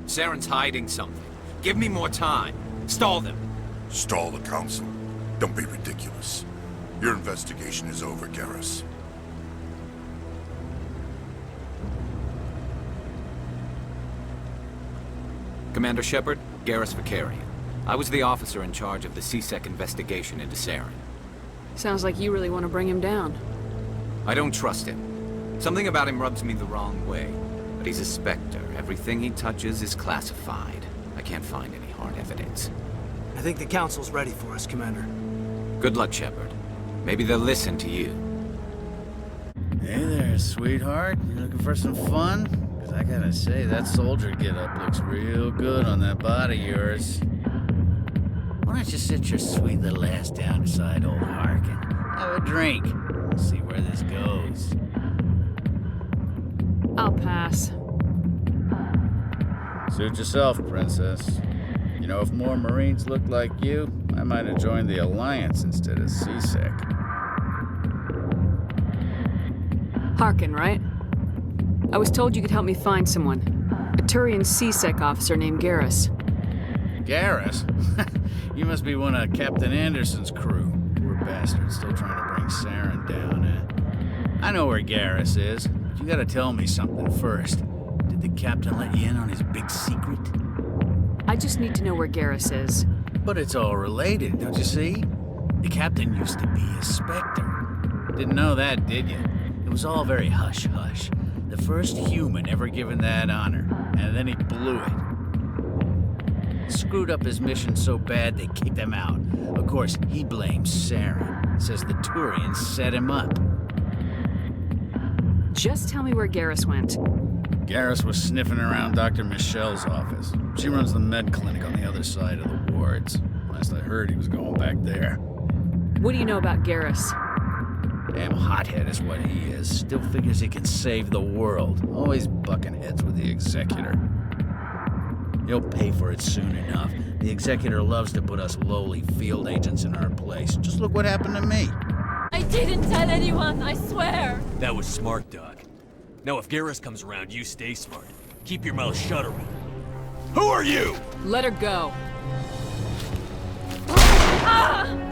Saren's hiding something. Give me more time. Stall them. Stall the Council? Don't be ridiculous. Your investigation is over, Garrus. Commander Shepard, Garrus Vicarian. I was the officer in charge of the C-Sec investigation into Saren. Sounds like you really want to bring him down. I don't trust him. Something about him rubs me the wrong way. But he's a Spectre. Everything he touches is classified. I can't find any hard evidence. I think the Council's ready for us, Commander. Good luck, Shepard. Maybe they'll listen to you. Hey there, sweetheart. You looking for some fun? Because I gotta say, that soldier get-up looks real good on that body of yours. Why don't you sit your sweet little ass down beside old Harkin? Have a drink. We'll see where this goes. I'll pass. Suit yourself, Princess. You know, if more Marines looked like you, I might have joined the Alliance instead of C-Sec. Harkin, right? I was told you could help me find someone. A Turian C-Sec officer named Garrus. Garrus? You must be one of Captain Anderson's crew. Poor bastard, still trying to bring Saren down, eh? I know where Garrus is, but you gotta tell me something first. Did the captain let you in on his big secret? I just need to know where Garrus is. But it's all related, don't you see? The captain used to be a Spectre. Didn't know that, did you? It was all very hush-hush. The first human ever given that honor, and then he blew it. Screwed up his mission so bad they kicked him out. Of course, he blames Saren. Says the Turians set him up. Just tell me where Garrus went. Garrus was sniffing around Dr. Michelle's office. She runs the med clinic on the other side of the wards. Last I heard, he was going back there. What do you know about Garrus? Damn hothead is what he is. Still figures he can save the world. Always bucking heads with the Executor. He'll pay for it soon enough. The Executor loves to put us lowly field agents in our place. Just look what happened to me. I didn't tell anyone, I swear! That was smart, Doc. Now if Garrus comes around, you stay smart. Keep your mouth shut or... Who are you? Let her go. Ah!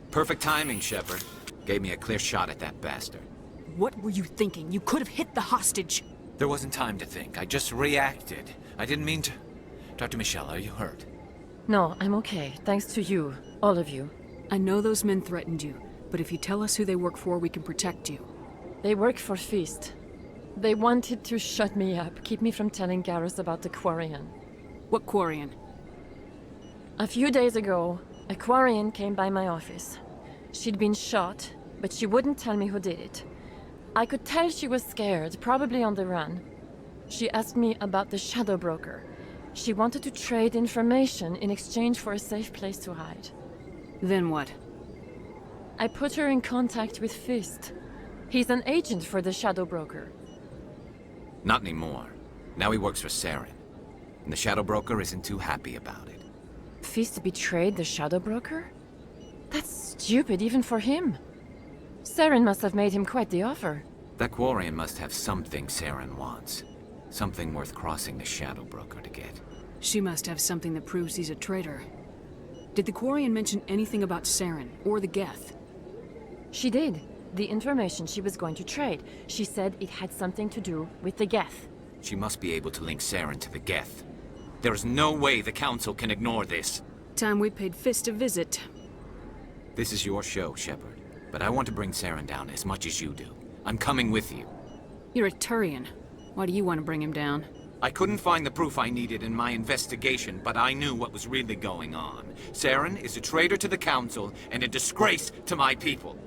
Perfect timing, Shepard. Gave me a clear shot at that bastard. What were you thinking? You could have hit the hostage. There wasn't time to think. I just reacted. I didn't mean to... Dr. Michelle, are you hurt? No, I'm okay. Thanks to you. All of you. I know those men threatened you, but if you tell us who they work for, we can protect you. They work for Feast. They wanted to shut me up, keep me from telling Garrus about the Quarian. What Quarian? A few days ago, a Quarian came by my office. She'd been shot, but she wouldn't tell me who did it. I could tell she was scared, probably on the run. She asked me about the Shadow Broker. She wanted to trade information in exchange for a safe place to hide. Then what? I put her in contact with Fist. He's an agent for the Shadow Broker. Not anymore. Now he works for Saren. And the Shadow Broker isn't too happy about it. Fist betrayed the Shadow Broker? That's stupid even for him. Saren must have made him quite the offer. That Quarian must have something Saren wants. Something worth crossing the Shadow Broker to get. She must have something that proves he's a traitor. Did the Quarian mention anything about Saren or the Geth? She did. The information she was going to trade. She said it had something to do with the Geth. She must be able to link Saren to the Geth. There is no way the Council can ignore this. Time we paid Fist a visit. This is your show, Shepard. But I want to bring Saren down as much as you do. I'm coming with you. You're a Turian. Why do you want to bring him down? I couldn't find the proof I needed in my investigation, but I knew what was really going on. Saren is a traitor to the Council and a disgrace to my people.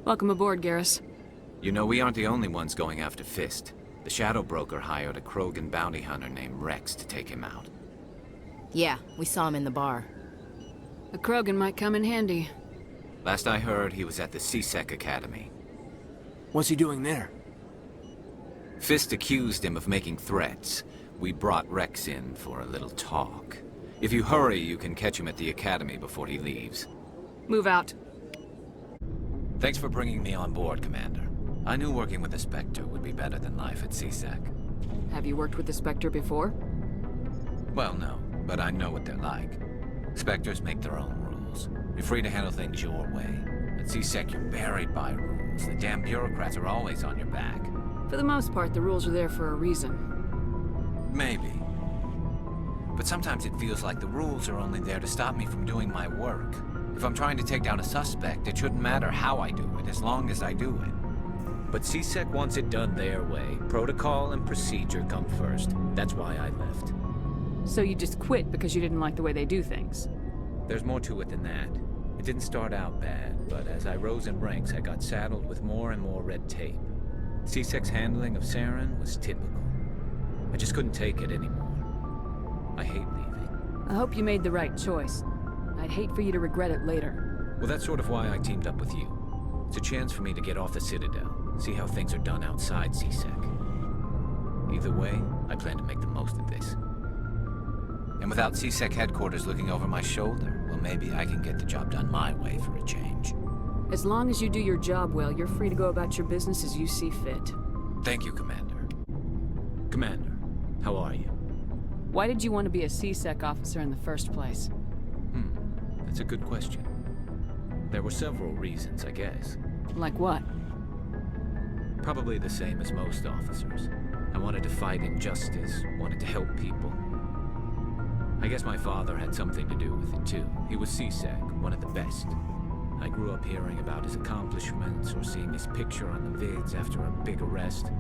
Welcome aboard, Garrus. You know, we aren't the only ones going after Fist. The Shadow Broker hired a Krogan bounty hunter named Rex to take him out. Yeah, we saw him in the bar. The Krogan might come in handy. Last I heard, he was at the CSEC Academy. What's he doing there? Fist accused him of making threats. We brought Rex in for a little talk. If you hurry, you can catch him at the Academy before he leaves. Move out. Thanks for bringing me on board, Commander. I knew working with the Spectre would be better than life at CSEC. Have you worked with the Spectre before? Well, no, but I know what they're like. Spectres make their own rules. You're free to handle things your way. At CSEC, you're buried by rules. The damn bureaucrats are always on your back. For the most part, the rules are there for a reason. Maybe. But sometimes it feels like the rules are only there to stop me from doing my work. If I'm trying to take down a suspect, it shouldn't matter how I do it, as long as I do it. But CSEC wants it done their way. Protocol and procedure come first. That's why I left. So you just quit because you didn't like the way they do things? There's more to it than that. It didn't start out bad, but as I rose in ranks, I got saddled with more and more red tape. CSEC's handling of Saren was typical. I just couldn't take it anymore. I hate leaving. I hope you made the right choice. I'd hate for you to regret it later. Well, that's sort of why I teamed up with you. It's a chance for me to get off the Citadel, see how things are done outside CSEC. Either way, I plan to make the most of this. And without CSEC headquarters looking over my shoulder, well, maybe I can get the job done my way for a change. As long as you do your job well, you're free to go about your business as you see fit. Thank you, Commander. Commander, how are you? Why did you want to be a CSEC officer in the first place? That's a good question. There were several reasons, I guess. Like what? Probably the same as most officers. I wanted to fight injustice, wanted to help people. I guess my father had something to do with it too. He was CSEC, one of the best. I grew up hearing about his accomplishments or seeing his picture on the vids after a big arrest.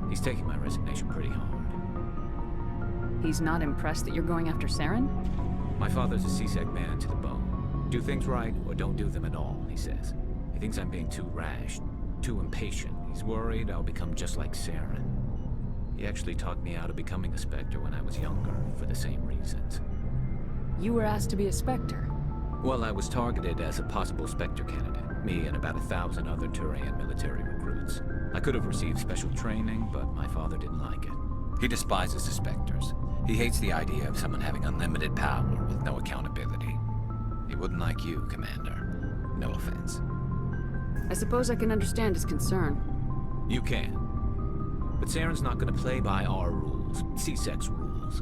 He's taking my resignation pretty hard. He's not impressed that you're going after Saren? My father's a CSEC man to the bone. Do things right or don't do them at all, he says. He thinks I'm being too rash, too impatient. He's worried I'll become just like Saren. He actually talked me out of becoming a Spectre when I was younger, for the same reasons. You were asked to be a Spectre? Well, I was targeted as a possible Spectre candidate. Me and about 1,000 other Turian military recruits. I could have received special training, but my father didn't like it. He despises the Spectres. He hates the idea of someone having unlimited power with no accountability. He wouldn't like you, Commander. No offense. I suppose I can understand his concern. You can. But Saren's not going to play by our rules, CSEC's rules.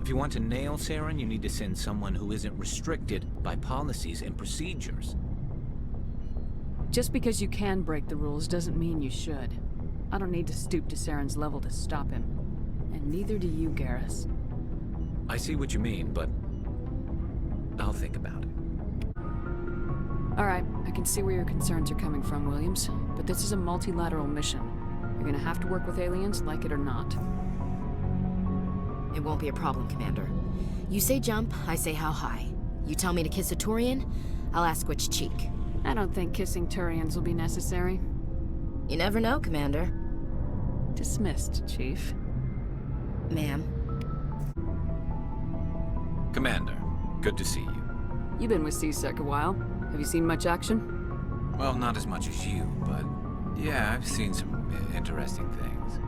If you want to nail Saren, you need to send someone who isn't restricted by policies and procedures. Just because you can break the rules doesn't mean you should. I don't need to stoop to Saren's level to stop him. And neither do you, Garrus. I see what you mean, but I'll think about it. All right, I can see where your concerns are coming from, Williams. But this is a multilateral mission. You're gonna have to work with aliens, like it or not. It won't be a problem, Commander. You say jump, I say how high. You tell me to kiss a Turian, I'll ask which cheek. I don't think kissing Turians will be necessary. You never know, Commander. Dismissed, Chief. Ma'am. Commander, good to see you. You've been with CSEC a while. Have you seen much action? Well, not as much as you, but yeah, I've seen some interesting things.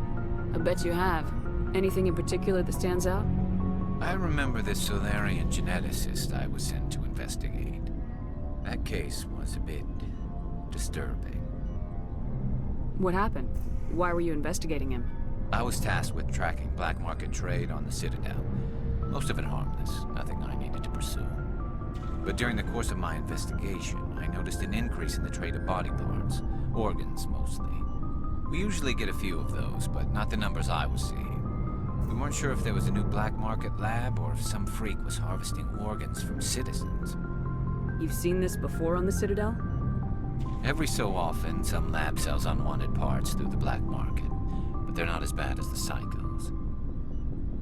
I bet you have. Anything in particular that stands out? I remember this Solarian geneticist I was sent to investigate. That case was a bit disturbing. What happened? Why were you investigating him? I was tasked with tracking black market trade on the Citadel. Most of it harmless, nothing I needed to pursue. But during the course of my investigation, I noticed an increase in the trade of body parts, organs mostly. We usually get a few of those, but not the numbers I was seeing. We weren't sure if there was a new black market lab or if some freak was harvesting organs from citizens. You've seen this before on the Citadel? Every so often, some lab sells unwanted parts through the black market, but they're not as bad as the psychos.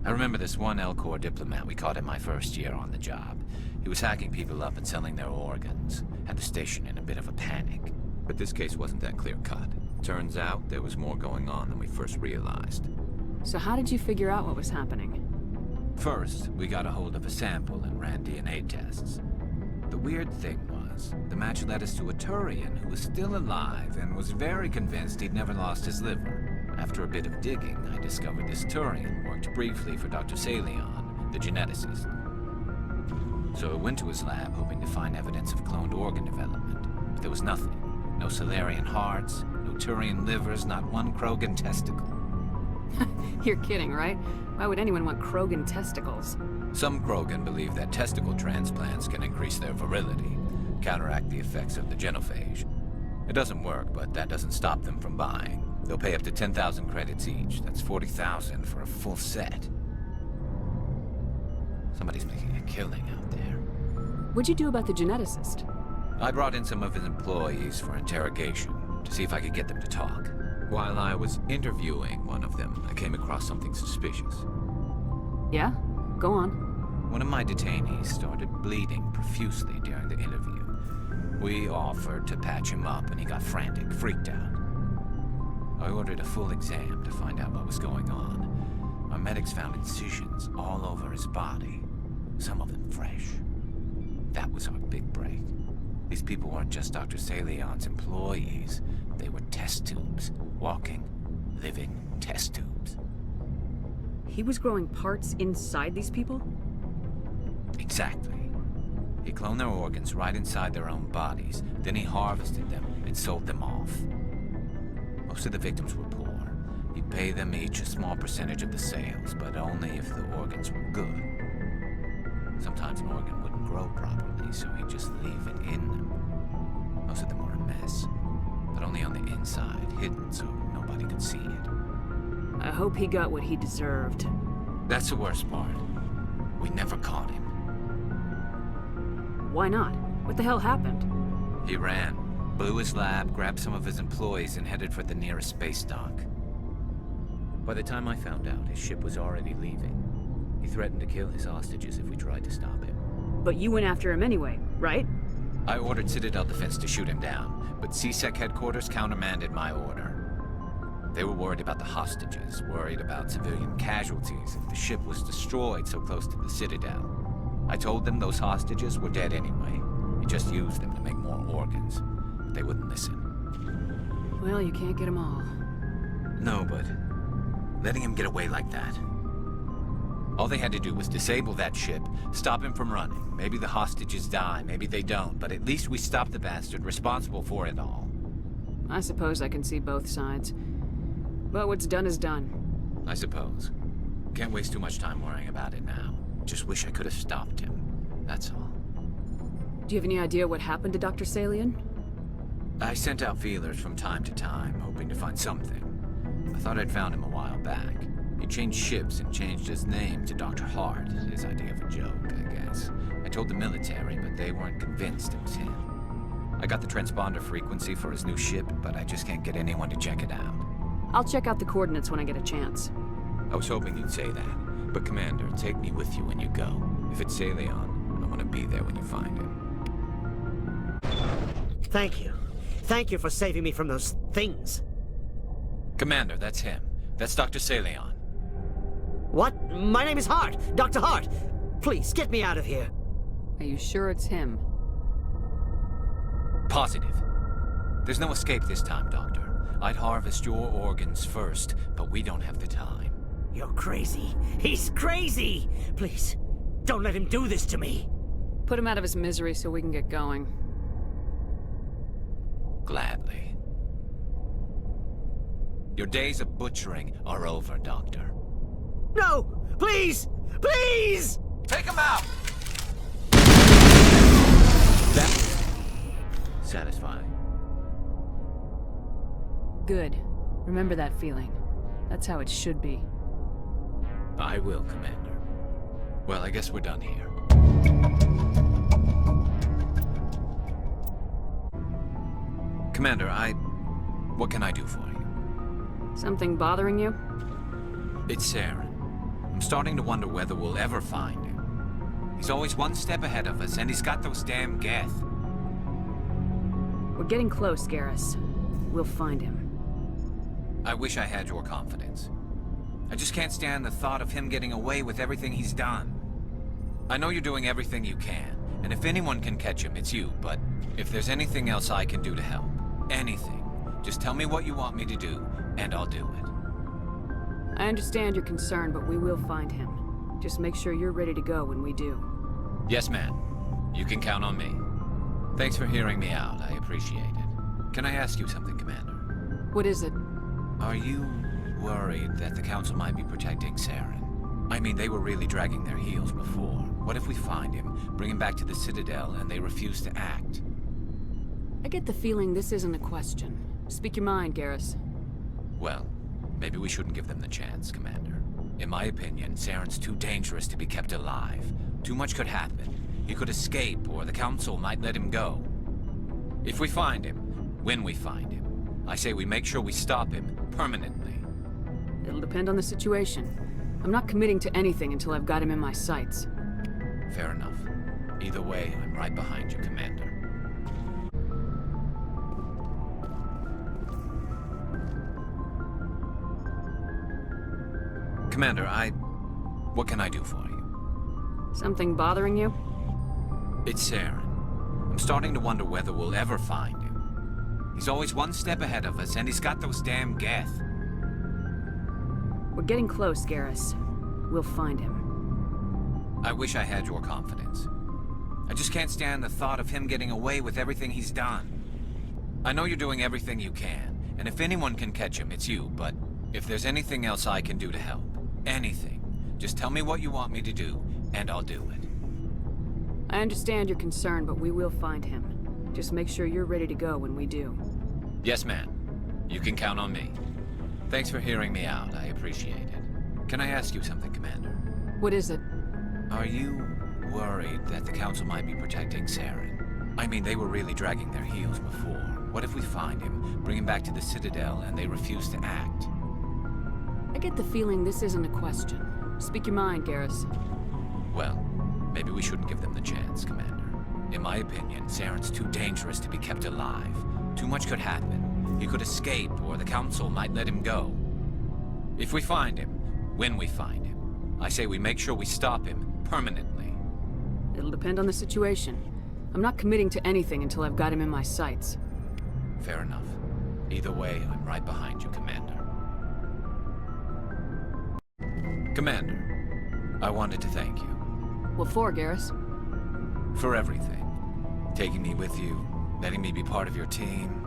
I remember this one L-Corps diplomat we caught in my first year on the job. He was hacking people up and selling their organs, had the station in a bit of a panic. But this case wasn't that clear-cut. Turns out there was more going on than we first realized. So how did you figure out what was happening? First, we got a hold of a sample and ran DNA tests. The weird thing was, the match led us to a Turian who was still alive and was very convinced he'd never lost his liver. After a bit of digging, I discovered this Turian worked briefly for Dr. Salion, the geneticist. So I went to his lab hoping to find evidence of cloned organ development, but there was nothing. No Salarian hearts, no Turian livers, not one Krogan testicle. You're kidding, right? Why would anyone want Krogan testicles? Some Krogan believe that testicle transplants can increase their virility, counteract the effects of the genophage. It doesn't work, but that doesn't stop them from buying. They'll pay up to 10,000 credits each. That's 40,000 for a full set. Somebody's making a killing out there. What'd you do about the geneticist? I brought in some of his employees for interrogation, to see if I could get them to talk. While I was interviewing one of them, I came across something suspicious. Yeah? Go on. One of my detainees started bleeding profusely during the interview. We offered to patch him up and he got frantic, freaked out. I ordered a full exam to find out what was going on. Our medics found incisions all over his body, some of them fresh. That was our big break. These people weren't just Dr. Salion's employees. They were test tubes. Walking, living test tubes. He was growing parts inside these people? Exactly. He cloned their organs right inside their own bodies. Then he harvested them and sold them off. Most of the victims were poor. He'd pay them each a small percentage of the sales, but only if the organs were good. Sometimes an organ wouldn't grow properly, so he'd just leave it in them. Most of them were a mess, but only on the inside, hidden so nobody could see it. I hope he got what he deserved. That's the worst part. We never caught him. Why not? What the hell happened? He ran, blew his lab, grabbed some of his employees, and headed for the nearest space dock. By the time I found out, his ship was already leaving. He threatened to kill his hostages if we tried to stop him. But you went after him anyway, right? I ordered Citadel Defense to shoot him down, but CSEC headquarters countermanded my order. They were worried about the hostages, worried about civilian casualties if the ship was destroyed so close to the Citadel. I told them those hostages were dead anyway. He just used them to make more organs. But they wouldn't listen. Well, you can't get them all. No, but letting him get away like that. All they had to do was disable that ship, stop him from running. Maybe the hostages die, maybe they don't, but at least we stopped the bastard responsible for it all. I suppose I can see both sides. But what's done is done. I suppose. Can't waste too much time worrying about it now. Just wish I could have stopped him. That's all. Do you have any idea what happened to Dr. Salion? I sent out feelers from time to time, hoping to find something. I thought I'd found him a while back. He changed ships and changed his name to Dr. Hart, his idea of a joke, I guess. I told the military, but they weren't convinced it was him. I got the transponder frequency for his new ship, but I just can't get anyone to check it out. I'll check out the coordinates when I get a chance. I was hoping you'd say that, but Commander, take me with you when you go. If it's Salion, I want to be there when you find him. Thank you. Thank you for saving me from those things. Commander, that's him. That's Dr. Salion. What? My name is Hart. Dr. Hart. Please, get me out of here. Are you sure it's him? Positive. There's no escape this time, Doctor. I'd harvest your organs first, but we don't have the time. You're crazy. He's crazy! Please, don't let him do this to me. Put him out of his misery so we can get going. Gladly. Your days of butchering are over, Doctor. No! Please! Please! Take him out! That was satisfying. Good. Remember that feeling. That's how it should be. I will, Commander. Well, I guess we're done here. Commander, what can I do for you? Something bothering you? It's Saren. I'm starting to wonder whether we'll ever find him. He's always one step ahead of us, and he's got those damn Geth. We're getting close, Garrus. We'll find him. I wish I had your confidence. I just can't stand the thought of him getting away with everything he's done. I know you're doing everything you can, and if anyone can catch him, it's you, but if there's anything else I can do to help, anything, just tell me what you want me to do, and I'll do it. I understand your concern, but we will find him. Just make sure you're ready to go when we do. Yes, ma'am. You can count on me. Thanks for hearing me out. I appreciate it. Can I ask you something, Commander? What is it? Are you worried that the Council might be protecting Saren? I mean, they were really dragging their heels before. What if we find him, bring him back to the Citadel, and they refuse to act? I get the feeling this isn't a question. Speak your mind, Garrus. Well, maybe we shouldn't give them the chance, Commander. In my opinion, Saren's too dangerous to be kept alive. Too much could happen. He could escape, or the Council might let him go. If we find him, when we find him, I say we make sure we stop him permanently. It'll depend on the situation. I'm not committing to anything until I've got him in my sights. Fair enough. Either way, I'm right behind you, Commander. Commander, what can I do for you? Something bothering you? It's Saren. I'm starting to wonder whether we'll ever find him. He's always one step ahead of us, and he's got those damn Geth. We're getting close, Garrus. We'll find him. I wish I had your confidence. I just can't stand the thought of him getting away with everything he's done. I know you're doing everything you can, and if anyone can catch him, it's you, but if there's anything else I can do to help, anything, just tell me what you want me to do, and I'll do it. I understand your concern, but we will find him. Just make sure you're ready to go when we do. Yes, ma'am. You can count on me. Thanks for hearing me out. I appreciate it. Can I ask you something, Commander? What is it? Are you worried that the Council might be protecting Saren? I mean, they were really dragging their heels before. What if we find him, bring him back to the Citadel, and they refuse to act? I get the feeling this isn't a question. Speak your mind, Garrus. Well, maybe we shouldn't give them the chance, Commander. In my opinion, Saren's too dangerous to be kept alive. Too much could happen. He could escape, or the Council might let him go. If we find him, when we find him, I say we make sure we stop him permanently. It'll depend on the situation. I'm not committing to anything until I've got him in my sights. Fair enough. Either way, I'm right behind you, Commander. Commander, I wanted to thank you. What for, Garrus? For everything. Taking me with you, letting me be part of your team.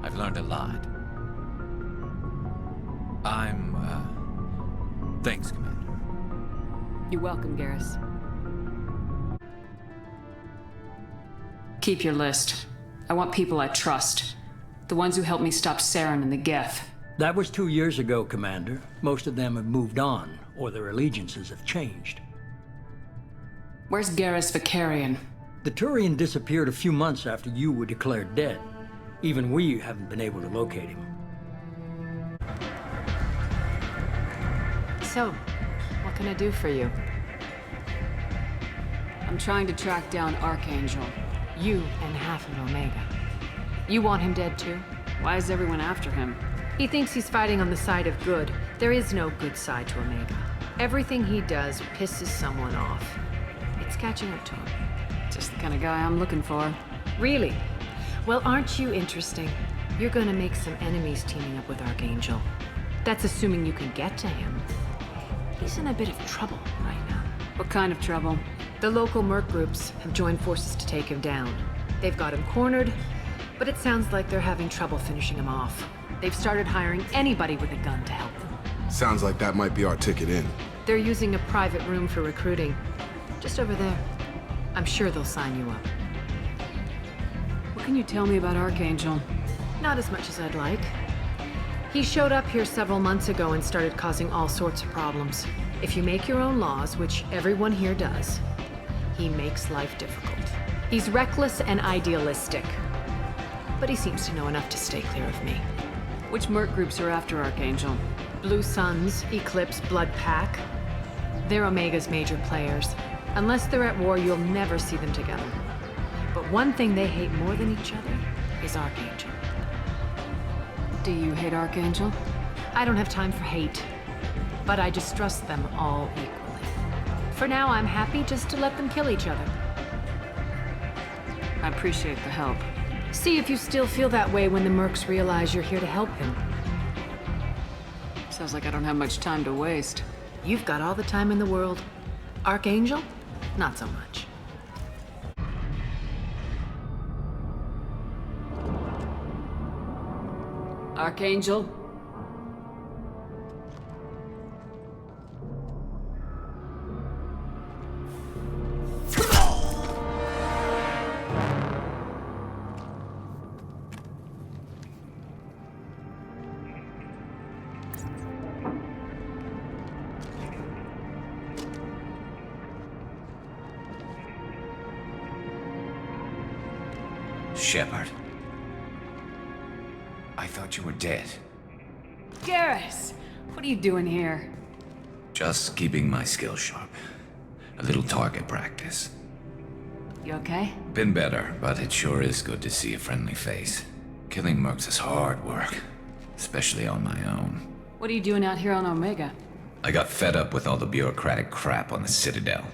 I've learned a lot. Thanks, Commander. You're welcome, Garrus. Keep your list. I want people I trust. The ones who helped me stop Saren and the Geth. That was 2 years ago, Commander. Most of them have moved on, or their allegiances have changed. Where's Garrus Vicarian? The Turian disappeared a few months after you were declared dead. Even we haven't been able to locate him. So, what can I do for you? I'm trying to track down Archangel. You and half of Omega. You want him dead too? Why is everyone after him? He thinks he's fighting on the side of good. There is no good side to Omega. Everything he does pisses someone off. It's catching up to him. Just the kind of guy I'm looking for. Really? Well, aren't you interesting? You're gonna make some enemies teaming up with Archangel. That's assuming you can get to him. He's in a bit of trouble right now. What kind of trouble? The local merc groups have joined forces to take him down. They've got him cornered, but it sounds like they're having trouble finishing him off. They've started hiring anybody with a gun to help them. Sounds like that might be our ticket in. They're using a private room for recruiting. Just over there. I'm sure they'll sign you up. What can you tell me about Archangel? Not as much as I'd like. He showed up here several months ago and started causing all sorts of problems. If you make your own laws, which everyone here does, he makes life difficult. He's reckless and idealistic. But he seems to know enough to stay clear of me. Which merc groups are after Archangel? Blue Suns, Eclipse, Blood Pack. They're Omega's major players. Unless they're at war, you'll never see them together. But one thing they hate more than each other is Archangel. Do you hate Archangel? I don't have time for hate. but I distrust them all equally. For now, I'm happy just to let them kill each other. I appreciate the help. See if you still feel that way when the mercs realize you're here to help him. Sounds like I don't have much time to waste. You've got all the time in the world. Archangel? Not so much. Archangel? Shepard. I thought you were dead. Garrus! What are you doing here? Just keeping my skills sharp. A little target practice. You okay? Been better, but it sure is good to see a friendly face. Killing mercs is hard work, especially on my own. What are you doing out here on Omega? I got fed up with all the bureaucratic crap on the Citadel.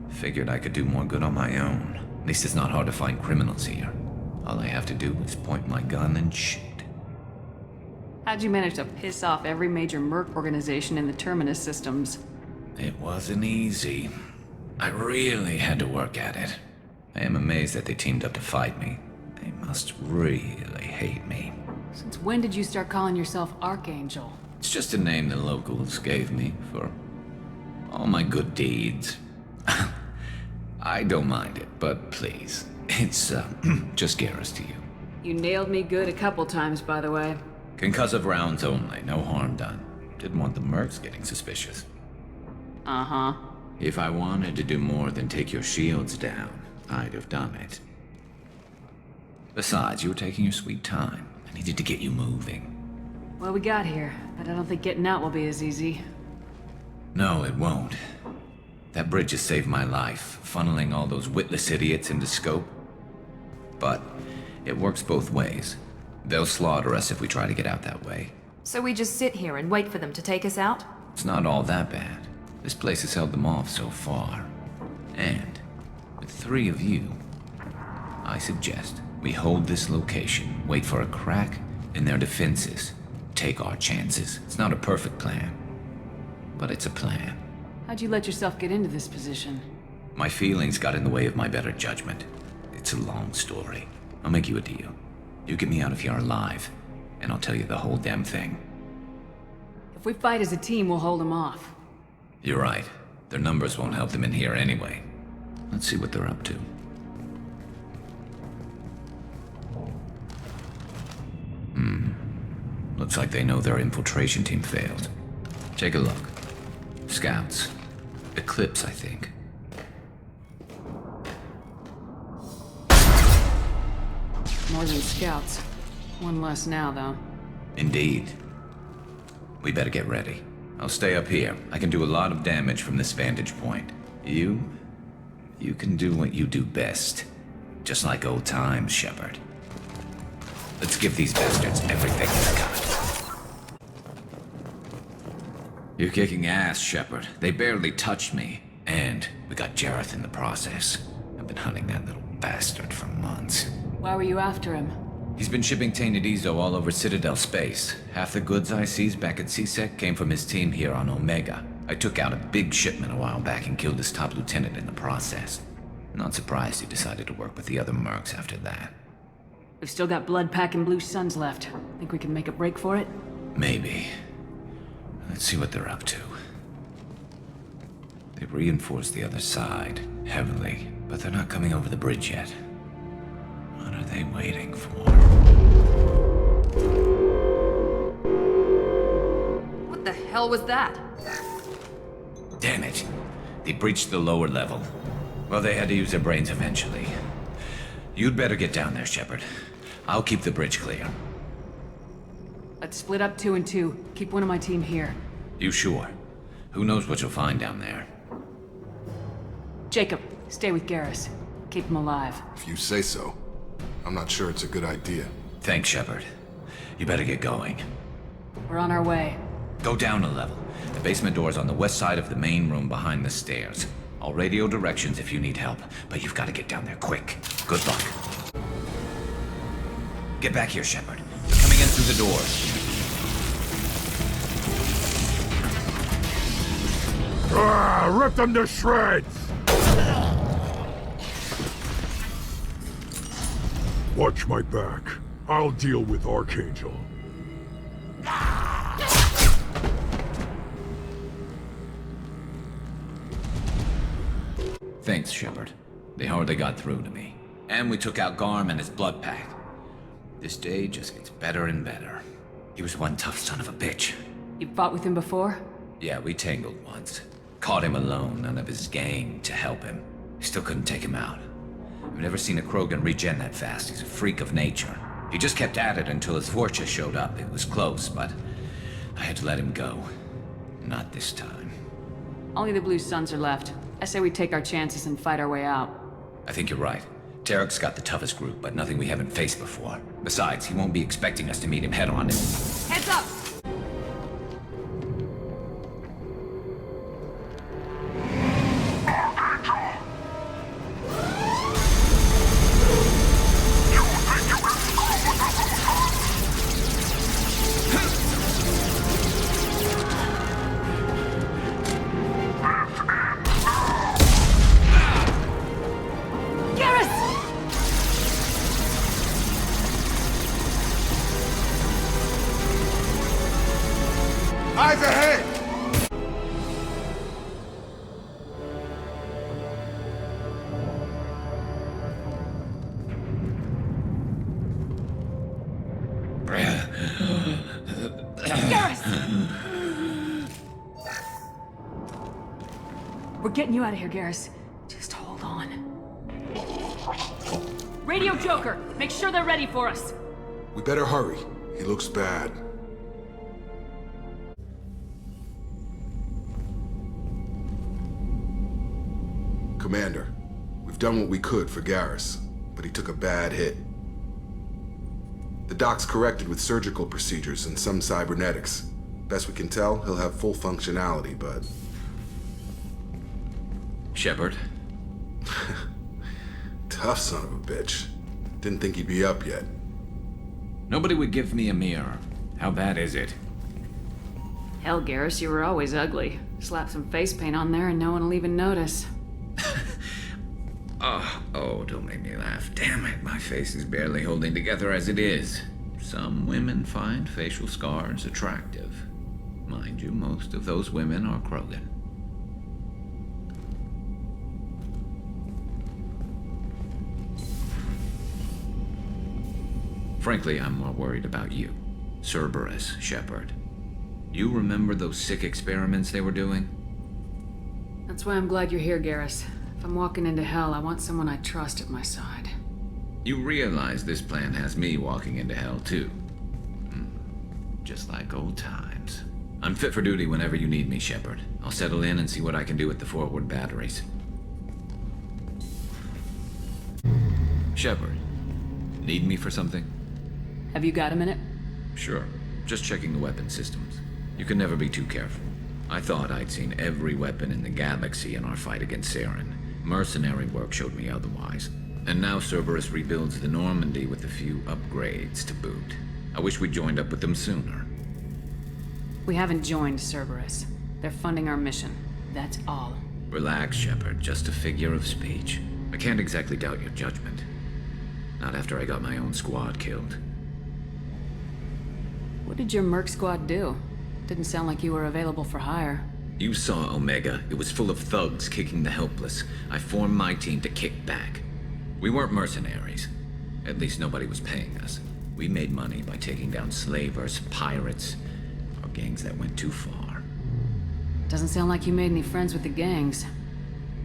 Figured I could do more good on my own. At least it's not hard to find criminals here. All I have to do is point my gun and shoot. How'd you manage to piss off every major merc organization in the Terminus systems? It wasn't easy. I really had to work at it. I am amazed that they teamed up to fight me. They must really hate me. Since when did you start calling yourself Archangel? It's just a name the locals gave me for all my good deeds. I don't mind it, but please, it's just Garrus to you. You nailed me good a couple times, by the way. Concussive rounds only, no harm done. Didn't want the mercs getting suspicious. Uh-huh. If I wanted to do more than take your shields down, I'd have done it. Besides, you were taking your sweet time. I needed to get you moving. Well, we got here, but I don't think getting out will be as easy. No, it won't. That bridge has saved my life, funneling all those witless idiots into scope. But it works both ways. They'll slaughter us if we try to get out that way. So we just sit here and wait for them to take us out? It's not all that bad. This place has held them off so far. And with 3 of you, I suggest we hold this location, wait for a crack in their defenses, take our chances. It's not a perfect plan, but it's a plan. How'd you let yourself get into this position? My feelings got in the way of my better judgment. It's a long story. I'll make you a deal. You get me out of here alive, and I'll tell you the whole damn thing. If we fight as a team, we'll hold them off. You're right. Their numbers won't help them in here anyway. Let's see what they're up to. Looks like they know their infiltration team failed. Take a look. Scouts. Eclipse, I think. More than scouts. One less now, though. Indeed. We better get ready. I'll stay up here. I can do a lot of damage from this vantage point. You can do what you do best. Just like old times, Shepard. Let's give these bastards everything they've got. You're kicking ass, Shepard. They barely touched me. And we got Jareth in the process. I've been hunting that little bastard for months. Why were you after him? He's been shipping tainted Ezo all over Citadel space. Half the goods I seized back at CSEC came from his team here on Omega. I took out a big shipment a while back and killed his top lieutenant in the process. Not surprised he decided to work with the other mercs after that. We've still got blood pack and blue suns left. Think we can make a break for it? Maybe. Let's see what they're up to. They've reinforced the other side, heavily, but they're not coming over the bridge yet. What are they waiting for? What the hell was that? Damn it. They breached the lower level. Well, they had to use their brains eventually. You'd better get down there, Shepard. I'll keep the bridge clear. Let's split up 2 and 2. Keep one of my team here. You sure? Who knows what you'll find down there? Jacob, stay with Garrus. Keep him alive. If you say so. I'm not sure it's a good idea. Thanks, Shepard. You better get going. We're on our way. Go down a level. The basement door's on the west side of the main room behind the stairs. I'll radio directions if you need help, but you've got to get down there quick. Good luck. Get back here, Shepard. They're coming in through the doors. Rip them to shreds! Watch my back. I'll deal with Archangel. Thanks, Shepard. They hardly got through to me. And we took out Garm and his blood pack. This day just gets better and better. He was one tough son of a bitch. You fought with him before? Yeah, we tangled once. Caught him alone, none of his gang to help him. Still couldn't take him out. I've never seen a Krogan regen that fast. He's a freak of nature. He just kept at it until his Fortress showed up. It was close, but I had to let him go. Not this time. Only the Blue Suns are left. I say we take our chances and fight our way out. I think you're right. Tarek's got the toughest group, but nothing we haven't faced before. Besides, he won't be expecting us to meet him head-on. Heads up! Eyes ahead! We're getting you out of here, Garrus. Just hold on. Radio Joker! Make sure they're ready for us! We better hurry. He looks bad. Commander, we've done what we could for Garrus, but he took a bad hit. The doc's corrected with surgical procedures and some cybernetics. Best we can tell, he'll have full functionality, but... Shepard? Tough son of a bitch. Didn't think he'd be up yet. Nobody would give me a mirror. How bad is it? Hell, Garrus, you were always ugly. Slap some face paint on there and no one will even notice. Oh, don't make me laugh. Damn it, my face is barely holding together as it is. Some women find facial scars attractive. Mind you, most of those women are Krogan. Frankly, I'm more worried about you. Cerberus, Shepard. You remember those sick experiments they were doing? That's why I'm glad you're here, Garrus. If I'm walking into hell, I want someone I trust at my side. You realize this plan has me walking into hell, too. Just like old times. I'm fit for duty whenever you need me, Shepard. I'll settle in and see what I can do with the forward batteries. Shepard, need me for something? Have you got a minute? Sure. Just checking the weapon systems. You can never be too careful. I thought I'd seen every weapon in the galaxy in our fight against Saren. Mercenary work showed me otherwise. And now Cerberus rebuilds the Normandy with a few upgrades to boot. I wish we'd joined up with them sooner. We haven't joined Cerberus. They're funding our mission. That's all. Relax, Shepard. Just a figure of speech. I can't exactly doubt your judgment. Not after I got my own squad killed. What did your merc squad do? Didn't sound like you were available for hire. You saw Omega. It was full of thugs kicking the helpless. I formed my team to kick back. We weren't mercenaries. At least nobody was paying us. We made money by taking down slavers, pirates, or gangs that went too far. Doesn't sound like you made any friends with the gangs.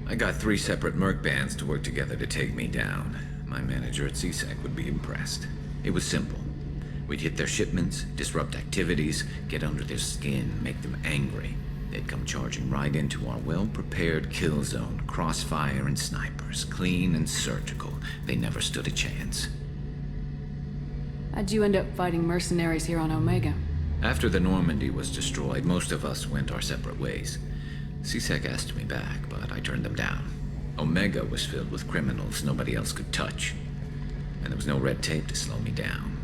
I got 3 separate merc bands to work together to take me down. My manager at CSEC would be impressed. It was simple. We'd hit their shipments, disrupt activities, get under their skin, make them angry. They'd come charging right into our well-prepared kill zone, crossfire and snipers, clean and surgical. They never stood a chance. How'd you end up fighting mercenaries here on Omega? After the Normandy was destroyed, most of us went our separate ways. CSEC asked me back, but I turned them down. Omega was filled with criminals nobody else could touch. And there was no red tape to slow me down.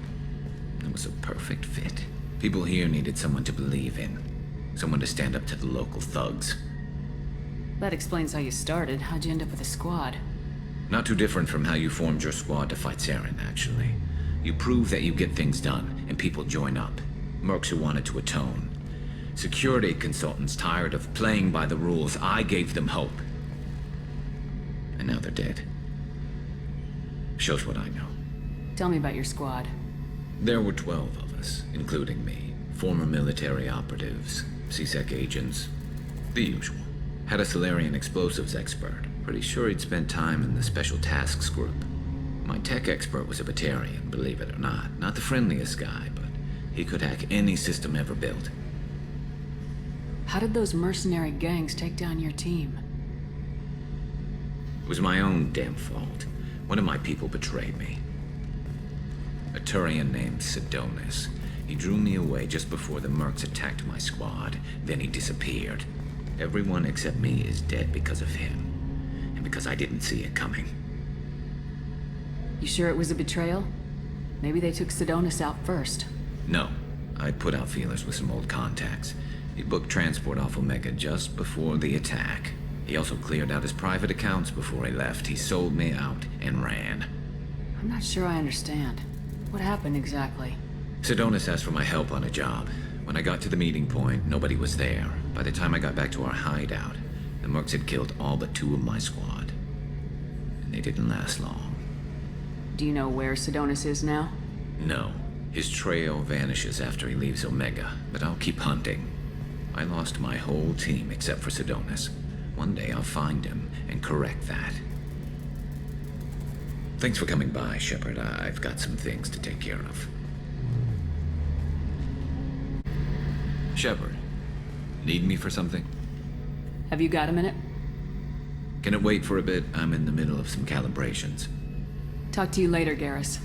It was a perfect fit. People here needed someone to believe in. Someone to stand up to the local thugs. That explains how you started. How'd you end up with a squad? Not too different from how you formed your squad to fight Saren, actually. You prove that you get things done, and people join up. Mercs who wanted to atone. Security consultants tired of playing by the rules. I gave them hope. And now they're dead. Shows what I know. Tell me about your squad. There were 12 of us, including me. Former military operatives, CSEC agents, the usual. Had a Solarian explosives expert. Pretty sure he'd spent time in the Special Tasks Group. My tech expert was a Batarian, believe it or not. Not the friendliest guy, but he could hack any system ever built. How did those mercenary gangs take down your team? It was my own damn fault. One of my people betrayed me. A Turian named Sidonis. He drew me away just before the mercs attacked my squad. Then he disappeared. Everyone except me is dead because of him. And because I didn't see it coming. You sure it was a betrayal? Maybe they took Sidonis out first. No. I put out feelers with some old contacts. He booked transport off Omega just before the attack. He also cleared out his private accounts before he left. He sold me out and ran. I'm not sure I understand. What happened exactly? Sidonis asked for my help on a job. When I got to the meeting point, nobody was there. By the time I got back to our hideout, the mercs had killed all but 2 of my squad. And they didn't last long. Do you know where Sidonis is now? No. His trail vanishes after he leaves Omega, but I'll keep hunting. I lost my whole team except for Sidonis. One day I'll find him and correct that. Thanks for coming by, Shepard. I've got some things to take care of. Shepard, need me for something? Have you got a minute? Can it wait for a bit? I'm in the middle of some calibrations. Talk to you later, Garrus.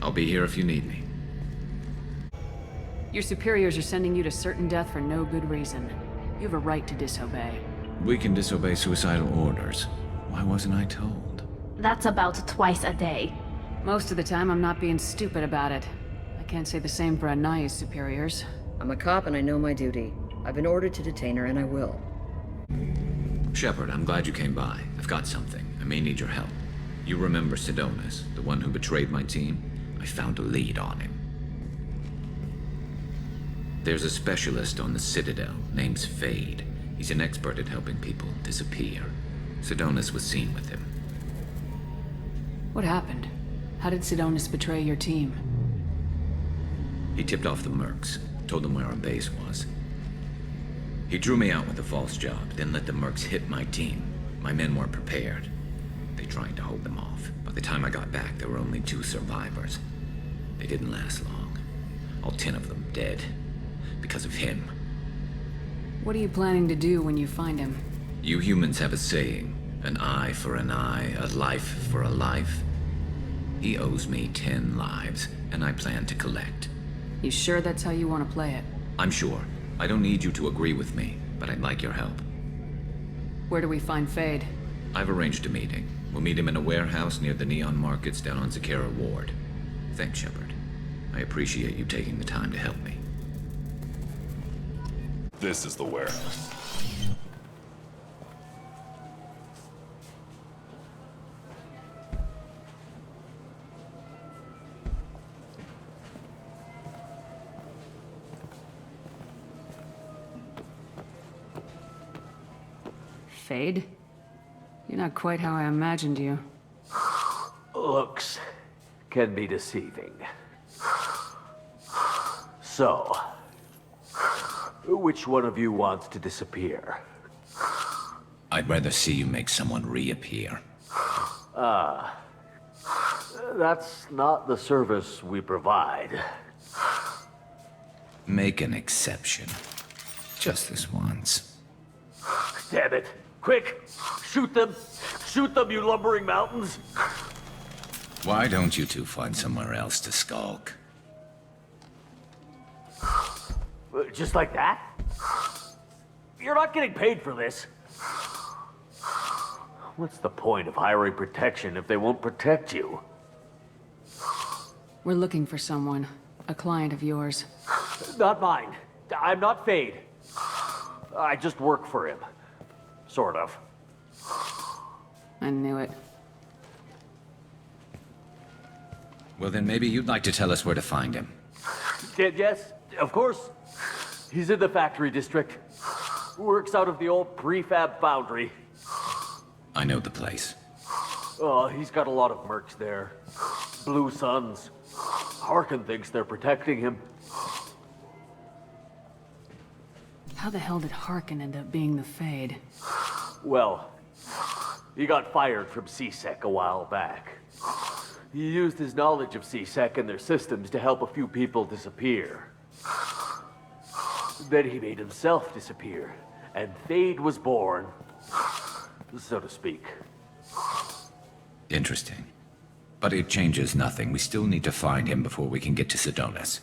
I'll be here if you need me. Your superiors are sending you to certain death for no good reason. You have a right to disobey. We can disobey suicidal orders. Why wasn't I told? That's about twice a day. Most of the time, I'm not being stupid about it. I can't say the same for Anaya's superiors. I'm a cop and I know my duty. I've been ordered to detain her and I will. Shepard, I'm glad you came by. I've got something. I may need your help. You remember Sidonis, the one who betrayed my team? I found a lead on him. There's a specialist on the Citadel, name's Fade. He's an expert at helping people disappear. Sidonis was seen with him. What happened? How did Sidonis betray your team? He tipped off the mercs, told them where our base was. He drew me out with a false job, then let the mercs hit my team. My men weren't prepared. They tried to hold them off. By the time I got back, there were only 2 survivors. They didn't last long. All 10 of them dead. Because of him. What are you planning to do when you find him? You humans have a saying, an eye for an eye, a life for a life. He owes me 10 lives, and I plan to collect. You sure that's how you want to play it? I'm sure. I don't need you to agree with me, but I'd like your help. Where do we find Fade? I've arranged a meeting. We'll meet him in a warehouse near the Neon Markets down on Zakera Ward. Thanks, Shepard. I appreciate you taking the time to help me. This is the warehouse. Fade? You're not quite how I imagined you. Looks can be deceiving. So, which one of you wants to disappear? I'd rather see you make someone reappear. That's not the service we provide. Make an exception. Just this once. Damn it. Quick! Shoot them! Shoot them, you lumbering mountains! Why don't you two find somewhere else to skulk? Just like that? You're not getting paid for this. What's the point of hiring protection if they won't protect you? We're looking for someone. A client of yours. Not mine. I'm not Fade. I just work for him. Sort of. I knew it. Well, then maybe you'd like to tell us where to find him. Yes, of course. He's in the factory district. Works out of the old prefab foundry. I know the place. Oh, he's got a lot of mercs there. Blue Suns. Harkin thinks they're protecting him. How the hell did Harkin end up being the Fade? Well, he got fired from C-Sec a while back. He used his knowledge of C-Sec and their systems to help a few people disappear. Then he made himself disappear, and Fade was born, so to speak. Interesting. But it changes nothing. We still need to find him before we can get to Sidonis.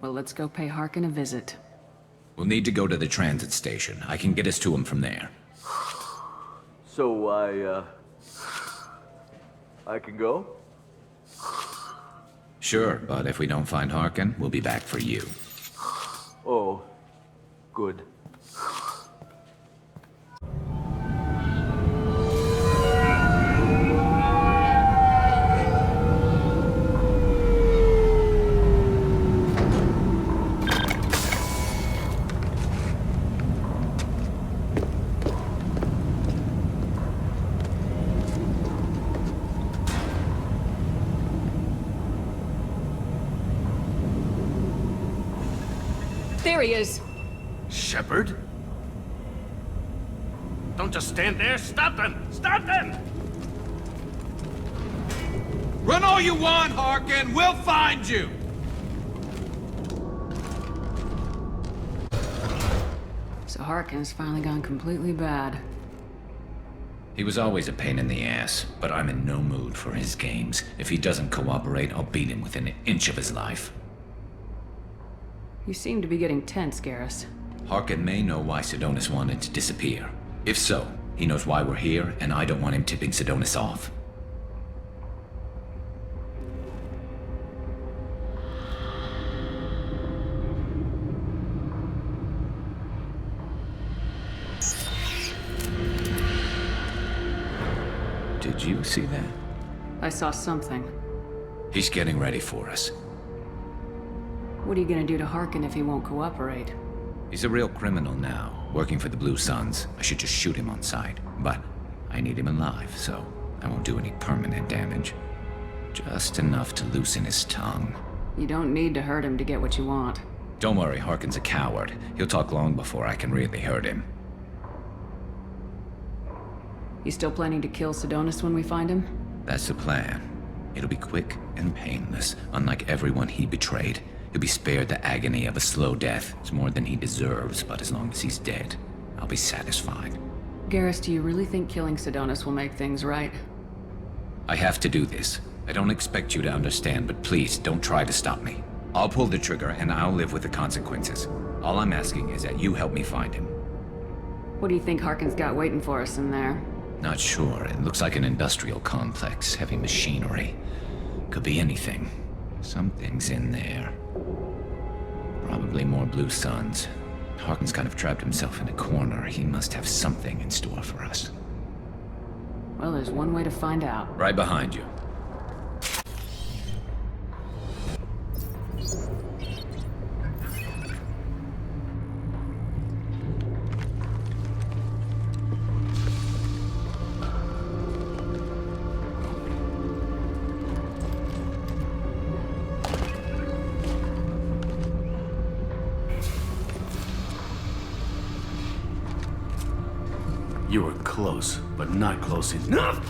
Well, let's go pay Harkin a visit. We'll need to go to the transit station. I can get us to him from there. So I can go? Sure, but if we don't find Harkin, we'll be back for you. Oh, good. There he is! Shepard? Don't just stand there. Stop them! Stop them! Run all you want, Harkin! We'll find you! So Harkin's finally gone completely bad. He was always a pain in the ass, but I'm in no mood for his games. If he doesn't cooperate, I'll beat him within an inch of his life. You seem to be getting tense, Garrus. Harkin may know why Sidonis wanted to disappear. If so, he knows why we're here, and I don't want him tipping Sidonis off. Did you see that? I saw something. He's getting ready for us. What are you gonna do to Harkin if he won't cooperate? He's a real criminal now, working for the Blue Suns. I should just shoot him on sight. But I need him alive, so I won't do any permanent damage. Just enough to loosen his tongue. You don't need to hurt him to get what you want. Don't worry, Harkin's a coward. He'll talk long before I can really hurt him. You still planning to kill Sidonis when we find him? That's the plan. It'll be quick and painless, unlike everyone he betrayed. He'll be spared the agony of a slow death. It's more than he deserves, but as long as he's dead, I'll be satisfied. Garrus, do you really think killing Sidonis will make things right? I have to do this. I don't expect you to understand, but please, don't try to stop me. I'll pull the trigger, and I'll live with the consequences. All I'm asking is that you help me find him. What do you think Harkin's got waiting for us in there? Not sure. It looks like an industrial complex. Heavy machinery. Could be anything. Something's in there. Probably more Blue Suns. Harkin's kind of trapped himself in a corner. He must have something in store for us. Well, there's one way to find out. Right behind you. You were close, but not close enough.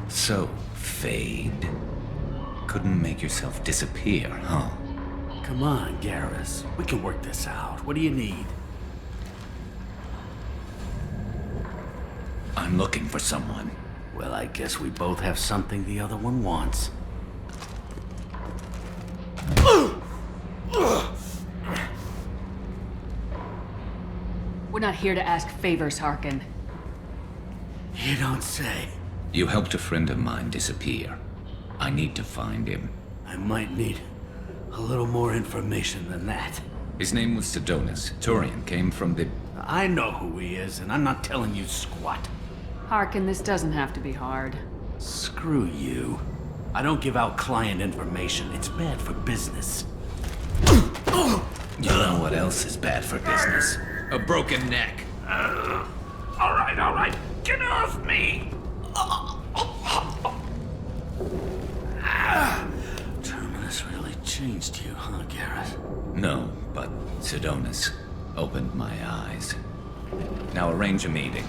So, Fade. Couldn't make yourself disappear, huh? Come on, Garrus. We can work this out. What do you need? I'm looking for someone. Well, I guess we both have something the other one wants. here to ask favors, Harkin. You don't say. You helped a friend of mine disappear. I need to find him. I might need a little more information than that. His name was Sidonus. Turian came from the... I know who he is, and I'm not telling you squat. Harkin, this doesn't have to be hard. Screw you. I don't give out client information. It's bad for business. You know what else is bad for business? A broken neck. All right. Get off me! Terminus really changed you, huh, Garrus? No, but Sidonus opened my eyes. Now arrange a meeting.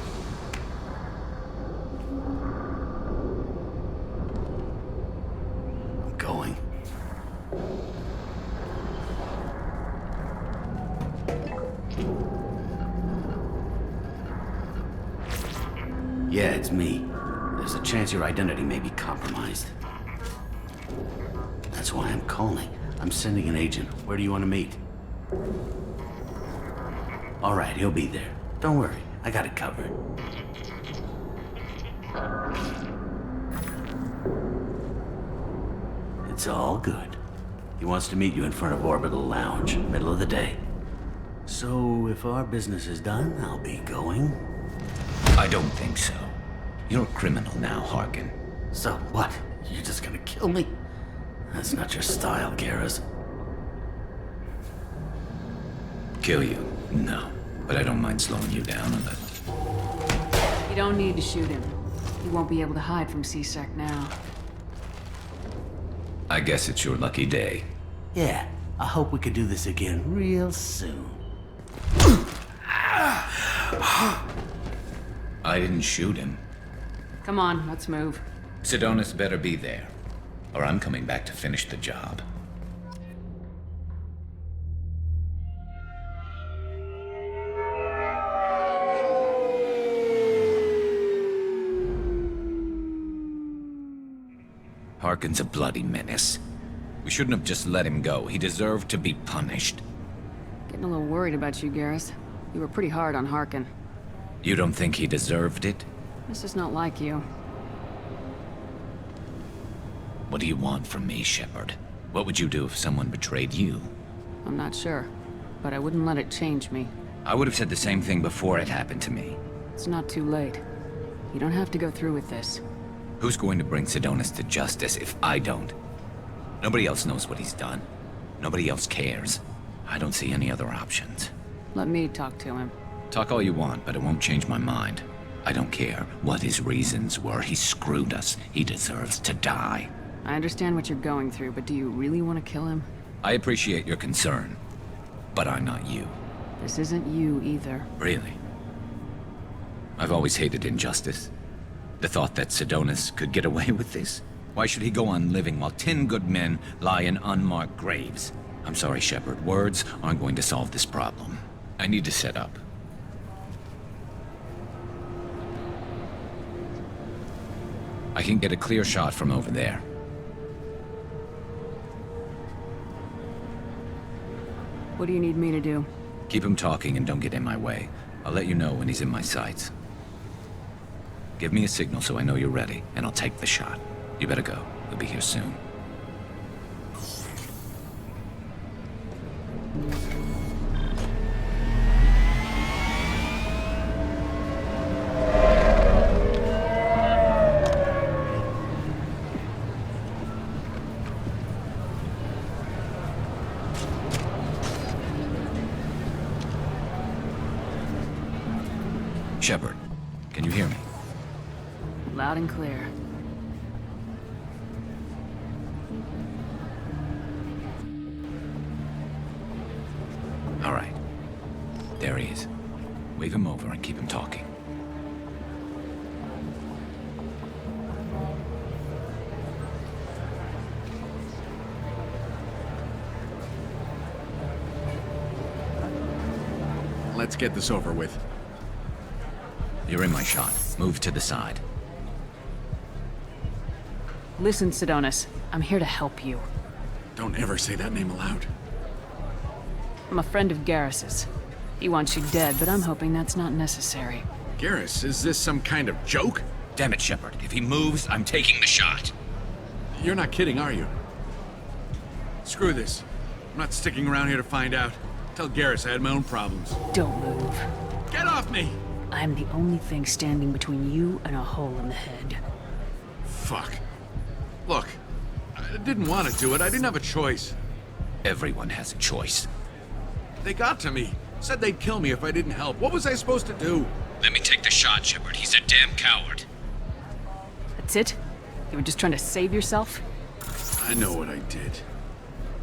I'm going. Yeah, it's me. There's a chance your identity may be compromised. That's why I'm calling. I'm sending an agent. Where do you want to meet? All right, he'll be there. Don't worry, I got it covered. It's all good. He wants to meet you in front of Orbital Lounge, middle of the day. So, if our business is done, I'll be going. I don't think so. You're a criminal now, Harkin. So what? You're just gonna kill me? That's not your style, Garrus. Kill you? No. But I don't mind slowing you down a little. You don't need to shoot him. He won't be able to hide from C-Sec now. I guess it's your lucky day. Yeah, I hope we could do this again real soon. I didn't shoot him. Come on, let's move. Sidonus better be there, or I'm coming back to finish the job. Harkin's a bloody menace. We shouldn't have just let him go. He deserved to be punished. Getting a little worried about you, Garrus. You were pretty hard on Harkin. You don't think he deserved it? This is not like you. What do you want from me, Shepard? What would you do if someone betrayed you? I'm not sure, but I wouldn't let it change me. I would have said the same thing before it happened to me. It's not too late. You don't have to go through with this. Who's going to bring Sidonus to justice if I don't? Nobody else knows what he's done. Nobody else cares. I don't see any other options. Let me talk to him. Talk all you want, but it won't change my mind. I don't care what his reasons were. He screwed us. He deserves to die. I understand what you're going through, but do you really want to kill him? I appreciate your concern, but I'm not you. This isn't you either. Really? I've always hated injustice. The thought that Sidonus could get away with this? Why should he go on living while 10 good men lie in unmarked graves? I'm sorry, Shepard. Words aren't going to solve this problem. I need to set up. I can get a clear shot from over there. What do you need me to do? Keep him talking and don't get in my way. I'll let you know when he's in my sights. Give me a signal so I know you're ready, and I'll take the shot. You better go. We'll be here soon. Shepard, can you hear me? Loud and clear. All right. There he is. Wave him over and keep him talking. Let's get this over with. You're in my shot. Move to the side. Listen, Sidonus. I'm here to help you. Don't ever say that name aloud. I'm a friend of Garrus's. He wants you dead, but I'm hoping that's not necessary. Garrus, is this some kind of joke? Damn it, Shepard. If he moves, I'm taking the shot. You're not kidding, are you? Screw this. I'm not sticking around here to find out. Tell Garrus I had my own problems. Don't move. Get off me! I'm the only thing standing between you and a hole in the head. Fuck. Look, I didn't want to do it. I didn't have a choice. Everyone has a choice. They got to me. Said they'd kill me if I didn't help. What was I supposed to do? Let me take the shot, Shepard. He's a damn coward. That's it? You were just trying to save yourself? I know what I did.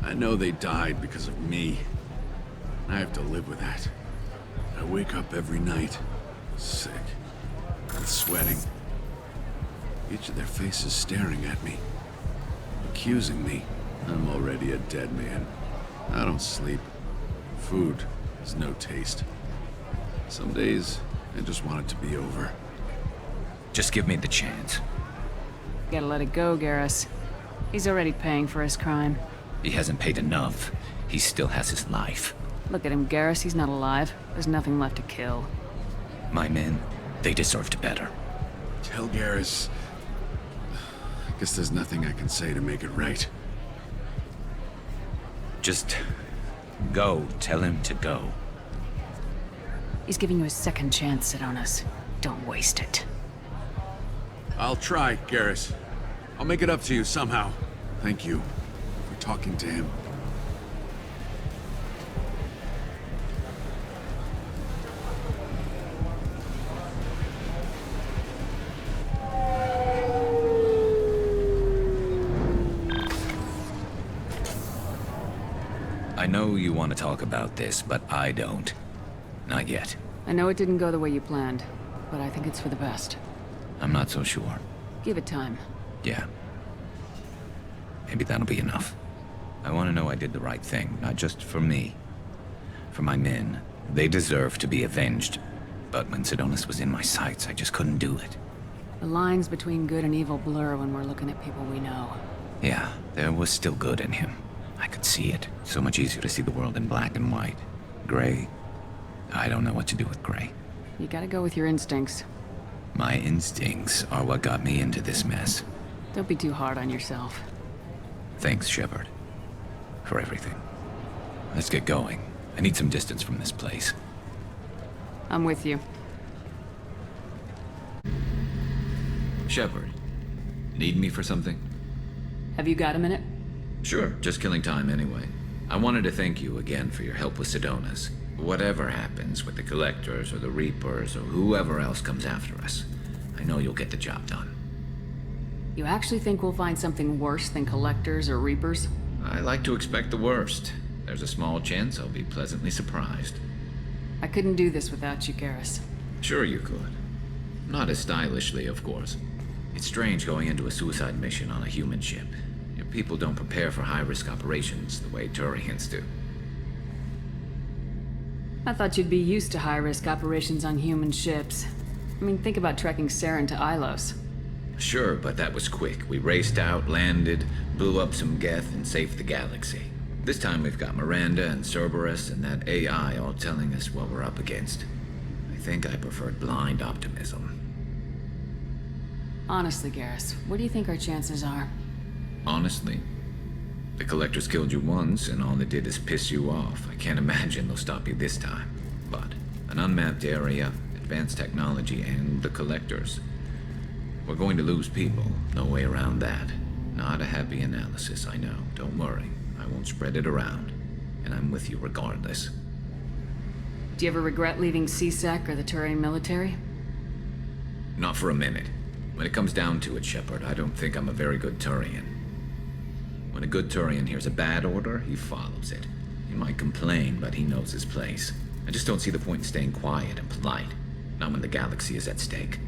I know they died because of me. I have to live with that. I wake up every night, sick, and sweating. Each of their faces staring at me, accusing me. I'm already a dead man. I don't sleep. Food has no taste. Some days, I just want it to be over. Just give me the chance. Gotta let it go, Garrus. He's already paying for his crime. He hasn't paid enough. He still has his life. Look at him, Garrus. He's not alive. There's nothing left to kill. My men, they deserved better. Tell Garrus... I guess there's nothing I can say to make it right. Just... go. Tell him to go. He's giving you a second chance, Sidonis. Don't waste it. I'll try, Garrus. I'll make it up to you somehow. Thank you for talking to him. I know you want to talk about this, but I don't. Not yet. I know it didn't go the way you planned, but I think it's for the best. I'm not so sure. Give it time. Yeah. Maybe that'll be enough. I want to know I did the right thing, not just for me. For my men. They deserve to be avenged. But when Sidonis was in my sights, I just couldn't do it. The lines between good and evil blur when we're looking at people we know. Yeah, there was still good in him. I could see it. So much easier to see the world in black and white. Gray? I don't know what to do with gray. You gotta go with your instincts. My instincts are what got me into this mess. Don't be too hard on yourself. Thanks, Shepard. For everything. Let's get going. I need some distance from this place. I'm with you. Shepard, need me for something? Have you got a minute? Sure, just killing time anyway. I wanted to thank you again for your help with Sidonis. Whatever happens with the Collectors or the Reapers or whoever else comes after us, I know you'll get the job done. You actually think we'll find something worse than Collectors or Reapers? I like to expect the worst. There's a small chance I'll be pleasantly surprised. I couldn't do this without you, Garrus. Sure you could. Not as stylishly, of course. It's strange going into a suicide mission on a human ship. Your people don't prepare for high-risk operations the way Turians do. I thought you'd be used to high-risk operations on human ships. I mean, think about trekking Saren to Ilos. Sure, but that was quick. We raced out, landed, blew up some Geth, and saved the galaxy. This time we've got Miranda and Cerberus and that AI all telling us what we're up against. I think I preferred blind optimism. Honestly, Garrus, what do you think our chances are? Honestly? The Collectors killed you once, and all they did is piss you off. I can't imagine they'll stop you this time. But an unmapped area, advanced technology, and the Collectors. We're going to lose people. No way around that. Not a happy analysis, I know. Don't worry. I won't spread it around. And I'm with you regardless. Do you ever regret leaving CSEC or the Turian military? Not for a minute. When it comes down to it, Shepard, I don't think I'm a very good Turian. When a good Turian hears a bad order, he follows it. He might complain, but he knows his place. I just don't see the point in staying quiet and polite. Not when the galaxy is at stake.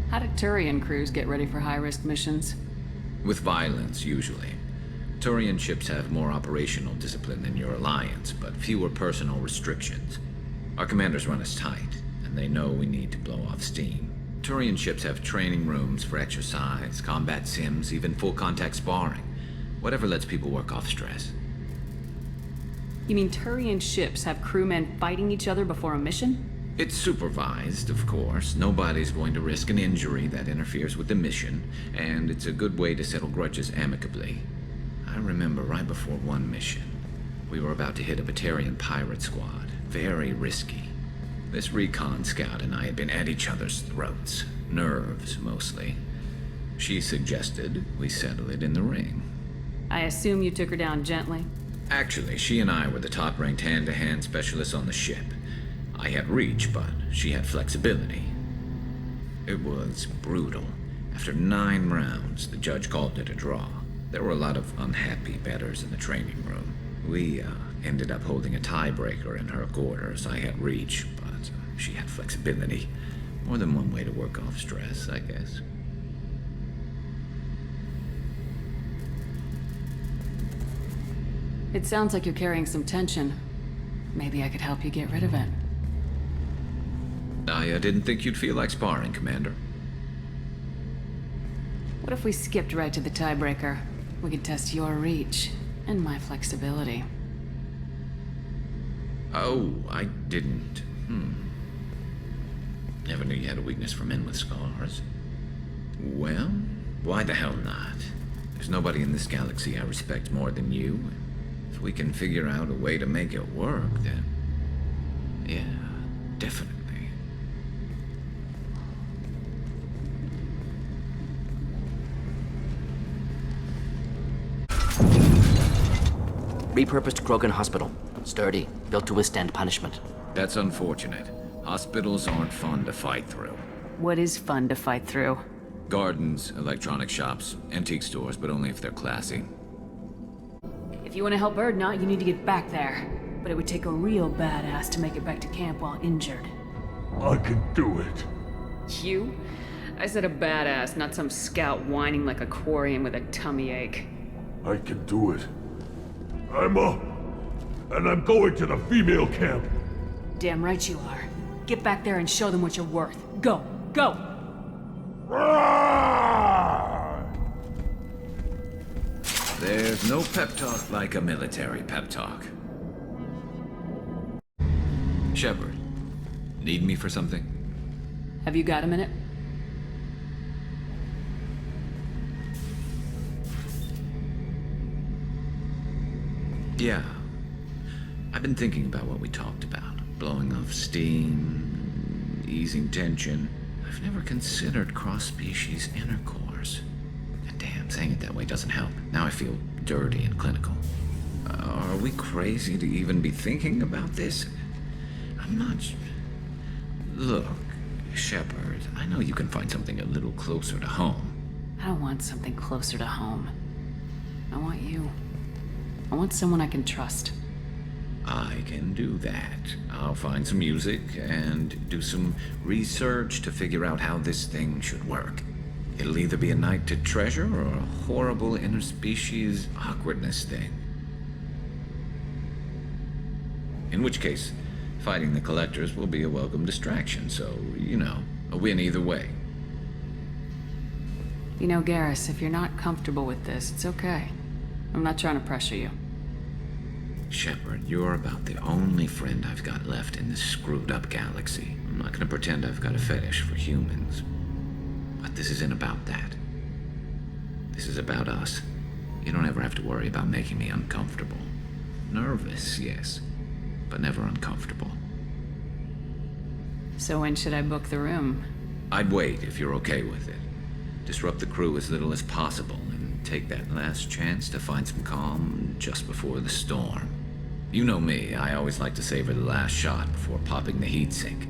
How do Turian crews get ready for high-risk missions? With violence, usually. Turian ships have more operational discipline than your alliance, but fewer personal restrictions. Our commanders run us tight, and they know we need to blow off steam. Turian ships have training rooms for exercise, combat sims, even full-contact sparring. Whatever lets people work off stress. You mean Turian ships have crewmen fighting each other before a mission? It's supervised, of course. Nobody's going to risk an injury that interferes with the mission, and it's a good way to settle grudges amicably. I remember right before one mission, we were about to hit a Batarian pirate squad. Very risky. This recon scout and I had been at each other's throats. Nerves, mostly. She suggested we settle it in the ring. I assume you took her down gently? Actually, she and I were the top-ranked hand-to-hand specialists on the ship. I had reach, but she had flexibility. It was brutal. After 9 rounds, the judge called it a draw. There were a lot of unhappy bettors in the training room. We ended up holding a tiebreaker in her quarters. I had reach, but she had flexibility. More than one way to work off stress, I guess. It sounds like you're carrying some tension. Maybe I could help you get rid of it. I didn't think you'd feel like sparring, Commander. What if we skipped right to the tiebreaker? We could test your reach and my flexibility. Oh, I didn't. Never knew you had a weakness for men with scars. Well, why the hell not? There's nobody in this galaxy I respect more than you. If we can figure out a way to make it work, then... yeah, definitely. Repurposed Krogan Hospital. Sturdy, built to withstand punishment. That's unfortunate. Hospitals aren't fun to fight through. What is fun to fight through? Gardens, electronic shops, antique stores, but only if they're classy. If you want to help Urdnot, you need to get back there. But it would take a real badass to make it back to camp while injured. I can do it. You? I said a badass, not some scout whining like a Quarian with a tummy ache. I can do it. I'm up. And I'm going to the female camp. Damn right you are. Get back there and show them what you're worth. Go! Go! There's no pep talk like a military pep talk. Shepard, need me for something? Have you got a minute? Yeah. I've been thinking about what we talked about. Blowing off steam, easing tension. I've never considered cross-species intercourse. And damn, saying it that way doesn't help. Now I feel dirty and clinical. Are we crazy to even be thinking about this? I'm not... Look, Shepard, I know you can find something a little closer to home. I don't want something closer to home. I want you. I want someone I can trust. I can do that. I'll find some music and do some research to figure out how this thing should work. It'll either be a night to treasure or a horrible interspecies awkwardness thing. In which case, fighting the Collectors will be a welcome distraction, so, you know, a win either way. You know, Garrus, if you're not comfortable with this, it's okay. I'm not trying to pressure you. Shepard, you're about the only friend I've got left in this screwed-up galaxy. I'm not gonna pretend I've got a fetish for humans. But this isn't about that. This is about us. You don't ever have to worry about making me uncomfortable. Nervous, yes, but never uncomfortable. So when should I book the room? I'd wait if you're okay with it. Disrupt the crew as little as possible and take that last chance to find some calm just before the storm. You know me, I always like to savor the last shot before popping the heatsink.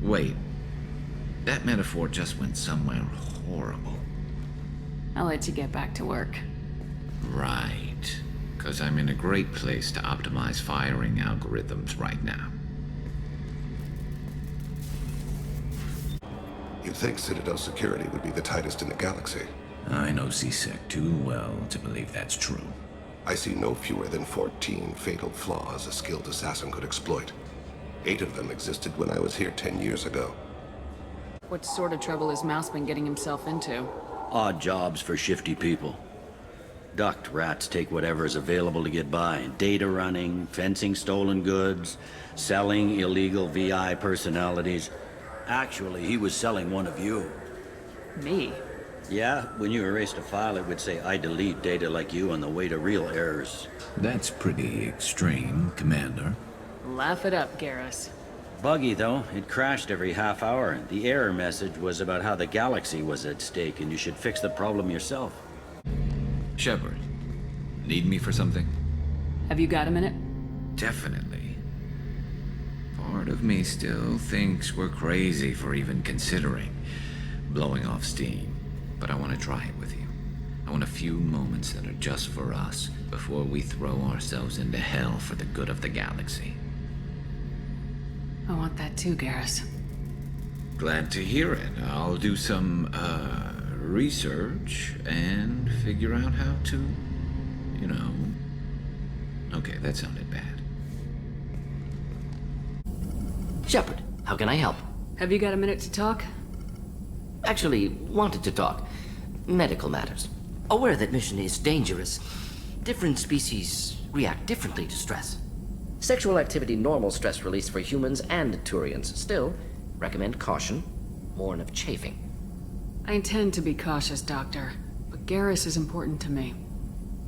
Wait, that metaphor just went somewhere horrible. I'll let you get back to work. Right, because I'm in a great place to optimize firing algorithms right now. You'd think Citadel security would be the tightest in the galaxy. I know CSEC too well to believe that's true. I see no fewer than 14 fatal flaws a skilled assassin could exploit. 8 of them existed when I was here 10 years ago. What sort of trouble has Mouse been getting himself into? Odd jobs for shifty people. Ducked rats take whatever is available to get by. Data running, fencing stolen goods, selling illegal VI personalities. Actually, he was selling one of you. Me? Yeah, when you erased a file, it would say, I delete data like you on the way to real errors. That's pretty extreme, Commander. Laugh it up, Garrus. Buggy, though. It crashed every half hour. The error message was about how the galaxy was at stake, and you should fix the problem yourself. Shepard, need me for something? Have you got a minute? Definitely. Part of me still thinks we're crazy for even considering blowing off steam, but I want to try it with you. I want a few moments that are just for us before we throw ourselves into hell for the good of the galaxy. I want that too, Garrus. Glad to hear it. I'll do some, research and figure out how to, you know... Okay, that sounded bad. Shepard, how can I help? Have you got a minute to talk? Actually, wanted to talk. Medical matters. Aware that mission is dangerous. Different species react differently to stress. Sexual activity normal stress release for humans and Turians. Still, recommend caution. Warn of chafing. I intend to be cautious, Doctor. But Garrus is important to me.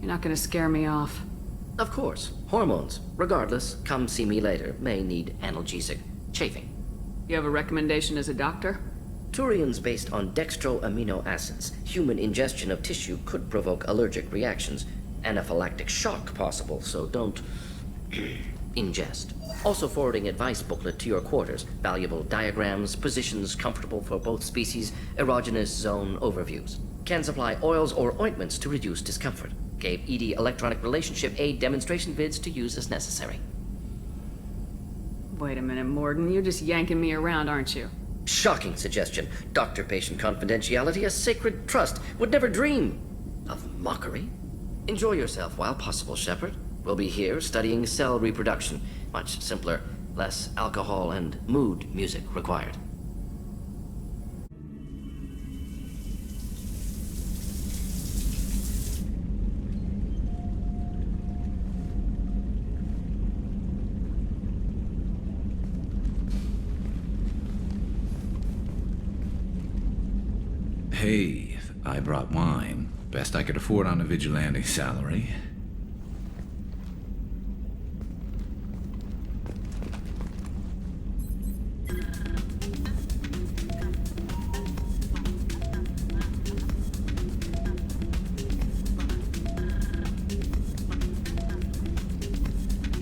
You're not gonna scare me off. Of course. Hormones. Regardless, come see me later. May need analgesic. Chafing. You have a recommendation as a doctor? Turians based on dextro amino acids. Human ingestion of tissue could provoke allergic reactions. Anaphylactic shock possible, so don't ingest. Also forwarding advice booklet to your quarters. Valuable diagrams, positions comfortable for both species, erogenous zone overviews. Can supply oils or ointments to reduce discomfort. Gave ED electronic relationship aid demonstration vids to use as necessary. Wait a minute, Morden. You're just yanking me around, aren't you? Shocking suggestion. Doctor-patient confidentiality, a sacred trust. Would never dream of mockery. Enjoy yourself while possible, Shepard. We'll be here studying cell reproduction. Much simpler, less alcohol and mood music required. Hey, I brought wine. Best I could afford on a vigilante salary.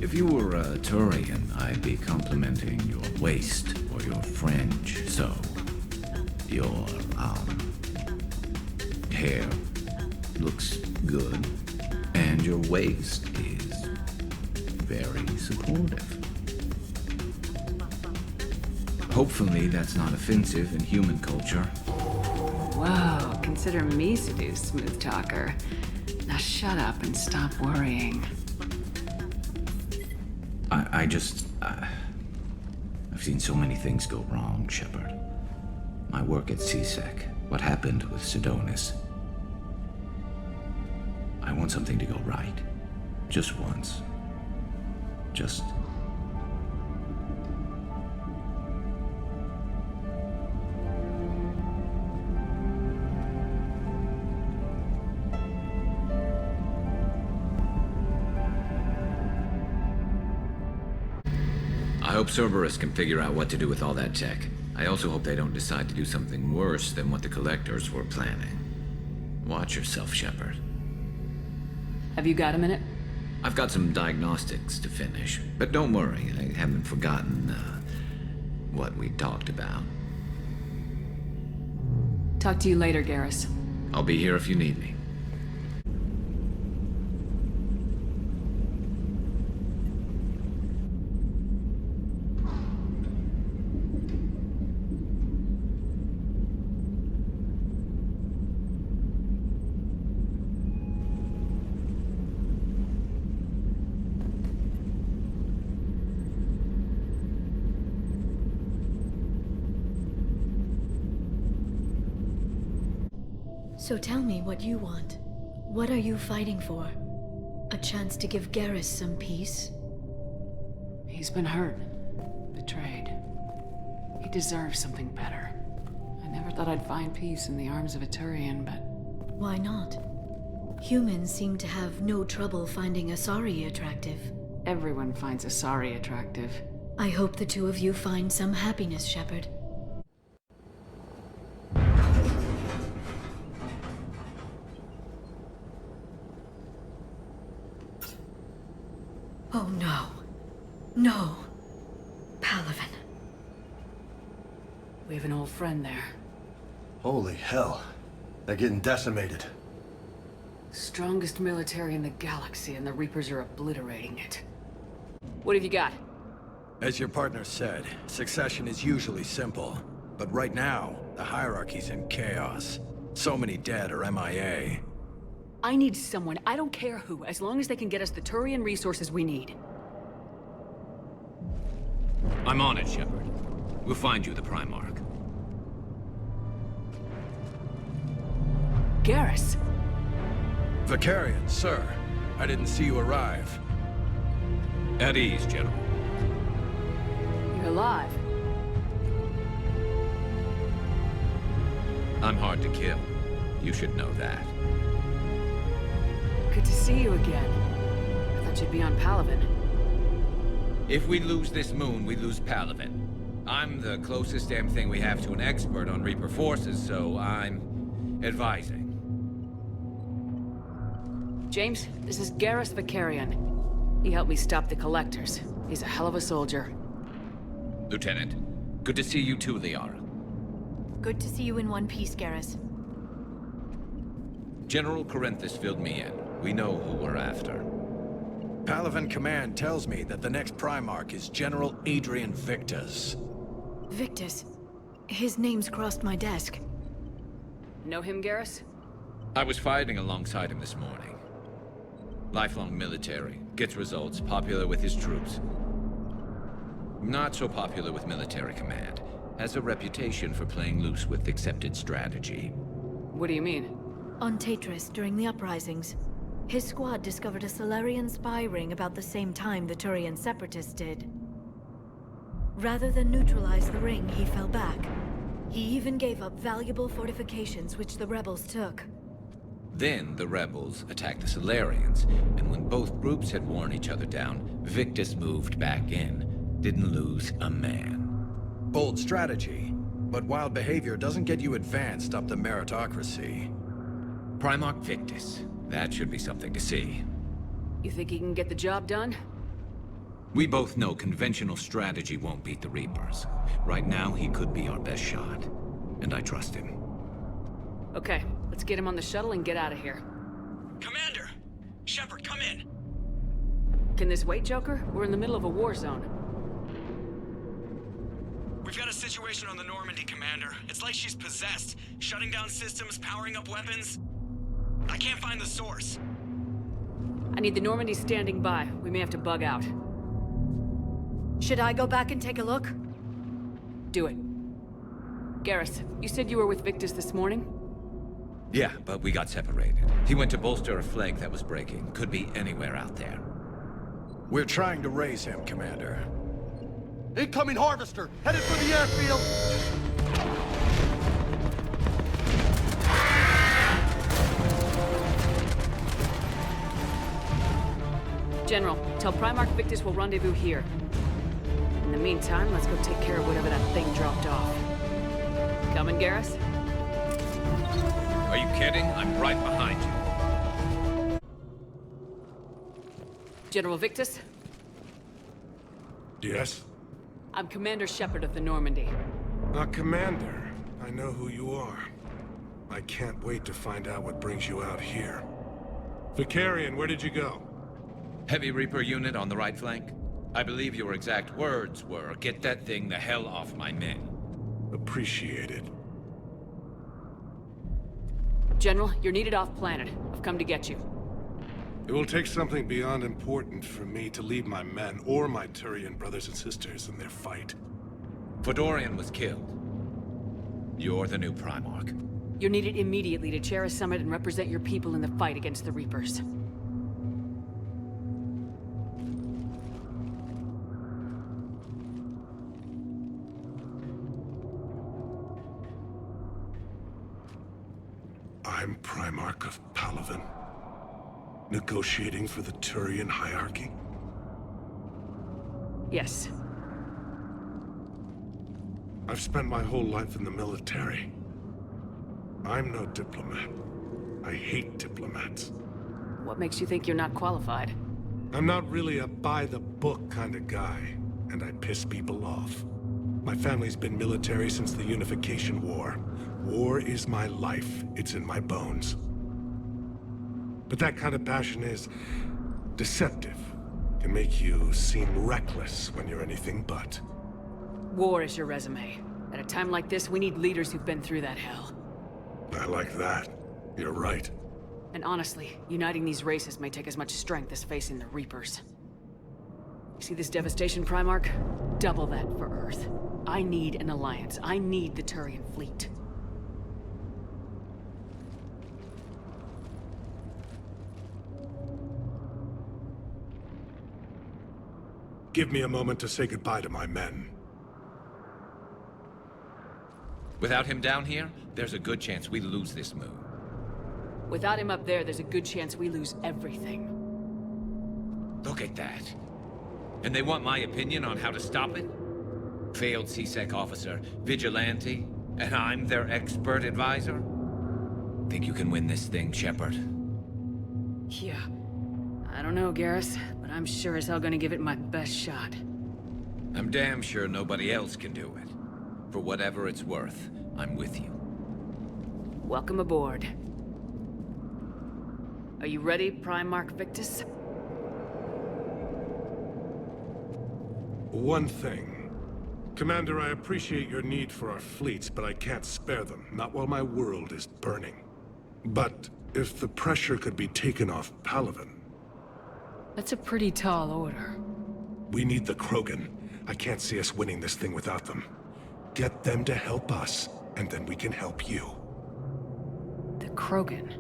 If you were a Turian, I'd be complimenting your waist or your fringe, so... Your, hair looks good, and your waist is very supportive. Hopefully that's not offensive in human culture. Whoa, consider me seduced, smooth talker. Now shut up and stop worrying. I've seen so many things go wrong, Shepard. My work at CSEC, what happened with Sidonis. I want something to go right. Just once. Just... I hope Cerberus can figure out what to do with all that tech. I also hope they don't decide to do something worse than what the Collectors were planning. Watch yourself, Shepard. Have you got a minute? I've got some diagnostics to finish, but don't worry, I haven't forgotten, what we talked about. Talk to you later, Garrus. I'll be here if you need me. So tell me what you want. What are you fighting for? A chance to give Garrus some peace? He's been hurt. Betrayed. He deserves something better. I never thought I'd find peace in the arms of a Turian, but... Why not? Humans seem to have no trouble finding Asari attractive. Everyone finds Asari attractive. I hope the two of you find some happiness, Shepard. Oh no. No. Palaven. We have an old friend there. Holy hell. They're getting decimated. Strongest military in the galaxy, and the Reapers are obliterating it. What have you got? As your partner said, succession is usually simple. But right now, the hierarchy's in chaos. So many dead or MIA. I need someone, I don't care who, as long as they can get us the Turian resources we need. I'm on it, Shepard. We'll find you the Primarch. Garrus! Vicarian, sir. I didn't see you arrive. At ease, General. You're alive. I'm hard to kill. You should know that. Good to see you again. I thought you'd be on Palaven. If we lose this moon, we lose Palaven. I'm the closest damn thing we have to an expert on Reaper forces, so I'm advising. James, this is Garrus Vicarian. He helped me stop the Collectors. He's a hell of a soldier. Lieutenant, good to see you too, Liara. Good to see you in one piece, Garrus. General Corinthus filled me in. We know who we're after. Palaven Command tells me that the next Primarch is General Adrian Victus. Victus? His name's crossed my desk. Know him, Garrus? I was fighting alongside him this morning. Lifelong military, gets results, popular with his troops. Not so popular with military command. Has a reputation for playing loose with accepted strategy. What do you mean? On Tatris, during the uprisings, his squad discovered a Solarian spy ring about the same time the Turian separatists did. Rather than neutralize the ring, he fell back. He even gave up valuable fortifications which the rebels took. Then the rebels attacked the Solarians, and when both groups had worn each other down, Victus moved back in. Didn't lose a man. Bold strategy, but wild behavior doesn't get you advanced up the meritocracy. Primarch Victus. That should be something to see. You think he can get the job done? We both know conventional strategy won't beat the Reapers. Right now, he could be our best shot. And I trust him. Okay, let's get him on the shuttle and get out of here. Commander! Shepard, come in! Can this wait, Joker? We're in the middle of a war zone. We've got a situation on the Normandy, Commander. It's like she's possessed. Shutting down systems, powering up weapons. I can't find the source. I need the Normandy standing by. We may have to bug out. Should I go back and take a look? Do it. Garrus, you said you were with Victus this morning? Yeah, but we got separated. He went to bolster a flank that was breaking. Could be anywhere out there. We're trying to raise him, Commander. Incoming Harvester! Headed for the airfield! General, tell Primarch Victus we'll rendezvous here. In the meantime, let's go take care of whatever that thing dropped off. Coming, Garrus? Are you kidding? I'm right behind you. General Victus? Yes? I'm Commander Shepard of the Normandy. Commander, I know who you are. I can't wait to find out what brings you out here. Vicarian, where did you go? Heavy Reaper unit on the right flank. I believe your exact words were, "Get that thing the hell off my men." Appreciated. General, you're needed off-planet. I've come to get you. It will take something beyond important for me to leave my men or my Turian brothers and sisters in their fight. Fedorian was killed. You're the new Primarch. You're needed immediately to chair a summit and represent your people in the fight against the Reapers. I'm Primarch of Palaven. Negotiating for the Turian hierarchy? Yes. I've spent my whole life in the military. I'm no diplomat. I hate diplomats. What makes you think you're not qualified? I'm not really a by-the-book kind of guy, and I piss people off. My family's been military since the Unification War. War is my life. It's in my bones. But that kind of passion is deceptive. Can make you seem reckless when you're anything but. War is your resume. At a time like this, we need leaders who've been through that hell. I like that. You're right. And honestly, uniting these races may take as much strength as facing the Reapers. You see this devastation, Primarch? Double that for Earth. I need an alliance. I need the Turian fleet. Give me a moment to say goodbye to my men. Without him down here, there's a good chance we lose this moon. Without him up there, there's a good chance we lose everything. Look at that. And they want my opinion on how to stop it? Failed CSEC officer, vigilante, and I'm their expert advisor? Think you can win this thing, Shepard? Yeah. I don't know, Garrus, but I'm sure as hell gonna give it my best shot. I'm damn sure nobody else can do it. For whatever it's worth, I'm with you. Welcome aboard. Are you ready, Primarch Victus? One thing. Commander, I appreciate your need for our fleets, but I can't spare them, not while my world is burning. But if the pressure could be taken off Palaven... That's a pretty tall order. We need the Krogan. I can't see us winning this thing without them. Get them to help us, and then we can help you. The Krogan?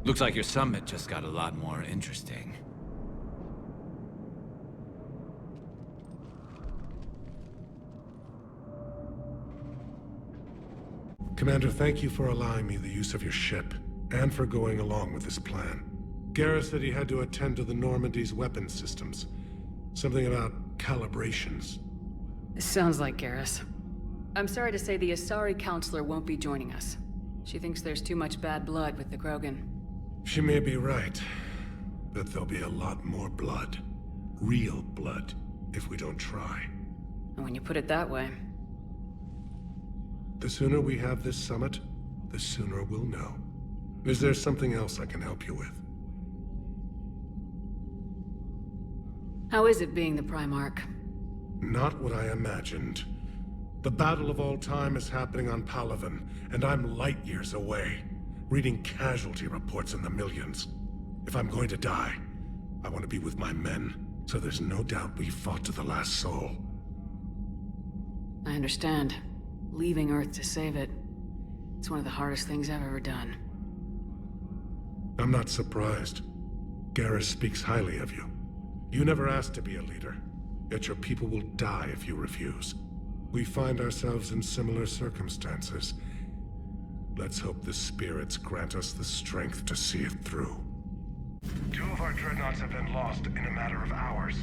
Looks like your summit just got a lot more interesting. Commander, thank you for allowing me the use of your ship, and for going along with this plan. Garrus said he had to attend to the Normandy's weapon systems. Something about calibrations. This sounds like Garrus. I'm sorry to say the Asari Counselor won't be joining us. She thinks there's too much bad blood with the Krogan. She may be right, but there'll be a lot more blood. Real blood, if we don't try. And when you put it that way... The sooner we have this summit, the sooner we'll know. Is there something else I can help you with? How is it being the Primarch? Not what I imagined. The battle of all time is happening on Palaven, and I'm light years away, reading casualty reports in the millions. If I'm going to die, I want to be with my men, so there's no doubt we fought to the last soul. I understand. Leaving Earth to save it. It's one of the hardest things I've ever done. I'm not surprised. Garrus speaks highly of you. You never asked to be a leader, yet your people will die if you refuse. We find ourselves in similar circumstances. Let's hope the spirits grant us the strength to see it through. 2 of our dreadnoughts have been lost in a matter of hours.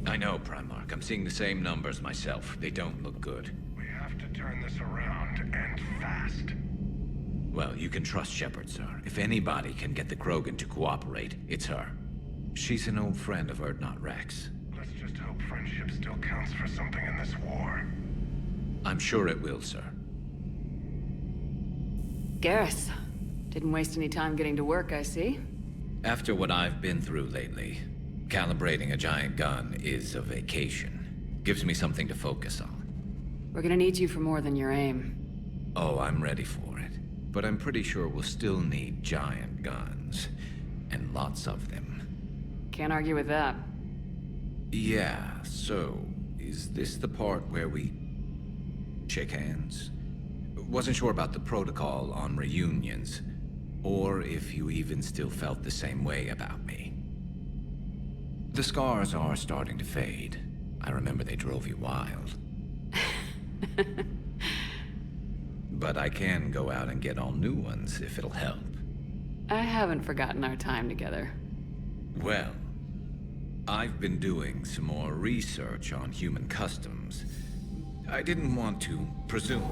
I know, Primarch. I'm seeing the same numbers myself. They don't look good. We have to turn this around, and fast. Well, you can trust Shepard, sir. If anybody can get the Krogan to cooperate, it's her. She's an old friend of Urdnot Rex. Let's just hope friendship still counts for something in this war. I'm sure it will, sir. Garrus. Didn't waste any time getting to work, I see. After what I've been through lately, calibrating a giant gun is a vacation. Gives me something to focus on. We're gonna need you for more than your aim. Oh, I'm ready for it. But I'm pretty sure we'll still need giant guns. And lots of them. Can't argue with that. Yeah, so... is this the part where we... shake hands? wasn't sure about the protocol on reunions, or if you even still felt the same way about me. The scars are starting to fade. I remember they drove you wild. But I can go out and get all new ones if it'll help. I haven't forgotten our time together. Well, I've been doing some more research on human customs. I didn't want to presume.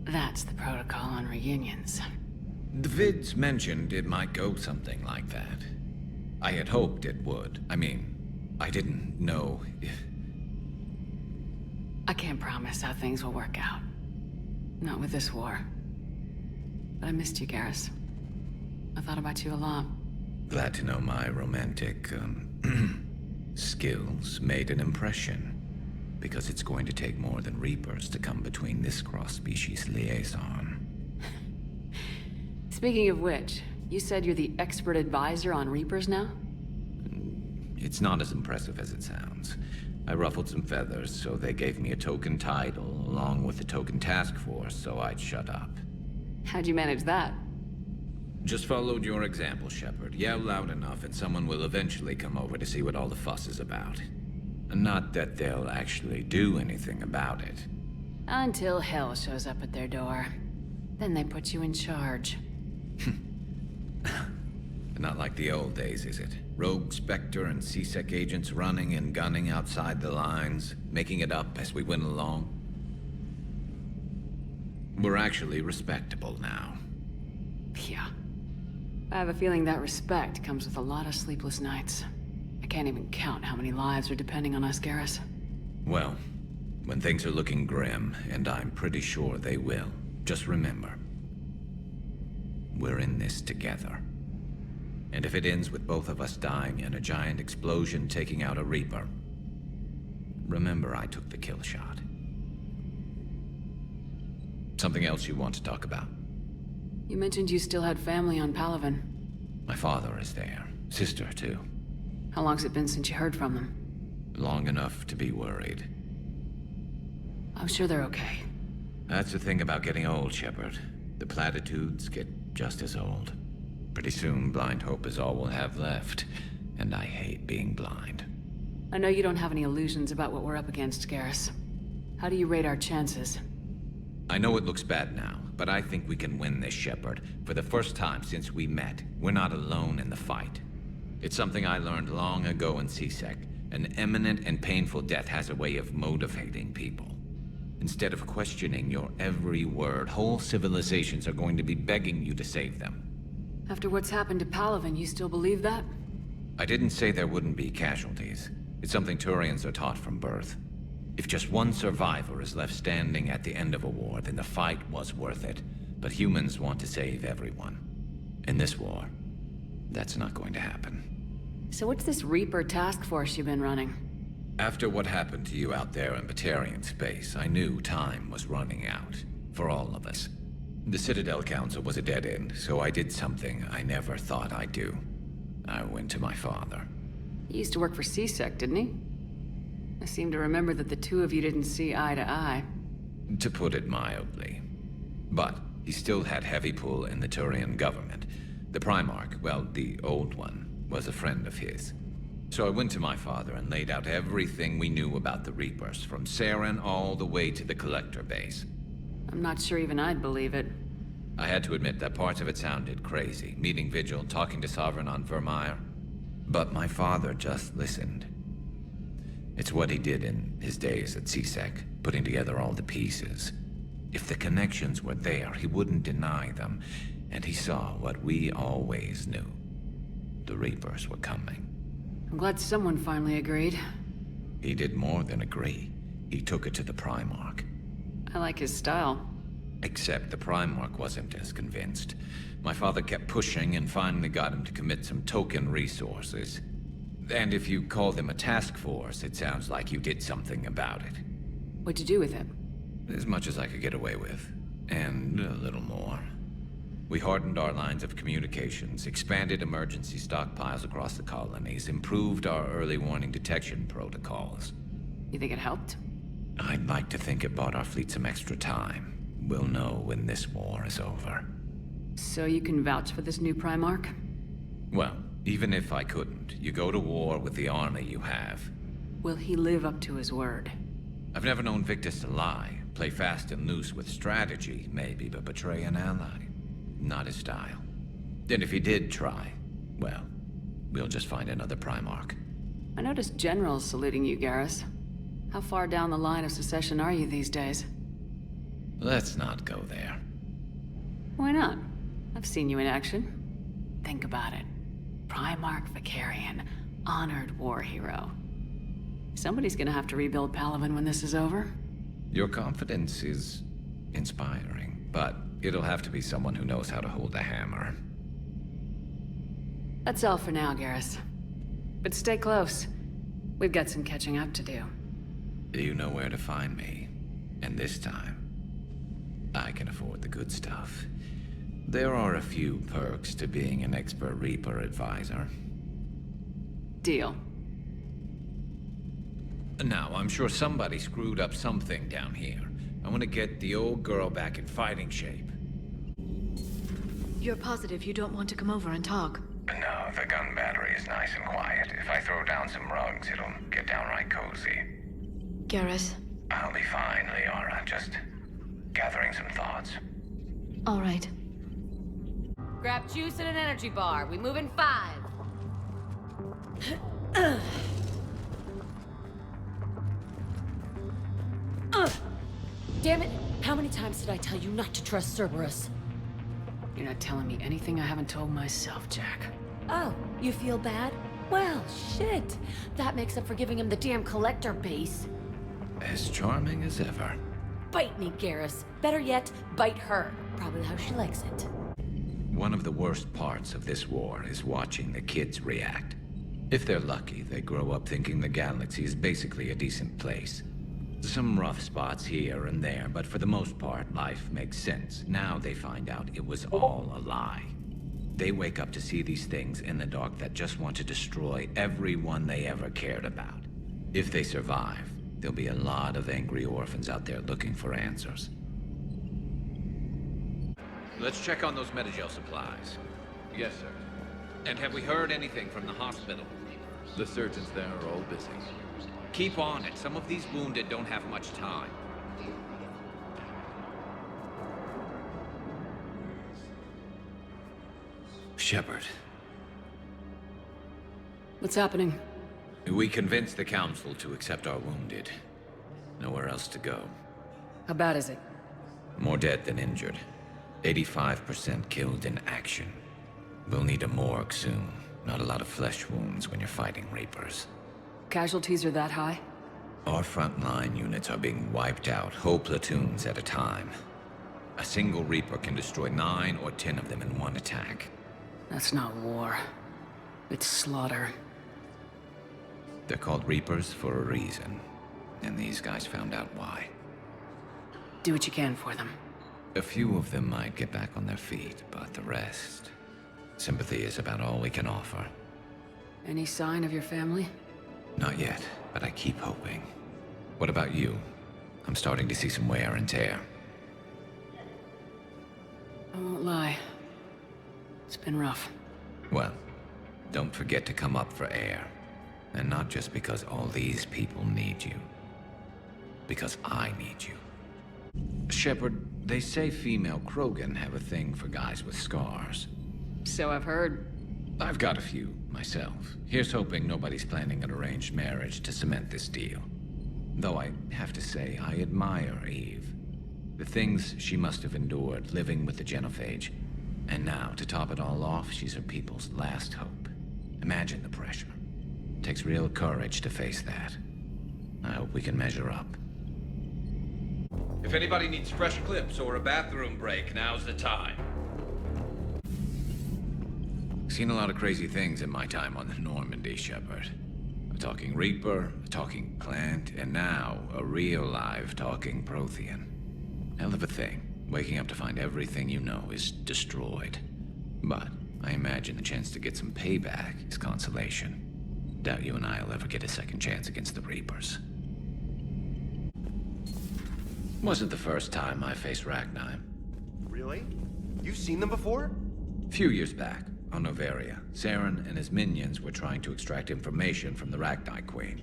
That's the protocol on reunions. The vids mentioned it might go something like that. I had hoped it would. I mean, I didn't know if... I can't promise how things will work out. Not with this war. But I missed you, Garrus. I thought about you a lot. Glad to know my romantic, skills made an impression. Because it's going to take more than Reapers to come between this cross-species liaison. Speaking of which, you said you're the expert advisor on Reapers now? It's not as impressive as it sounds. I ruffled some feathers, so they gave me a token title, along with a token task force, so I'd shut up. How'd you manage that? Just followed your example, Shepard. Yell loud enough and someone will eventually come over to see what all the fuss is about. Not that they'll actually do anything about it. Until hell shows up at their door. Then they put you in charge. Not like the old days, is it? Rogue Spectre and C-Sec agents running and gunning outside the lines, making it up as we went along. We're actually respectable now. Yeah. I have a feeling that respect comes with a lot of sleepless nights. I can't even count how many lives are depending on us, Garrus. Well, when things are looking grim, and I'm pretty sure they will, just remember, we're in this together. And if it ends with both of us dying in a giant explosion taking out a Reaper, remember I took the kill shot. Something else you want to talk about? You mentioned you still had family on Palaven. My father is there. Sister, too. How long's it been since you heard from them? Long enough to be worried. I'm sure they're okay. That's the thing about getting old, Shepard. The platitudes get just as old. Pretty soon, blind hope is all we'll have left. And I hate being blind. I know you don't have any illusions about what we're up against, Garrus. How do you rate our chances? I know it looks bad now, but I think we can win this, Shepard. For the first time since we met, we're not alone in the fight. It's something I learned long ago in C-Sec. An imminent and painful death has a way of motivating people. Instead of questioning your every word, whole civilizations are going to be begging you to save them. After what's happened to Palaven, you still believe that? I didn't say there wouldn't be casualties. It's something Turians are taught from birth. If just one survivor is left standing at the end of a war, then the fight was worth it. But humans want to save everyone. In this war, that's not going to happen. So what's this Reaper task force you've been running? After what happened to you out there in Batarian space, I knew time was running out. For all of us. The Citadel Council was a dead end, so I did something I never thought I'd do. I went to my father. He used to work for C-Sec, didn't he? I seem to remember that the two of you didn't see eye to eye. To put it mildly. But he still had heavy pull in the Turian government. The Primarch, well, the old one, was a friend of his. So I went to my father and laid out everything we knew about the Reapers, from Saren all the way to the Collector base. I'm not sure even I'd believe it. I had to admit that parts of it sounded crazy. Meeting Vigil, talking to Sovereign on Vermeer. But my father just listened. It's what he did in his days at C-Sec, putting together all the pieces. If the connections were there, he wouldn't deny them. And he saw what we always knew. The Reapers were coming. I'm glad someone finally agreed. He did more than agree. He took it to the Primarch. I like his style. Except the Primarch wasn't as convinced. My father kept pushing and finally got him to commit some token resources. And if you call them a task force, it sounds like you did something about it. What'd you do with it? As much as I could get away with. And a little more. We hardened our lines of communications, expanded emergency stockpiles across the colonies, improved our early warning detection protocols. You think it helped? I'd like to think it bought our fleet some extra time. We'll know when this war is over. So you can vouch for this new Primarch? Well, even if I couldn't, you go to war with the army you have. Will he live up to his word? I've never known Victus to lie. Play fast and loose with strategy, maybe, but betray an ally. Not his style. And if he did try, well, we'll just find another Primarch. I noticed generals saluting you, Garrus. How far down the line of secession are you these days? Let's not go there. Why not? I've seen you in action. Think about it. Primarch Vicarian, honored war hero. Somebody's gonna have to rebuild Palaven when this is over. Your confidence is inspiring, but it'll have to be someone who knows how to hold a hammer. That's all for now, Garrus. But stay close. We've got some catching up to do. You know where to find me. And this time, I can afford the good stuff. There are a few perks to being an expert Reaper advisor. Deal. Now, I'm sure somebody screwed up something down here. I want to get the old girl back in fighting shape. You're positive you don't want to come over and talk? No, the gun battery is nice and quiet. If I throw down some rugs, it'll get downright cozy. Garrus? I'll be fine, Liara. Just gathering some thoughts. All right. Grab juice and an energy bar. We move in 5. Damn it! How many times did I tell you not to trust Cerberus? You're not telling me anything I haven't told myself, Jack. Oh, you feel bad? Well, shit. That makes up for giving him the damn collector base. As charming as ever. Bite me, Garrus. Better yet, bite her. Probably how she likes it. One of the worst parts of this war is watching the kids react. If they're lucky, they grow up thinking the galaxy is basically a decent place. Some rough spots here and there, but for the most part, life makes sense. Now they find out it was all a lie. They wake up to see these things in the dark that just want to destroy everyone they ever cared about. If they survive, there'll be a lot of angry orphans out there looking for answers. Let's check on those Metagel supplies. Yes, sir. And have we heard anything from the hospital? The surgeons there are all busy. Keep on it. Some of these wounded don't have much time. Shepard. What's happening? We convinced the Council to accept our wounded. Nowhere else to go. How bad is it? More dead than injured. 85% killed in action. We'll need a morgue soon. Not a lot of flesh wounds when you're fighting Reapers. Casualties are that high? Our frontline units are being wiped out, whole platoons at a time. A single Reaper can destroy 9 or 10 of them in one attack. That's not war. It's slaughter. They're called Reapers for a reason. And these guys found out why. Do what you can for them. A few of them might get back on their feet, but the rest... Sympathy is about all we can offer. Any sign of your family? Not yet, but I keep hoping. What about you? I'm starting to see some wear and tear. I won't lie. It's been rough. Well, don't forget to come up for air. And not just because all these people need you. Because I need you. Shepard, they say female Krogan have a thing for guys with scars. So I've heard. I've got a few, myself. Here's hoping nobody's planning an arranged marriage to cement this deal. Though I have to say, I admire Eve. The things she must have endured living with the Genophage. And now, to top it all off, she's her people's last hope. Imagine the pressure. It takes real courage to face that. I hope we can measure up. If anybody needs fresh clips or a bathroom break, now's the time. Seen a lot of crazy things in my time on the Normandy, Shepard. A talking Reaper, a talking plant, and now a real live talking Prothean. Hell of a thing, waking up to find everything you know is destroyed. But I imagine the chance to get some payback is consolation. Doubt you and I'll ever get a second chance against the Reapers. Wasn't the first time I faced Rachni. Really? You've seen them before? A few years back, on Novaria, Saren and his minions were trying to extract information from the Rachni Queen.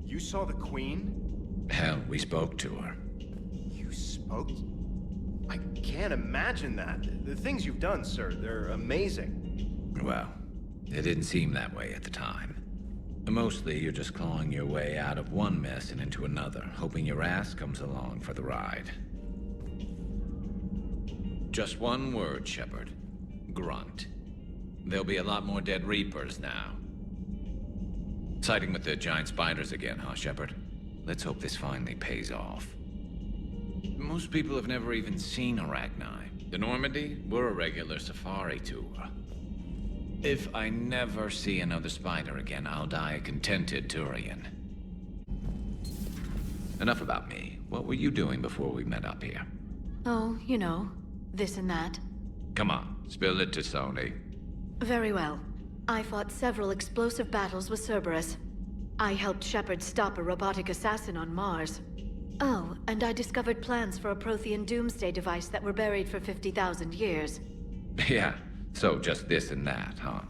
You saw the Queen? Hell, we spoke to her. You spoke? I can't imagine that. The things you've done, sir, they're amazing. Well, it didn't seem that way at the time. Mostly, you're just clawing your way out of one mess and into another, hoping your ass comes along for the ride. Just one word, Shepard. Grunt. There'll be a lot more dead Reapers now. Siding with the giant spiders again, huh, Shepard? Let's hope this finally pays off. Most people have never even seen Rachni. The Normandy, we're a regular safari tour. If I never see another spider again, I'll die a contented Turian. Enough about me. What were you doing before we met up here? Oh, you know, this and that. Come on, spill it to Sony. Very well. I fought several explosive battles with Cerberus. I helped Shepard stop a robotic assassin on Mars. Oh, and I discovered plans for a Prothean doomsday device that were buried for 50,000 years. Yeah, so just this and that, huh?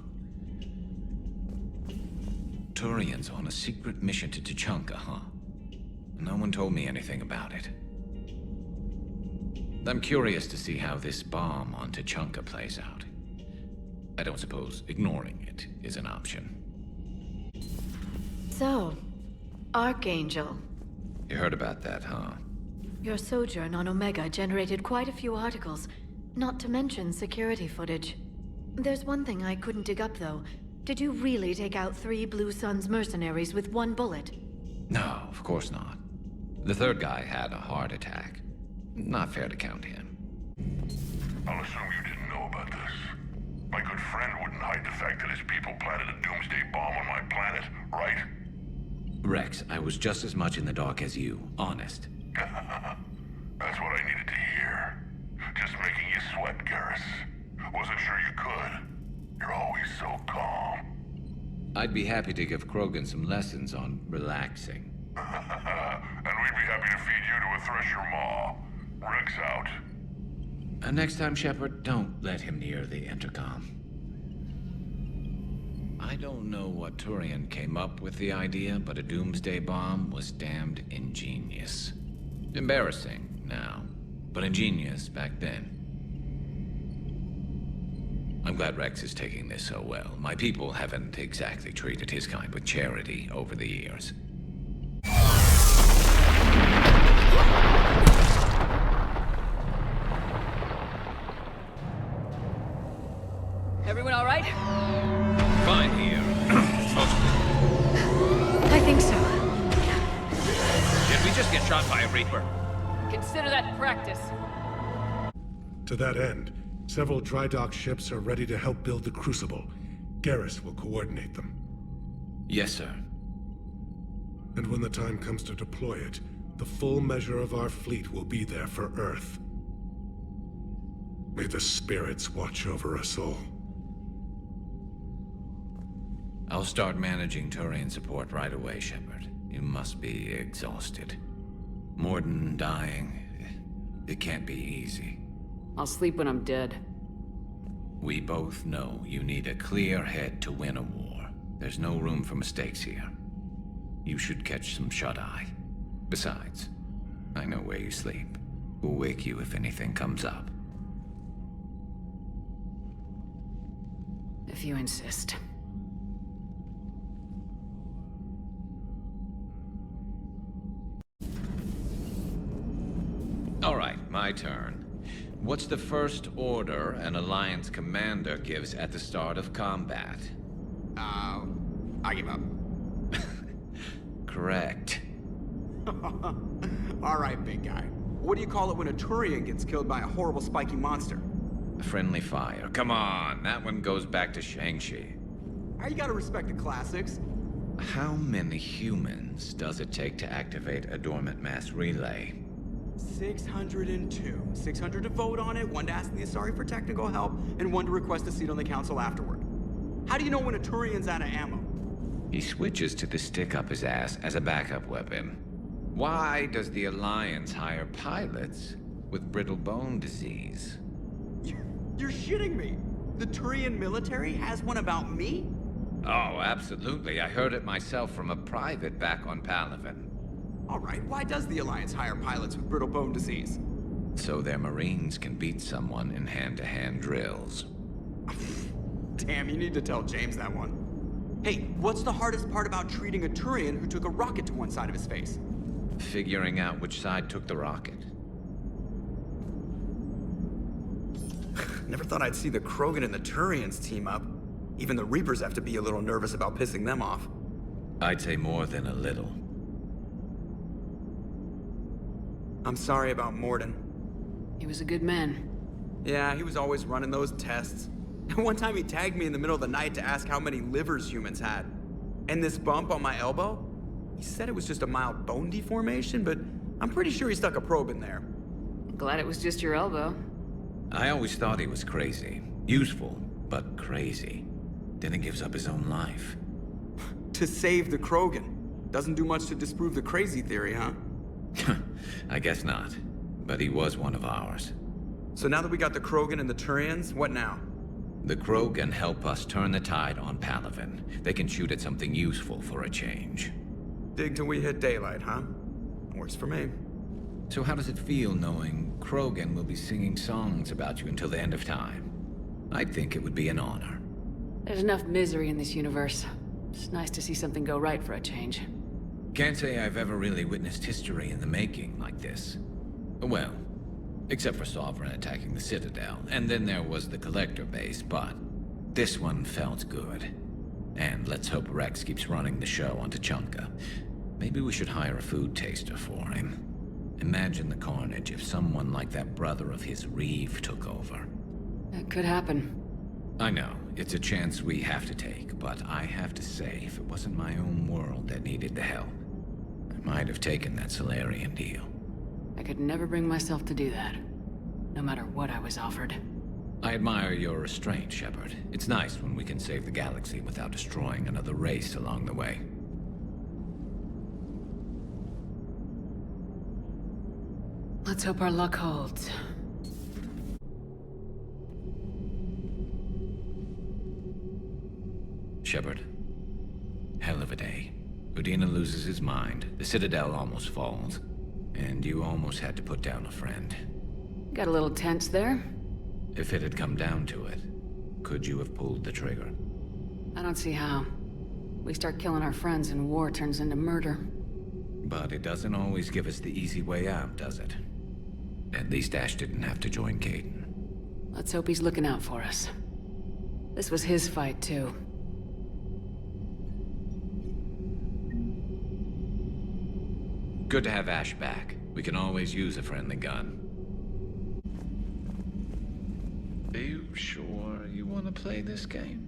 Turians on a secret mission to Tuchanka, huh? No one told me anything about it. I'm curious to see how this bomb on Tuchanka plays out. I don't suppose ignoring it is an option. So, Archangel. You heard about that, huh? Your sojourn on Omega generated quite a few articles, not to mention security footage. There's one thing I couldn't dig up, though. Did you really take out 3 Blue Suns mercenaries with 1 bullet? No, of course not. The third guy had a heart attack. Not fair to count him. I'll assume you didn't know about this. My good friend wouldn't hide the fact that his people planted a doomsday bomb on my planet, right? Rex, I was just as much in the dark as you, honest. That's what I needed to hear. Just making you sweat, Garrus. Wasn't sure you could. You're always so calm. I'd be happy to give Krogan some lessons on relaxing. And we'd be happy to feed you to a thresher maw. Rex out. Next time, Shepard, don't let him near the intercom. I don't know what Turian came up with the idea, but a doomsday bomb was damned ingenious. Embarrassing now, but ingenious back then. I'm glad Rex is taking this so well. My people haven't exactly treated his kind with charity over the years. Everyone all right? Fine here. I think so. Did we just get shot by a Reaper? Consider that practice. To that end, several dry dock ships are ready to help build the Crucible. Garrus will coordinate them. Yes, sir. And when the time comes to deploy it, the full measure of our fleet will be there for Earth. May the spirits watch over us all. I'll start managing Turian support right away, Shepard. You must be exhausted. Morden dying, it can't be easy. I'll sleep when I'm dead. We both know you need a clear head to win a war. There's no room for mistakes here. You should catch some shut-eye. Besides, I know where you sleep. We'll wake you if anything comes up. If you insist. All right, my turn. What's the first order an Alliance commander gives at the start of combat? I give up. Correct. All right, big guy. What do you call it when a Turian gets killed by a horrible spiky monster? Friendly fire. Come on, that one goes back to Shang-Chi. You gotta respect the classics. How many humans does it take to activate a dormant mass relay? 602. 600 to vote on it, 1 to ask the Asari for technical help, and 1 to request a seat on the council afterward. How do you know when a Turian's out of ammo? He switches to the stick up his ass as a backup weapon. Why does the Alliance hire pilots with brittle bone disease? You're shitting me! The Turian military has one about me? Oh, absolutely. I heard it myself from a private back on Palaven. Alright, why does the Alliance hire pilots with brittle bone disease? So their Marines can beat someone in hand-to-hand drills. Damn, you need to tell James that one. Hey, what's the hardest part about treating a Turian who took a rocket to one side of his face? Figuring out which side took the rocket. Never thought I'd see the Krogan and the Turians team up. Even the Reapers have to be a little nervous about pissing them off. I'd say more than a little. I'm sorry about Morden. He was a good man. Yeah, he was always running those tests. One time he tagged me in the middle of the night to ask how many livers humans had. And this bump on my elbow? He said it was just a mild bone deformation, but I'm pretty sure he stuck a probe in there. Glad it was just your elbow. I always thought he was crazy. Useful, but crazy. Then he gives up his own life. To save the Krogan. Doesn't do much to disprove the crazy theory, huh? I guess not. But he was one of ours. So now that we got the Krogan and the Turians, what now? The Krogan help us turn the tide on Palaven. They can shoot at something useful for a change. Dig till we hit daylight, huh? Works for me. So how does it feel knowing Krogan will be singing songs about you until the end of time? I'd think it would be an honor. There's enough misery in this universe. It's nice to see something go right for a change. Can't say I've ever really witnessed history in the making like this. Well, except for Sovereign attacking the Citadel, and then there was the Collector base, but this one felt good. And let's hope Rex keeps running the show on Tuchanka. Maybe we should hire a food taster for him. Imagine the carnage if someone like that brother of his, Reeve, took over. That could happen. I know, it's a chance we have to take, but I have to say, if it wasn't my own world that needed the help, I might have taken that Solarian deal. I could never bring myself to do that, no matter what I was offered. I admire your restraint, Shepard. It's nice when we can save the galaxy without destroying another race along the way. Let's hope our luck holds. Shepard. Hell of a day. Udina loses his mind, the Citadel almost falls, and you almost had to put down a friend. Got a little tense there. If it had come down to it, could you have pulled the trigger? I don't see how. We start killing our friends and war turns into murder. But it doesn't always give us the easy way out, does it? At least Ash didn't have to join Caden. Let's hope he's looking out for us. This was his fight, too. Good to have Ash back. We can always use a friendly gun. Are you sure you want to play this game?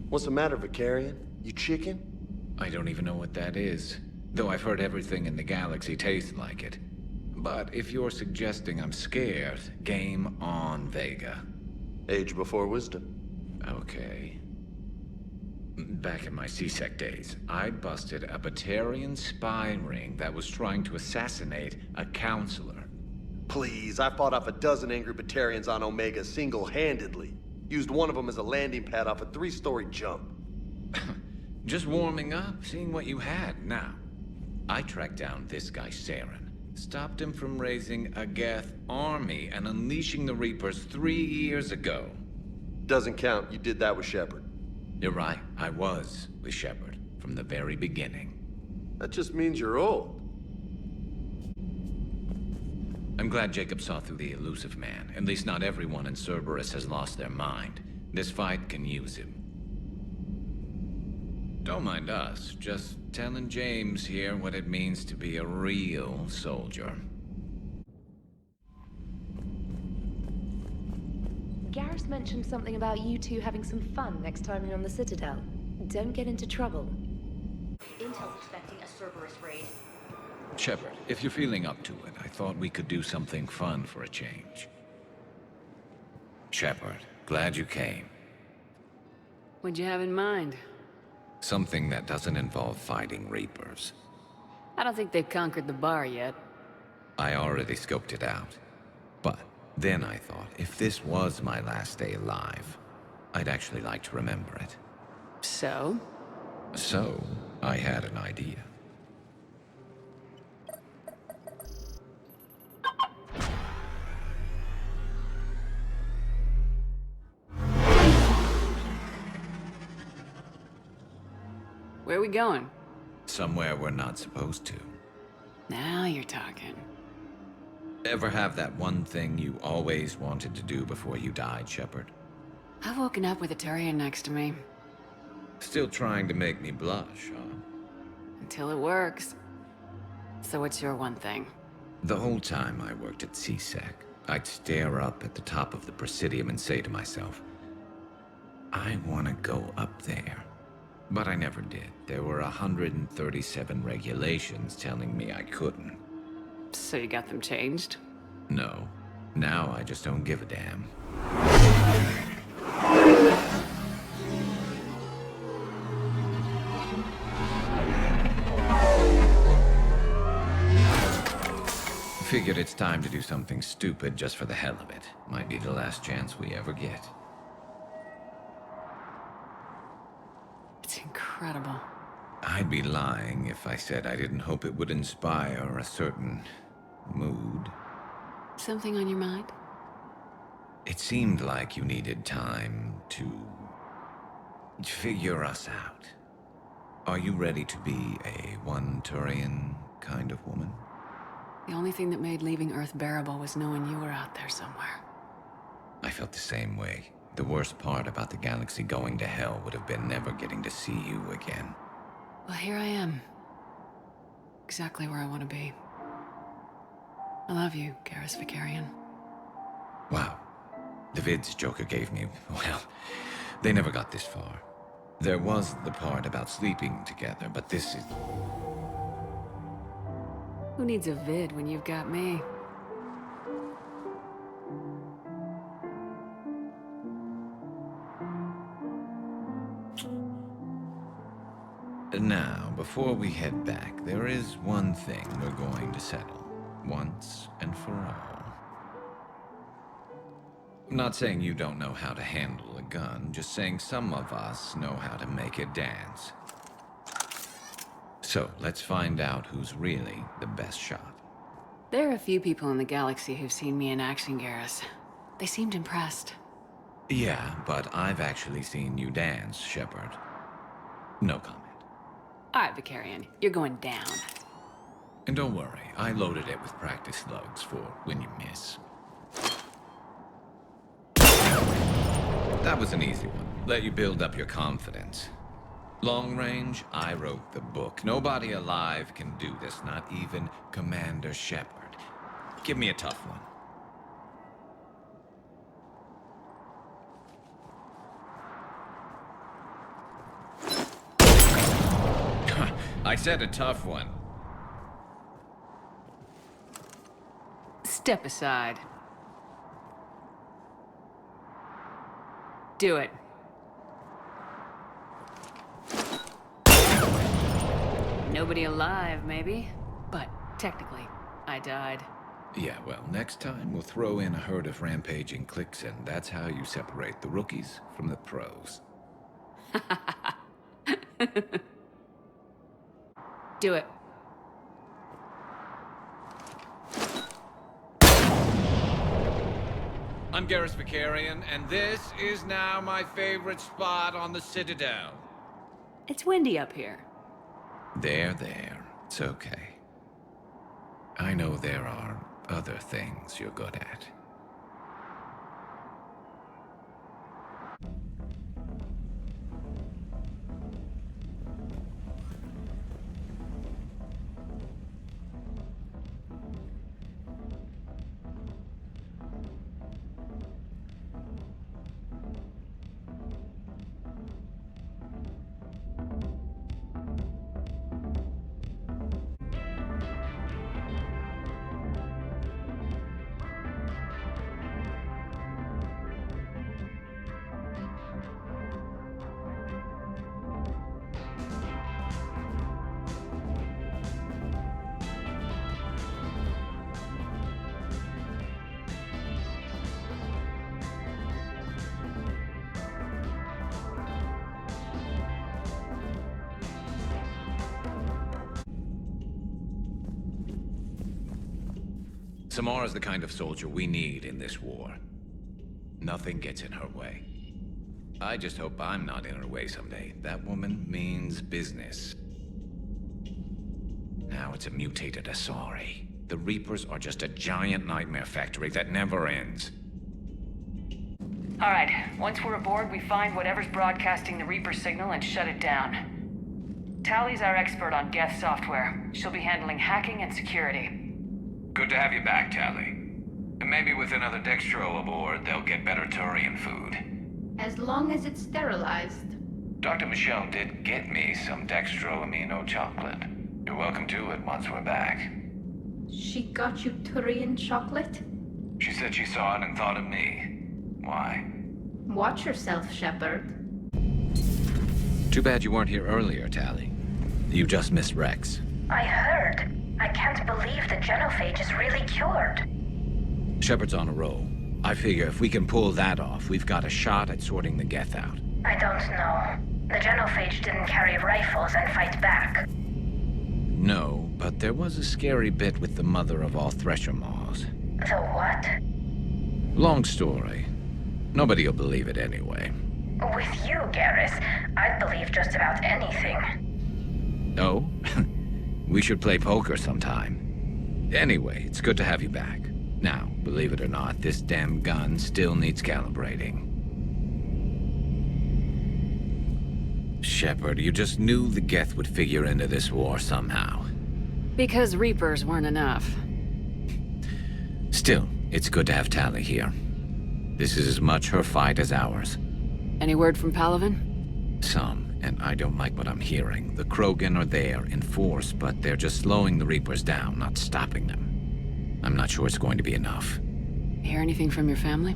What's the matter, Vicarian? You chicken? I don't even know what that is. Though I've heard everything in the galaxy tastes like it. But if you're suggesting I'm scared, game on, Vega. Age before wisdom. Okay. Back in my CSEC days, I busted a Batarian spy ring that was trying to assassinate a counselor. Please, I fought off a dozen angry Batarians on Omega single-handedly. Used one of them as a landing pad off a 3-story jump. Just warming up, seeing what you had. Now, I tracked down this guy, Saren. Stopped him from raising a Geth army and unleashing the Reapers 3 years ago. Doesn't count. You did that with Shepard. You're right. I was with Shepard from the very beginning. That just means you're old. I'm glad Jacob saw through the Illusive man. At least not everyone in Cerberus has lost their mind. This fight can use him. Don't mind us. Just telling James here what it means to be a real soldier. Garrus mentioned something about you two having some fun next time you're on the Citadel. Don't get into trouble. Intel's expecting a Cerberus raid. Shepard, if you're feeling up to it, I thought we could do something fun for a change. Shepard, glad you came. What'd you have in mind? Something that doesn't involve fighting Reapers. I don't think they've conquered the bar yet. I already scoped it out. But then I thought, if this was my last day alive, I'd actually like to remember it. So? So, I had an idea. Where are we going? Somewhere we're not supposed to. Now you're talking. Ever have that one thing you always wanted to do before you died, Shepard? I've woken up with a Turian next to me. Still trying to make me blush, huh? Until it works. So what's your one thing? The whole time I worked at CSEC, I'd stare up at the top of the Presidium and say to myself, I want to go up there. But I never did. There were 137 regulations telling me I couldn't. So you got them changed? No. Now I just don't give a damn. Figured it's time to do something stupid just for the hell of it. Might be the last chance we ever get. It's incredible. I'd be lying if I said I didn't hope it would inspire a certain mood. Something on your mind? It seemed like you needed time to figure us out. Are you ready to be a one Turian kind of woman? The only thing that made leaving Earth bearable was knowing you were out there somewhere. I felt the same way. The worst part about the galaxy going to hell would have been never getting to see you again. Well, here I am. Exactly where I want to be. I love you, Garrus Vakarian. Wow. The vids Joker gave me, well, they never got this far. There was the part about sleeping together, but this is... Who needs a vid when you've got me? Now, before we head back, there is one thing we're going to settle, once and for all. I'm not saying you don't know how to handle a gun, just saying some of us know how to make it dance. So, let's find out who's really the best shot. There are a few people in the galaxy who've seen me in action, Garrus. They seemed impressed. Yeah, but I've actually seen you dance, Shepard. No comment. All right, Vakarian, you're going down. And don't worry, I loaded it with practice slugs for when you miss. That was an easy one. Let you build up your confidence. Long range, I wrote the book. Nobody alive can do this, not even Commander Shepard. Give me a tough one. I said a tough one. Step aside. Do it. Nobody alive, maybe. But technically, I died. Yeah, well, next time we'll throw in a herd of rampaging cliques, and that's how you separate the rookies from the pros. Do it. I'm Garrus Vakarian, and this is now my favorite spot on the Citadel. It's windy up here. There. It's okay. I know there are other things you're good at. Samara's the kind of soldier we need in this war. Nothing gets in her way. I just hope I'm not in her way someday. That woman means business. Now it's a mutated Asari. The Reapers are just a giant nightmare factory that never ends. All right, once we're aboard, we find whatever's broadcasting the Reaper signal and shut it down. Tally's our expert on Geth software. She'll be handling hacking and security. Good to have you back, Tally. And maybe with another Dextro aboard, they'll get better Turian food. As long as it's sterilized. Dr. Michelle did get me some Dextro Amino chocolate. You're welcome to it once we're back. She got you Turian chocolate? She said she saw it and thought of me. Why? Watch yourself, Shepard. Too bad you weren't here earlier, Tally. You just missed Rex. I heard. I can't believe the genophage is really cured. Shepard's on a roll. I figure if we can pull that off, we've got a shot at sorting the Geth out. I don't know. The genophage didn't carry rifles and fight back. No, but there was a scary bit with the mother of all Thresher Maws. The what? Long story. Nobody'll believe it anyway. With you, Garrus, I'd believe just about anything. Oh? We should play poker sometime. Anyway, it's good to have you back. Now, believe it or not, this damn gun still needs calibrating. Shepard, you just knew the Geth would figure into this war somehow. Because Reapers weren't enough. Still, it's good to have Tally here. This is as much her fight as ours. Any word from Palaven? Some, and I don't like what I'm hearing. The Krogan are there in force, but they're just slowing the Reapers down, not stopping them. I'm not sure it's going to be enough. Hear anything from your family?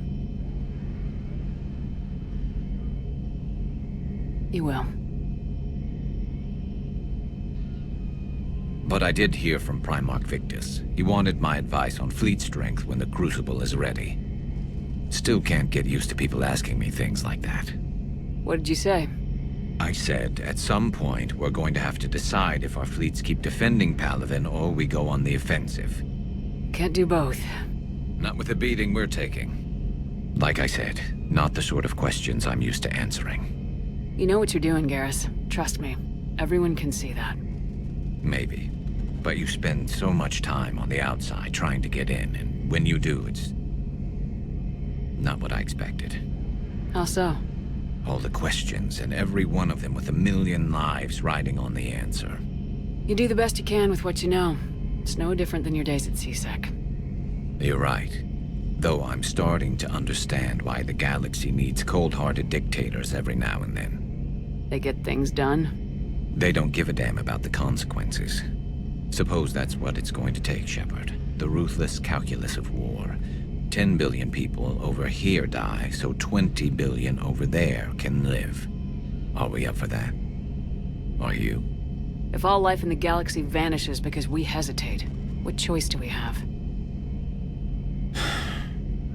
You will. But I did hear from Primarch Victus. He wanted my advice on fleet strength when the Crucible is ready. Still can't get used to people asking me things like that. What did you say? I said, at some point, we're going to have to decide if our fleets keep defending Palaven or we go on the offensive. Can't do both. Not with the beating we're taking. Like I said, not the sort of questions I'm used to answering. You know what you're doing, Garrus. Trust me. Everyone can see that. Maybe. But you spend so much time on the outside trying to get in, and when you do, it's not what I expected. How so? All the questions, and every one of them with a million lives riding on the answer. You do the best you can with what you know. It's no different than your days at CSEC. You're right. Though I'm starting to understand why the galaxy needs cold-hearted dictators every now and then. They get things done? They don't give a damn about the consequences. Suppose that's what it's going to take, Shepard. The ruthless calculus of war. 10 billion people over here die, so 20 billion over there can live. Are we up for that? Are you? If all life in the galaxy vanishes because we hesitate, what choice do we have?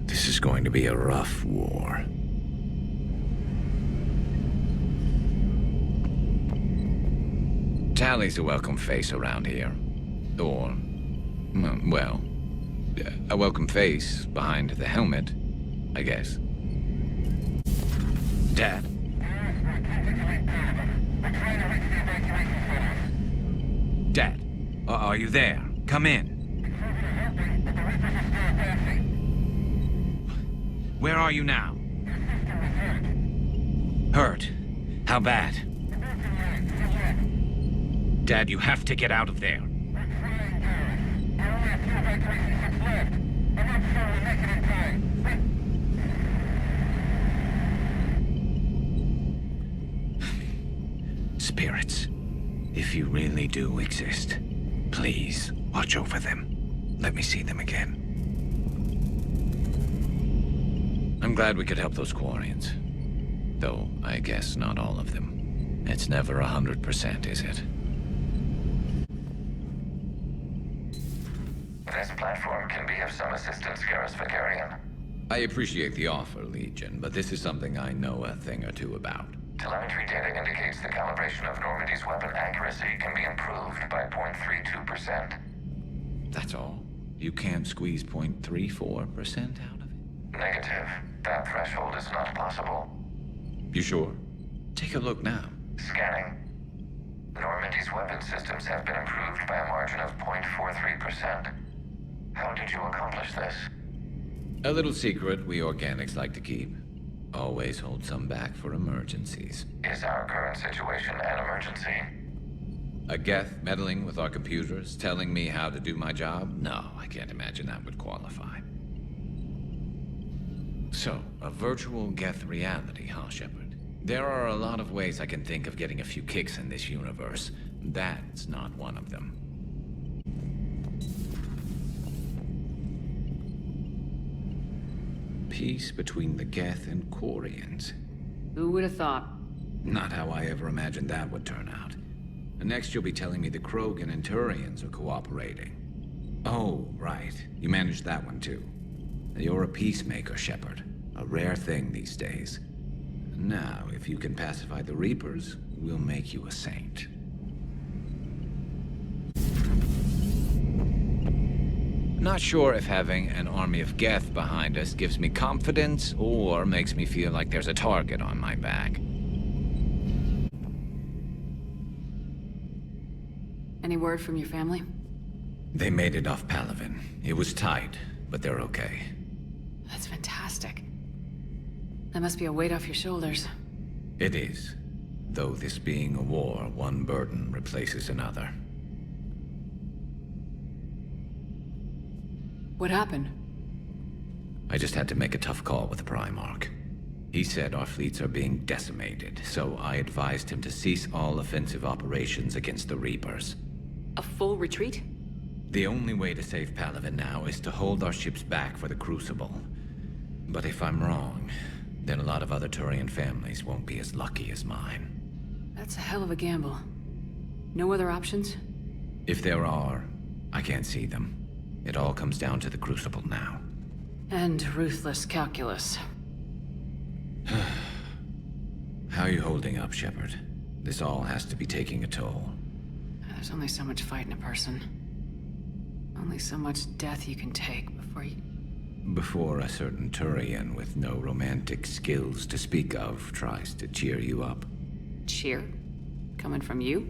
This is going to be a rough war. Tally's a welcome face around here. Or, well, a welcome face behind the helmet, I guess. Dad? Dad, are you there? Come in. Where are you now? Hurt? How bad? Dad, you have to get out of there. Spirits, if you really do exist, please watch over them. Let me see them again. I'm glad we could help those Quarians. Though, I guess not all of them. It's never 100%, is it? This platform can be of some assistance, Garrus Vicarian. I appreciate the offer, Legion, but this is something I know a thing or two about. Telemetry data indicates the calibration of Normandy's weapon accuracy can be improved by 0.32%. That's all? You can't squeeze 0.34% out of it? Negative. That threshold is not possible. You sure? Take a look now. Scanning. Normandy's weapon systems have been improved by a margin of 0.43%. How did you accomplish this? A little secret we organics like to keep. Always hold some back for emergencies. Is our current situation an emergency? A Geth meddling with our computers, telling me how to do my job? No, I can't imagine that would qualify. So, a virtual Geth reality, huh, Shepard? There are a lot of ways I can think of getting a few kicks in this universe. That's not one of them. Peace between the Geth and Quarians. Who would have thought? Not how I ever imagined that would turn out. Next you'll be telling me the Krogan and Turians are cooperating. Oh, right. You managed that one too. You're a peacemaker, Shepard. A rare thing these days. Now, if you can pacify the Reapers, we'll make you a saint. Not sure if having an army of Geth behind us gives me confidence or makes me feel like there's a target on my back. Any word from your family? They made it off Palaven. It was tight, but they're okay. That's fantastic. That must be a weight off your shoulders. It is. Though this being a war, one burden replaces another. What happened? I just had to make a tough call with the Primarch. He said our fleets are being decimated, so I advised him to cease all offensive operations against the Reapers. A full retreat? The only way to save Palaven now is to hold our ships back for the Crucible. But if I'm wrong, then a lot of other Turian families won't be as lucky as mine. That's a hell of a gamble. No other options? If there are, I can't see them. It all comes down to the Crucible now. And ruthless calculus. How are you holding up, Shepard? This all has to be taking a toll. There's only so much fight in a person. Only so much death you can take before a certain Turian with no romantic skills to speak of tries to cheer you up. Cheer? Coming from you?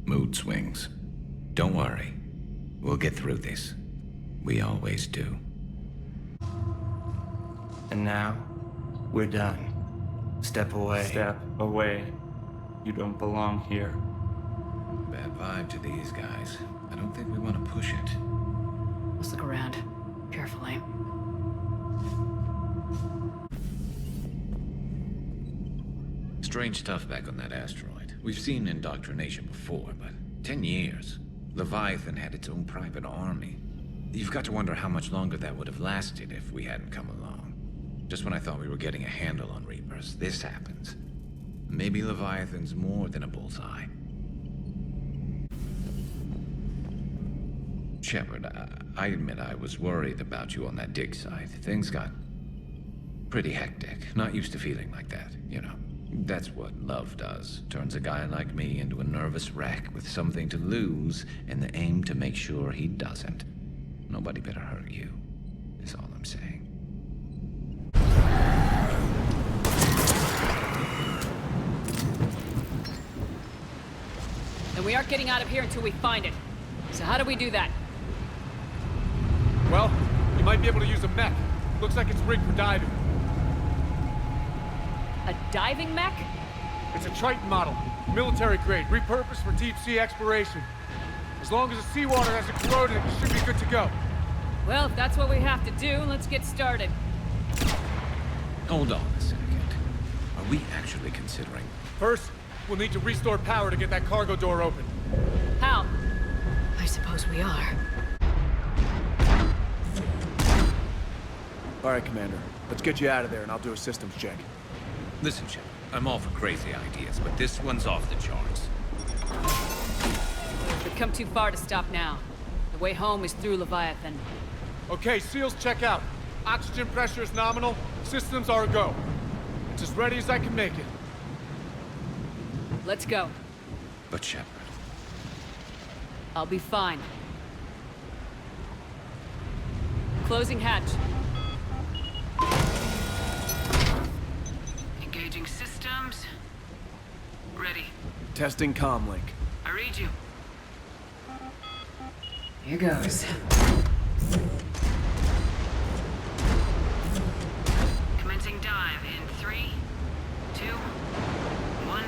Mood swings. Don't worry. We'll get through this. We always do. And now, we're done. Step away. Step away. You don't belong here. Bad vibe to these guys. I don't think we want to push it. Let's look around. Carefully. Strange stuff back on that asteroid. We've seen indoctrination before, but 10 years. Leviathan had its own private army. You've got to wonder how much longer that would have lasted if we hadn't come along. Just when I thought we were getting a handle on Reapers, this happens. Maybe Leviathan's more than a bullseye. Shepard, I admit I was worried about you on that dig site. Things got pretty hectic. Not used to feeling like that, you know. That's what love does. Turns a guy like me into a nervous wreck with something to lose and the aim to make sure he doesn't. Nobody better hurt you, is all I'm saying. And we aren't getting out of here until we find it. So how do we do that? Well, you might be able to use a mech. Looks like it's rigged for diving. A diving mech? It's a Triton model. Military grade, repurposed for deep sea exploration. As long as the seawater hasn't corroded, it should be good to go. Well, if that's what we have to do, let's get started. Hold on a second. Are we actually considering? First, we'll need to restore power to get that cargo door open. How? I suppose we are. All right, Commander. Let's get you out of there and I'll do a systems check. Listen, Shepard, I'm all for crazy ideas, but this one's off the charts. We've come too far to stop now. The way home is through Leviathan. Okay, SEALs check out. Oxygen pressure is nominal. Systems are a go. It's as ready as I can make it. Let's go. But Shepard... I'll be fine. Closing hatch. Engaging systems. Ready. Testing comm link. I read you. Here goes. Commencing dive in 3, 2, 1.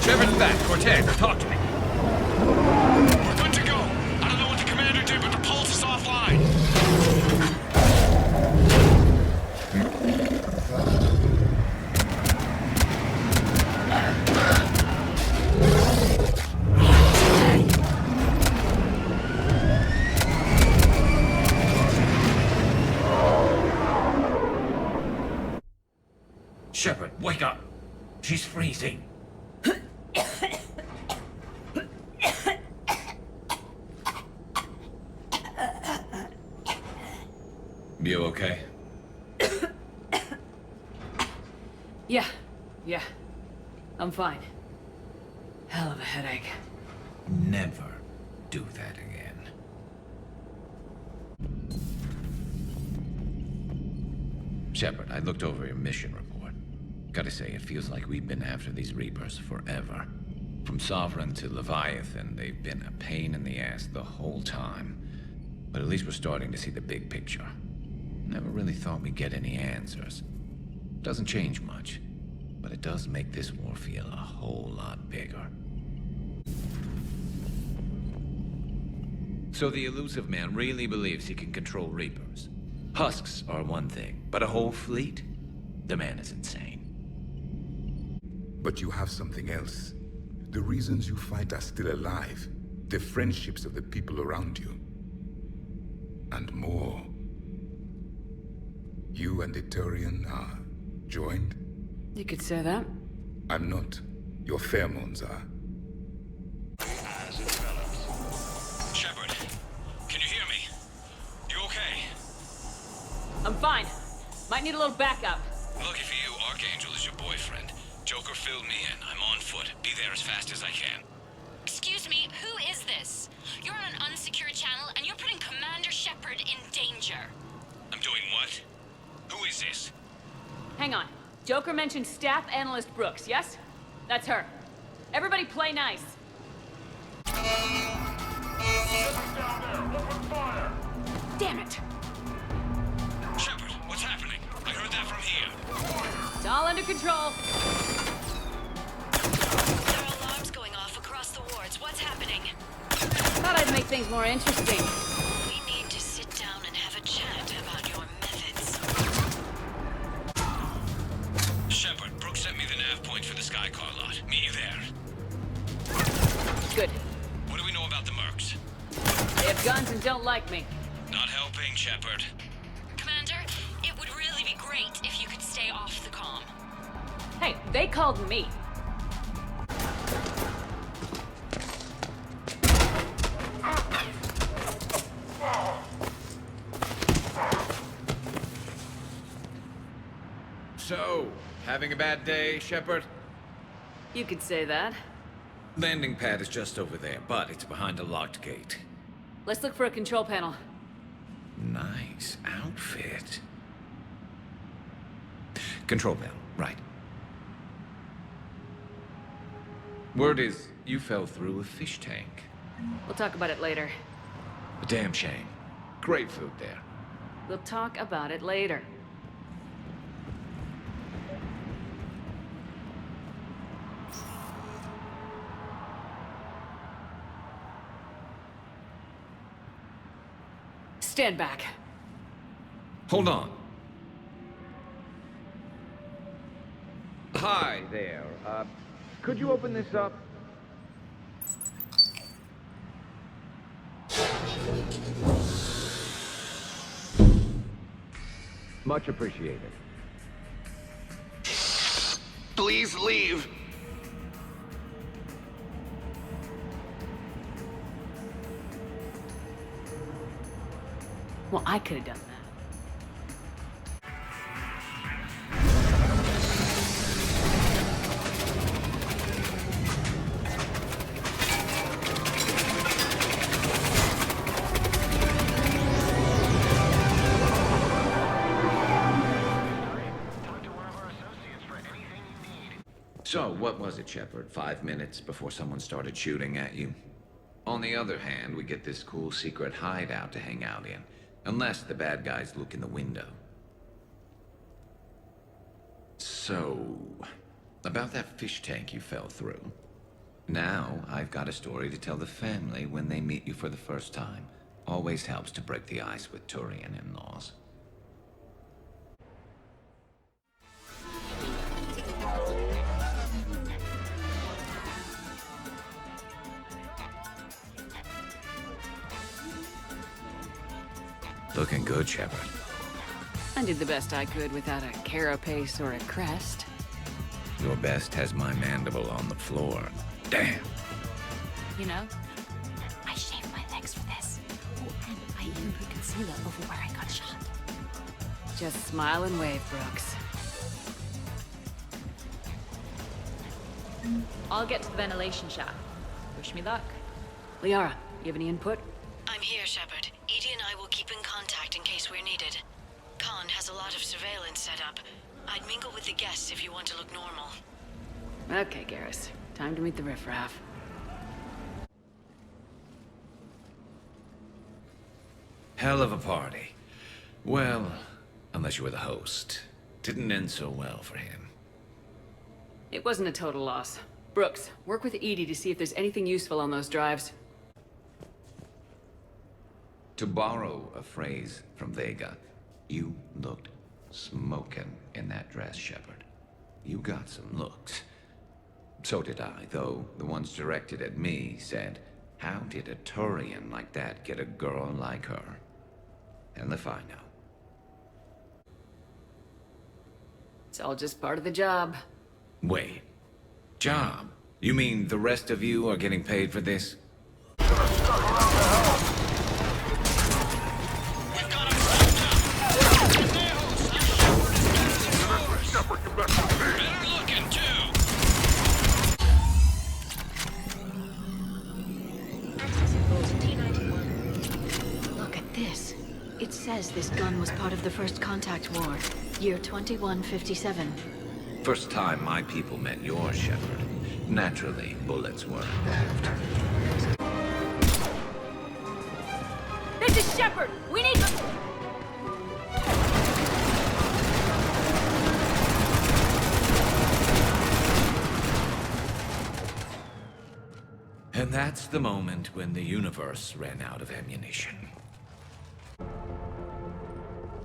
Shepard's back. Cortez, talk to me. We're good to go. I don't know what the commander did, but the pulse is offline. Shepard, wake up. She's freezing. You okay? Yeah. I'm fine. Hell of a headache. Never do that again. Shepard, I looked over your mission report. Gotta say, it feels like we've been after these Reapers forever. From Sovereign to Leviathan, they've been a pain in the ass the whole time. But at least we're starting to see the big picture. Never really thought we'd get any answers. Doesn't change much, but it does make this war feel a whole lot bigger. So the Illusive man really believes he can control Reapers. Husks are one thing, but a whole fleet? The man is insane. But you have something else. The reasons you fight are still alive. The friendships of the people around you. And more. You and the Turian are joined? You could say that. I'm not. Your pheromones are. Shepard, can you hear me? You okay? I'm fine. Might need a little backup. Lucky for you, Archangel is your boyfriend. Joker filled me in. I'm on foot. Be there as fast as I can. Excuse me, who is this? You're on an unsecured channel and you're putting Commander Shepard in danger. I'm doing what? Who is this? Hang on. Joker mentioned Staff Analyst Brooks, yes? That's her. Everybody play nice. Damn it! Shepard, what's happening? I heard that from here. It's all under control. There are alarms going off across the wards. What's happening? Thought I'd make things more interesting. We need to sit down and have a chat about your methods. Shepard, Brooks sent me the nav point for the Skycar lot. Meet you there. Good. What do we know about the mercs? They have guns and don't like me. Not helping, Shepard. Commander, it would really be great if you could stay off the comm. Hey, they called me. So, having a bad day, Shepard? You could say that. Landing pad is just over there, but it's behind a locked gate. Let's look for a control panel. Nice outfit. Control panel, right. Word is, you fell through a fish tank. We'll talk about it later. A damn shame. Great food there. We'll talk about it later. Stand back. Hold on. Hi there. Could you open this up? Much appreciated. Please leave. Well, I could have done that. So, what was it, Shepard? 5 minutes before someone started shooting at you? On the other hand, we get this cool secret hideout to hang out in. Unless the bad guys look in the window. So, about that fish tank you fell through. Now, I've got a story to tell the family when they meet you for the first time. Always helps to break the ice with Turian in-laws. Looking good, Shepard. I did the best I could without a carapace or a crest. Your best has my mandible on the floor. Damn. You know, I shaved my legs for this. Oh, and I even put concealer over where I got shot. Just smile and wave, Brooks. I'll get to the ventilation shaft. Wish me luck. Liara, you have any input? I'm here, Shepard. Edie and I will keep in contact in case we're needed. Khan has a lot of surveillance set up. I'd mingle with the guests if you want to look normal. Okay, Garrus. Time to meet the riffraff. Hell of a party. Well, unless you were the host. Didn't end so well for him. It wasn't a total loss. Brooks, work with Edie to see if there's anything useful on those drives. To borrow a phrase from Vega, you looked smokin' in that dress, Shepard. You got some looks. So did I, though the ones directed at me said, how did a Turian like that get a girl like her? And if I know. It's all just part of the job. Wait. Job? You mean the rest of you are getting paid for this? Look at this. It says this gun was part of the First Contact War, year 2157. First time my people met yours, Shepard. Naturally, bullets were involved. This is Shepard! We need to... And that's the moment when the universe ran out of ammunition.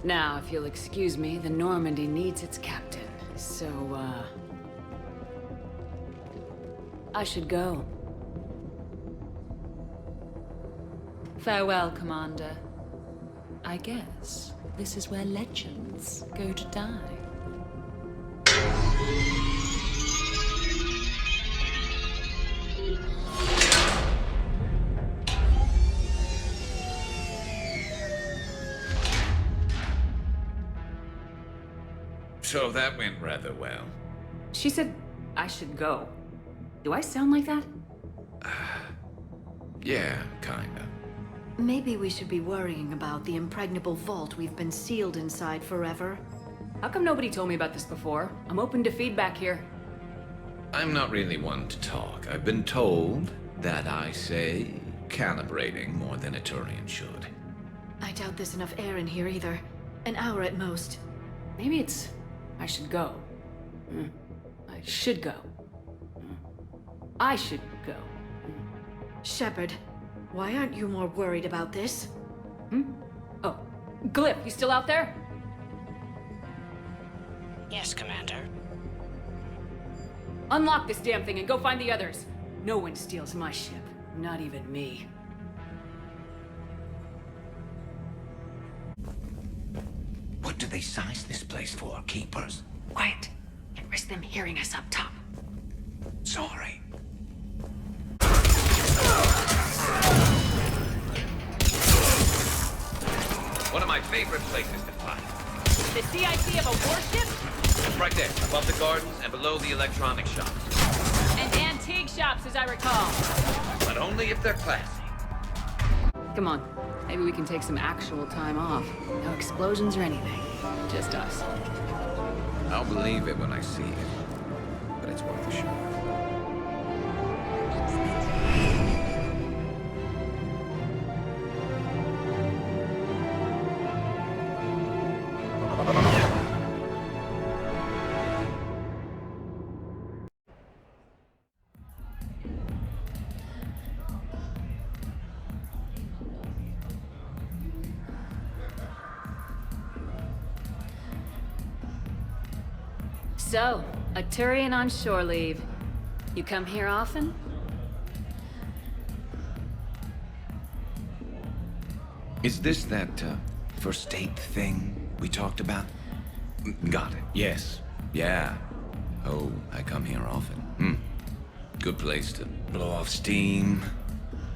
Now, if you'll excuse me, the Normandy needs its captain. So, I should go. Farewell, Commander. I guess this is where legends go to die. So that went rather well. She said I should go. Do I sound like that? Yeah, kinda. Maybe we should be worrying about the impregnable vault we've been sealed inside forever. How come nobody told me about this before? I'm open to feedback here. I'm not really one to talk. I've been told that I say calibrating more than a Turian should. I doubt there's enough air in here either. An hour at most. Maybe it's... I should go. I should go. I should go. Shepard, why aren't you more worried about this? Oh, Glyph, you still out there? Yes, Commander. Unlock this damn thing and go find the others. No one steals my ship. Not even me. What do they size this place for, Keepers? Quiet. Can't risk them hearing us up top. Sorry. One of my favorite places to fight. The CIC of a warship? Right there, above the gardens and below the electronic shops. And antique shops, as I recall. But only if they're classy. Come on. Maybe we can take some actual time off. No explosions or anything. Just us. I'll believe it when I see it. But it's worth a shot. So, a Turian on shore leave. You come here often? Is this that, first date thing we talked about? Got it. Yes. Yeah. Oh, I come here often. Good place to blow off steam.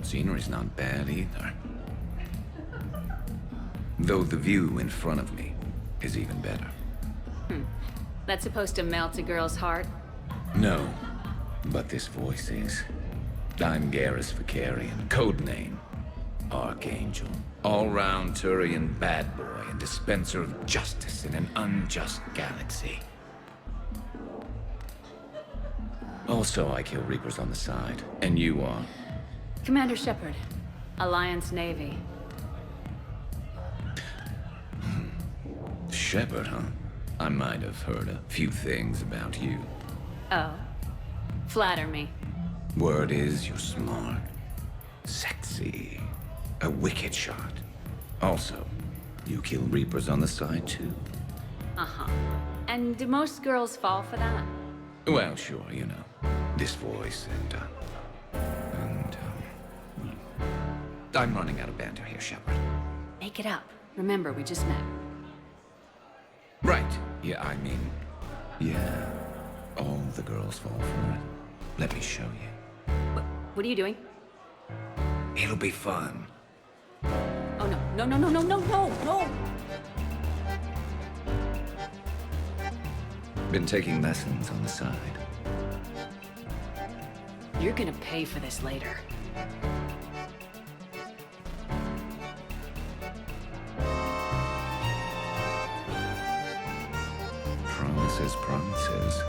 Scenery's not bad either. Though the view in front of me is even better. That's supposed to melt a girl's heart? No, but this voice is. I'm Garrus Vicarian, codename Archangel. All-round Turian bad boy and dispenser of justice in an unjust galaxy. Also, I kill Reapers on the side, and you are? Commander Shepard, Alliance Navy. Shepard, huh? I might have heard a few things about you. Oh. Flatter me. Word is you're smart, sexy, a wicked shot. Also, you kill Reapers on the side too. Uh-huh. And do most girls fall for that? Well, sure, you know. This voice and I'm running out of banter here, Shepard. Make it up. Remember, we just met. Right. Yeah, I mean, yeah. All the girls fall for it. Let me show you. What are you doing? It'll be fun. Oh, no. No, no, no, no, no, no, no! Been taking lessons on the side. You're gonna pay for this later. Promises, promises.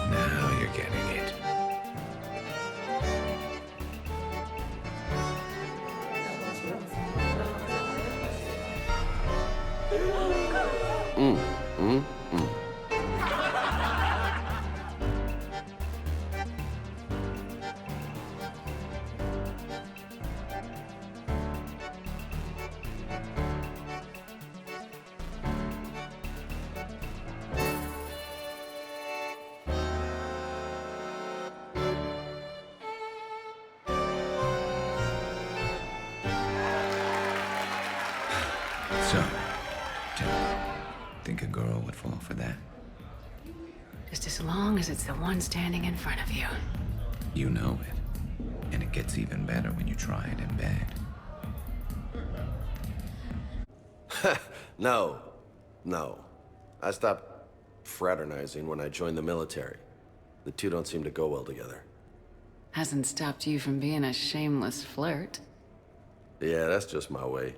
Now you're getting it. So, tell me, think a girl would fall for that? Just as long as it's the one standing in front of you. You know it. And it gets even better when you try it in bed. No. I stopped fraternizing when I joined the military. The two don't seem to go well together. Hasn't stopped you from being a shameless flirt. Yeah, that's just my way.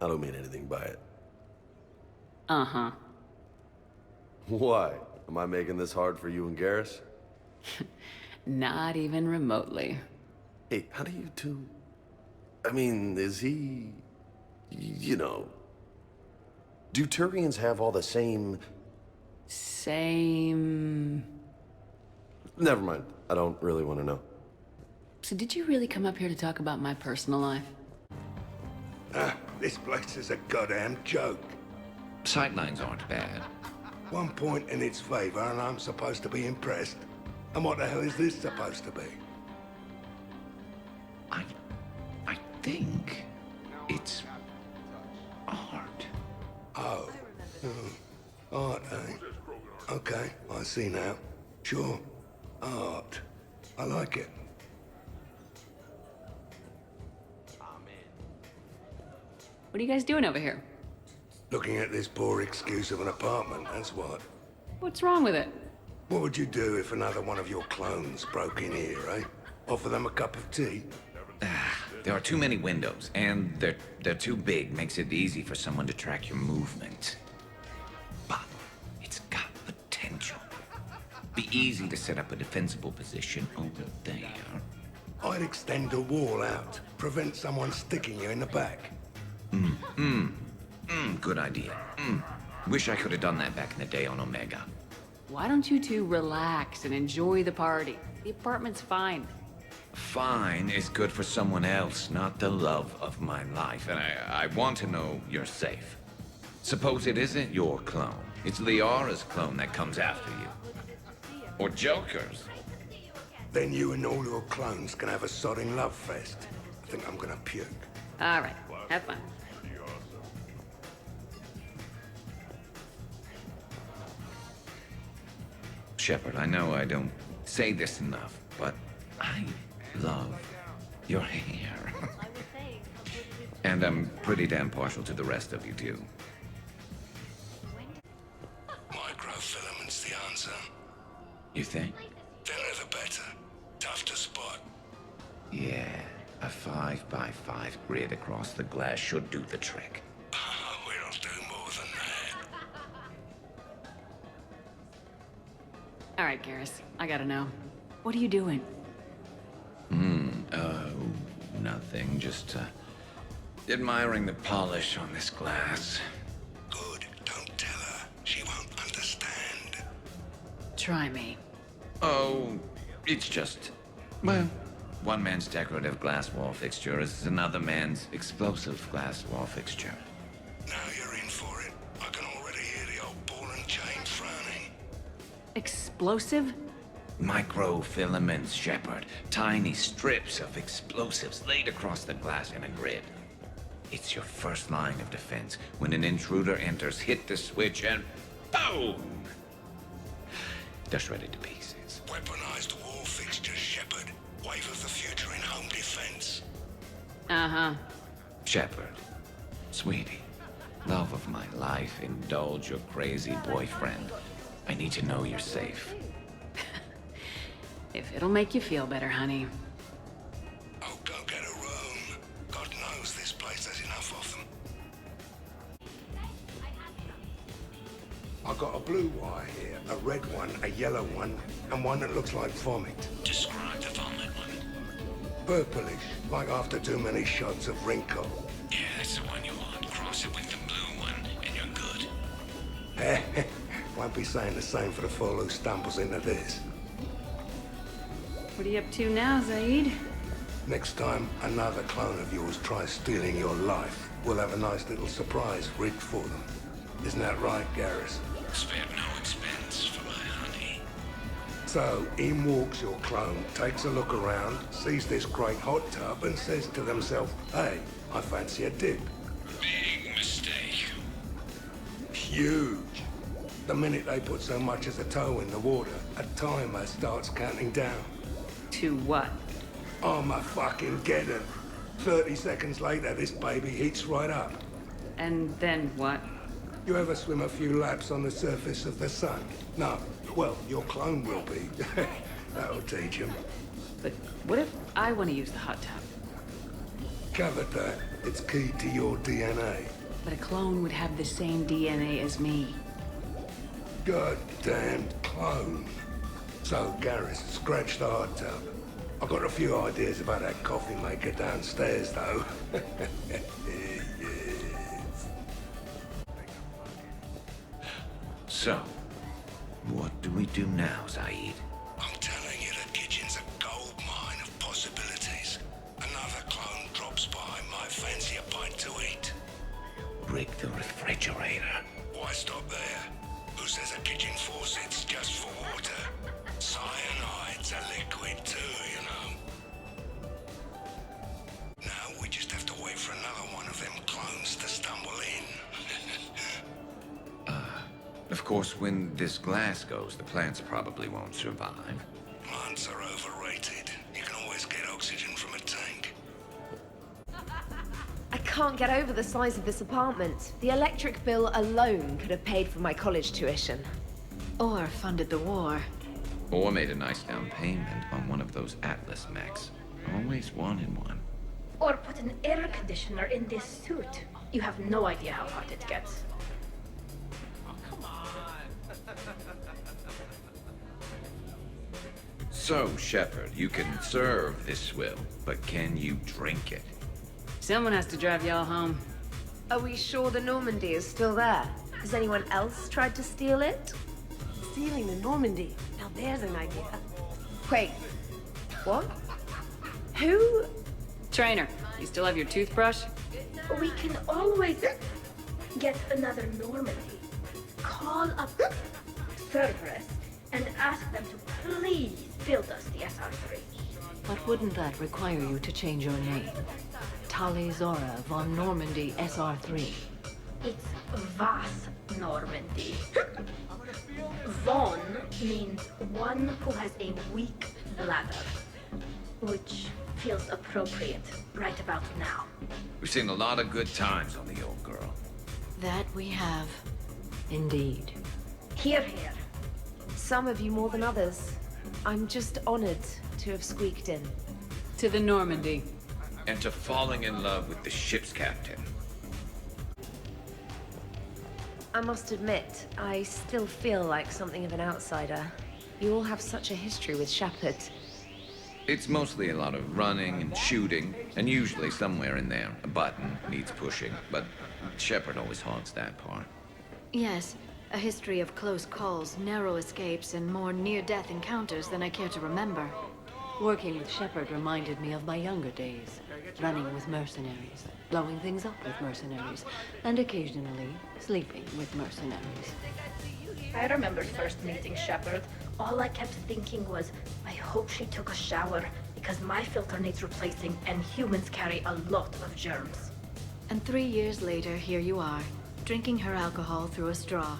I don't mean anything by it. Uh-huh. Why? Am I making this hard for you and Garrus? Not even remotely. Hey, how do you two... I mean, is he... You know... Do Turians have all the same... Same... Never mind. I don't really want to know. So did you really come up here to talk about my personal life? This place is a goddamn joke. Sightlines aren't bad. One point in its favor and I'm supposed to be impressed. And what the hell is this supposed to be? I think it's art. Oh. Art, eh? Okay, I see now. Sure. Art. I like it. What are you guys doing over here? Looking at this poor excuse of an apartment, that's what. What's wrong with it? What would you do if another one of your clones broke in here, eh? Offer them a cup of tea? There are too many windows, and they're too big. Makes it easy for someone to track your movement. But it's got potential. Be easy to set up a defensible position over there. I'd extend a wall out. Prevent someone sticking you in the back. Good idea. Wish I could have done that back in the day on Omega. Why don't you two relax and enjoy the party? The apartment's fine. Fine is good for someone else, not the love of my life. And I want to know you're safe. Suppose it isn't your clone. It's Liara's clone that comes after you. Or Joker's. Then you and all your clones can have a sodding love fest. I think I'm gonna puke. All right, have fun. Shepard, I know I don't say this enough, but I love your hair. And I'm pretty damn partial to the rest of you, too. Microfilaments's the answer. You think? Thinner the better. Tough to spot. Yeah, a 5x5 grid across the glass should do the trick. We'll do more than that. All right, Garrus, I gotta know. What are you doing? Nothing. Just, admiring the polish on this glass. Good. Don't tell her. She won't understand. Try me. Oh, it's just... Well, one man's decorative glass wall fixture is another man's explosive glass wall fixture. Now you're in for it. I can already hear the old ball and chain frowning. Explosive? Microfilaments, Shepard. Tiny strips of explosives laid across the glass in a grid. It's your first line of defense. When an intruder enters, hit the switch and boom! They're shredded to pieces. Weaponized wall fixtures, Shepard. Wave of the future in home defense. Uh-huh. Shepard, sweetie, love of my life, indulge your crazy boyfriend. I need to know you're safe. If it'll make you feel better, honey. Oh, go get a room. God knows this place has enough of them. I got a blue wire here, a red one, a yellow one, and one that looks like vomit. Describe the vomit one. Purplish, like after too many shots of wrinkle. Yeah, that's the one you want. Cross it with the blue one, and you're good. Won't be saying the same for the fool who stumbles into this. What are you up to now, Zaid? Next time another clone of yours tries stealing your life, we'll have a nice little surprise rigged for them. Isn't that right, Garrus? Spared no expense for my honey. So, in walks your clone, takes a look around, sees this great hot tub and says to themselves, hey, I fancy a dip. Big mistake. Huge. The minute they put so much as a toe in the water, a timer starts counting down. To what? Armageddon. 30 seconds later, this baby heats right up. And then what? You ever swim a few laps on the surface of the sun? No. Well, your clone will be. That'll teach him. But what if I want to use the hot tub? Covered that. It's key to your DNA. But a clone would have the same DNA as me. Goddamned clone. So, Garrus, scratch the hot tub. I've got a few ideas about that coffee maker downstairs, though. So, what do we do now, Zaid? I'm telling you, the kitchen's a gold mine of possibilities. Another clone drops by, might fancy a bite to eat. Break the refrigerator. Why stop there? Who says a kitchen faucet's just for water? Cyanide's a liquid too, you know. Now we just have to wait for another one of them clones to stumble in. Of course, when this glass goes, the plants probably won't survive. Plants are overrated. You can always get oxygen from a tank. I can't get over the size of this apartment. The electric bill alone could have paid for my college tuition. Or funded the war. Or made a nice down payment on one of those Atlas mechs. Always wanted one. Or put an air conditioner in this suit. You have no idea how hot it gets. So, Shepard, you can serve this swill, but can you drink it? Someone has to drive y'all home. Are we sure the Normandy is still there? Has anyone else tried to steal it? Stealing the Normandy. Now there's an idea. Wait, what? Who? Trainer, you still have your toothbrush? We can always get another Normandy. Call up Cerberus and ask them to please build us the SR3. But wouldn't that require you to change your name? Tali Zora von Normandy SR3. It's Vas Normandy. Von means one who has a weak bladder, which feels appropriate right about now. We've seen a lot of good times on the old girl. That we have. Indeed. Hear, hear. Some of you more than others. I'm just honored to have squeaked in. To the Normandy. And to falling in love with the ship's captain. I must admit, I still feel like something of an outsider. You all have such a history with Shepard. It's mostly a lot of running and shooting, and usually somewhere in there, a button needs pushing, but Shepard always haunts that part. Yes, a history of close calls, narrow escapes, and more near-death encounters than I care to remember. Working with Shepard reminded me of my younger days. Running with mercenaries, blowing things up with mercenaries, and occasionally sleeping with mercenaries. I remember first meeting Shepard. All I kept thinking was, I hope she took a shower, because my filter needs replacing, and humans carry a lot of germs. And 3 years later, here you are, drinking her alcohol through a straw.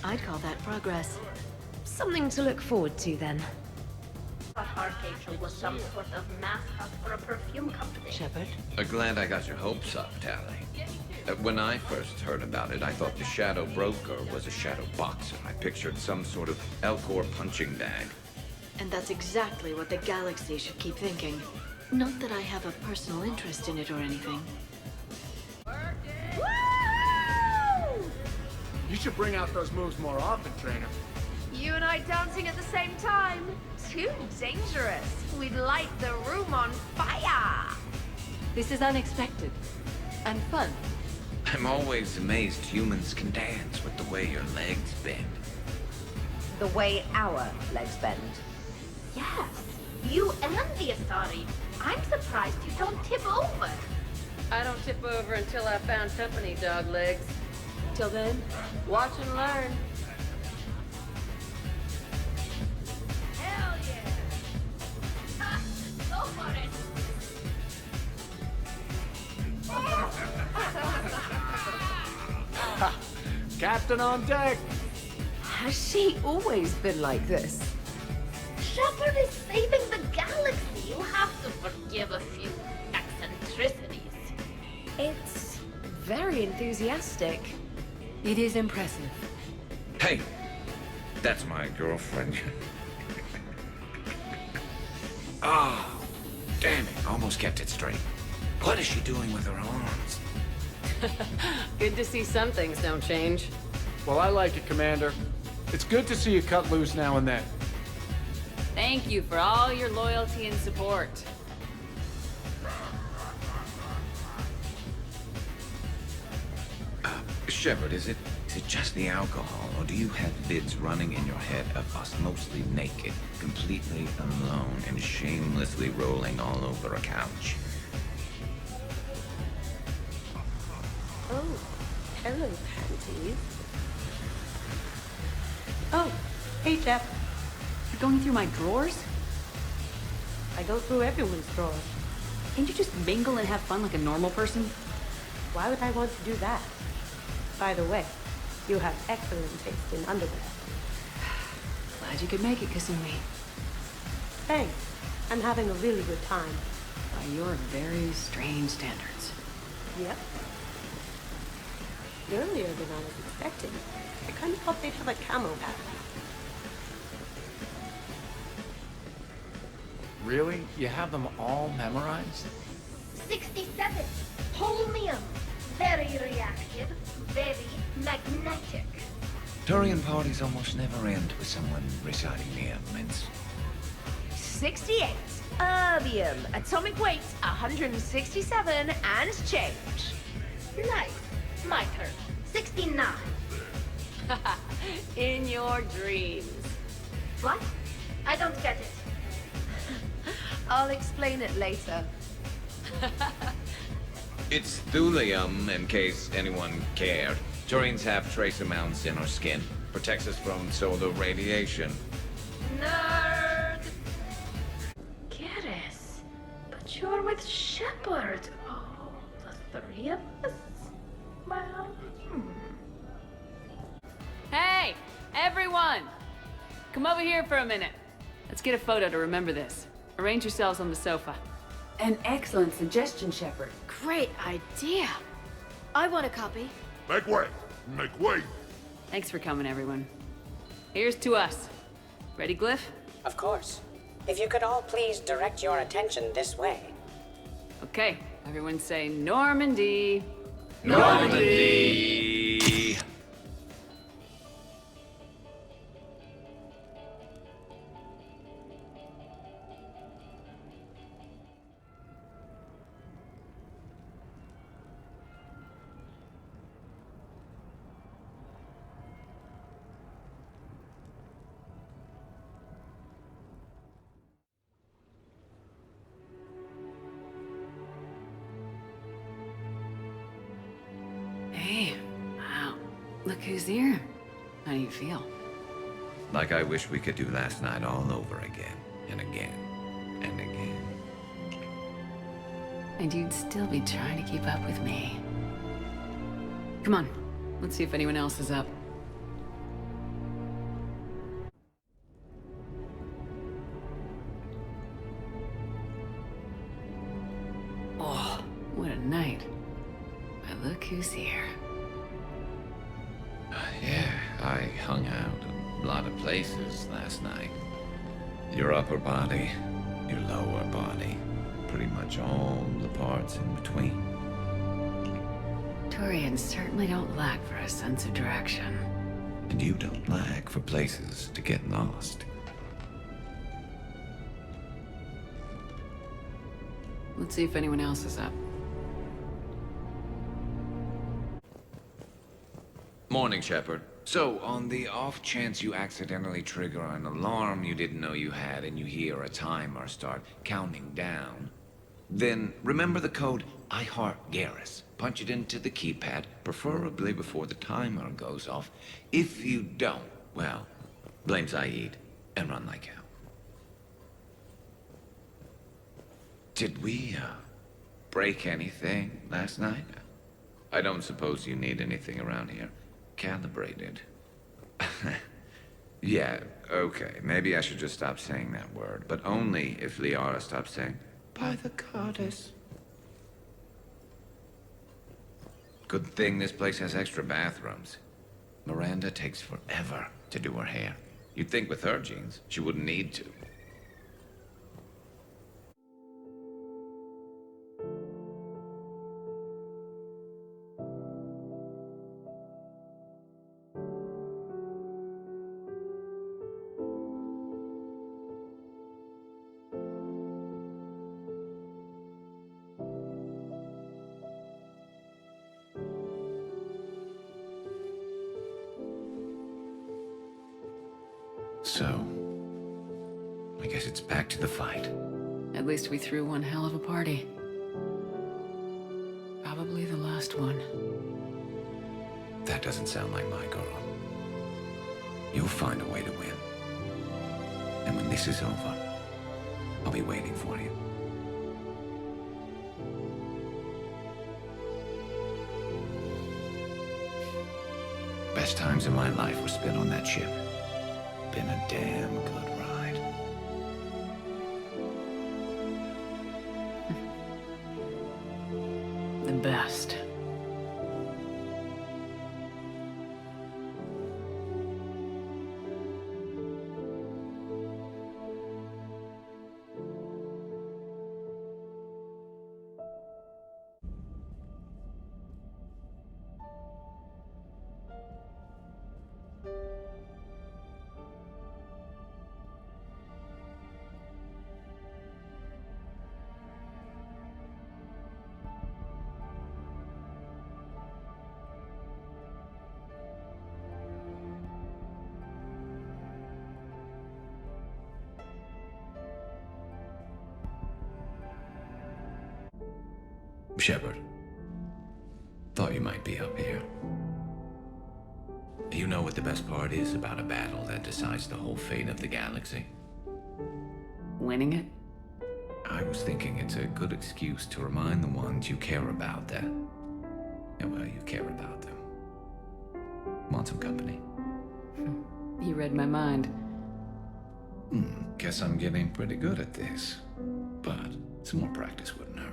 I'd call that progress. Something to look forward to, then. Archangel was some sort of mascot for a perfume company. Shepard? Glad I got your hopes up, Tali. When I first heard about it, I thought the Shadow Broker was a shadow boxer. I pictured some sort of Elcor punching bag. And that's exactly what the galaxy should keep thinking. Not that I have a personal interest in it or anything. You should bring out those moves more often, Trainer. You and I dancing at the same time? Too dangerous. We'd light the room on fire. This is unexpected. And fun. I'm always amazed humans can dance with the way your legs bend. The way our legs bend. Yes, you and the Asari. I'm surprised you don't tip over. I don't tip over until I found company, dog legs. Till then, watch and learn. Hell yeah! Go for it! Captain on deck! Has she always been like this? Shepard is saving the galaxy. You have to forgive a few eccentricities. It's very enthusiastic. It is impressive. Hey, that's my girlfriend. Oh, damn it. Almost kept it straight. What is she doing with her arms? Good to see some things don't change. Well, I like it, Commander. It's good to see you cut loose now and then. Thank you for all your loyalty and support. Shepard, is it just the alcohol, or do you have vids running in your head of us mostly naked, completely alone, and shamelessly rolling all over a couch? Oh, hello, panties. Oh, hey, Shep. You're going through my drawers? I go through everyone's drawers. Can't you just mingle and have fun like a normal person? Why would I want to do that? By the way, you have excellent taste in underwear. Glad you could make it kissing me. Thanks. I'm having a really good time. By your very strange standards. Yep. Earlier than I was expecting. I kind of thought they'd have a camo pattern. Really? You have them all memorized? 67. Holmium. Very reactive. Very magnetic. Turian parties almost never end with someone reciting the elements. 68. Erbium. Atomic weight 167 and change. Nice. My turn. 69. In your dreams. What? I don't get it. I'll explain it later. It's thulium, in case anyone cared. Turians have trace amounts in our skin. Protects us from solar radiation. Nerd! Garrus, but you're with Shepard. Oh, the three of us? Well, Hey, everyone! Come over here for a minute. Let's get a photo to remember this. Arrange yourselves on the sofa. An excellent suggestion, Shepard. Great idea. I want a copy. Make way! Make way! Thanks for coming, everyone. Here's to us. Ready, Glyph? Of course. If you could all please direct your attention this way. Okay, everyone say Normandy. Normandy! Hey, wow. Look who's here. How do you feel? Like I wish we could do last night all over again, and again, and again. And you'd still be trying to keep up with me. Come on, let's see if anyone else is up. Oh, what a night. But look who's here. Yeah, I hung out a lot of places last night. Your upper body, your lower body, pretty much all the parts in between. Turians certainly don't lack for a sense of direction. And you don't lack for places to get lost. Let's see if anyone else is up. Morning, Shepard. So, on the off chance you accidentally trigger an alarm you didn't know you had and you hear a timer start counting down, then remember the code I Heart Garrus. Punch it into the keypad, preferably before the timer goes off. If you don't, well, blame Zaid and run like hell. Did we, break anything last night? I don't suppose you need anything around here. Calibrated. Yeah, okay. Maybe I should just stop saying that word, but only if Liara stops saying, by the goddess. Good thing this place has extra bathrooms. Miranda takes forever to do her hair. You'd think with her genes, she wouldn't need to. So, I guess it's back to the fight. At least we threw one hell of a party. Probably the last one. That doesn't sound like my girl. You'll find a way to win. And when this is over, I'll be waiting for you. Best times of my life were spent on that ship. Been a damn good ride. The best. Shepard. Thought you might be up here. You know what the best part is about a battle that decides the whole fate of the galaxy? Winning it? I was thinking it's a good excuse to remind the ones you care about that... yeah, well, you care about them. Want some company? You read my mind. Guess I'm getting pretty good at this. But some more practice wouldn't hurt.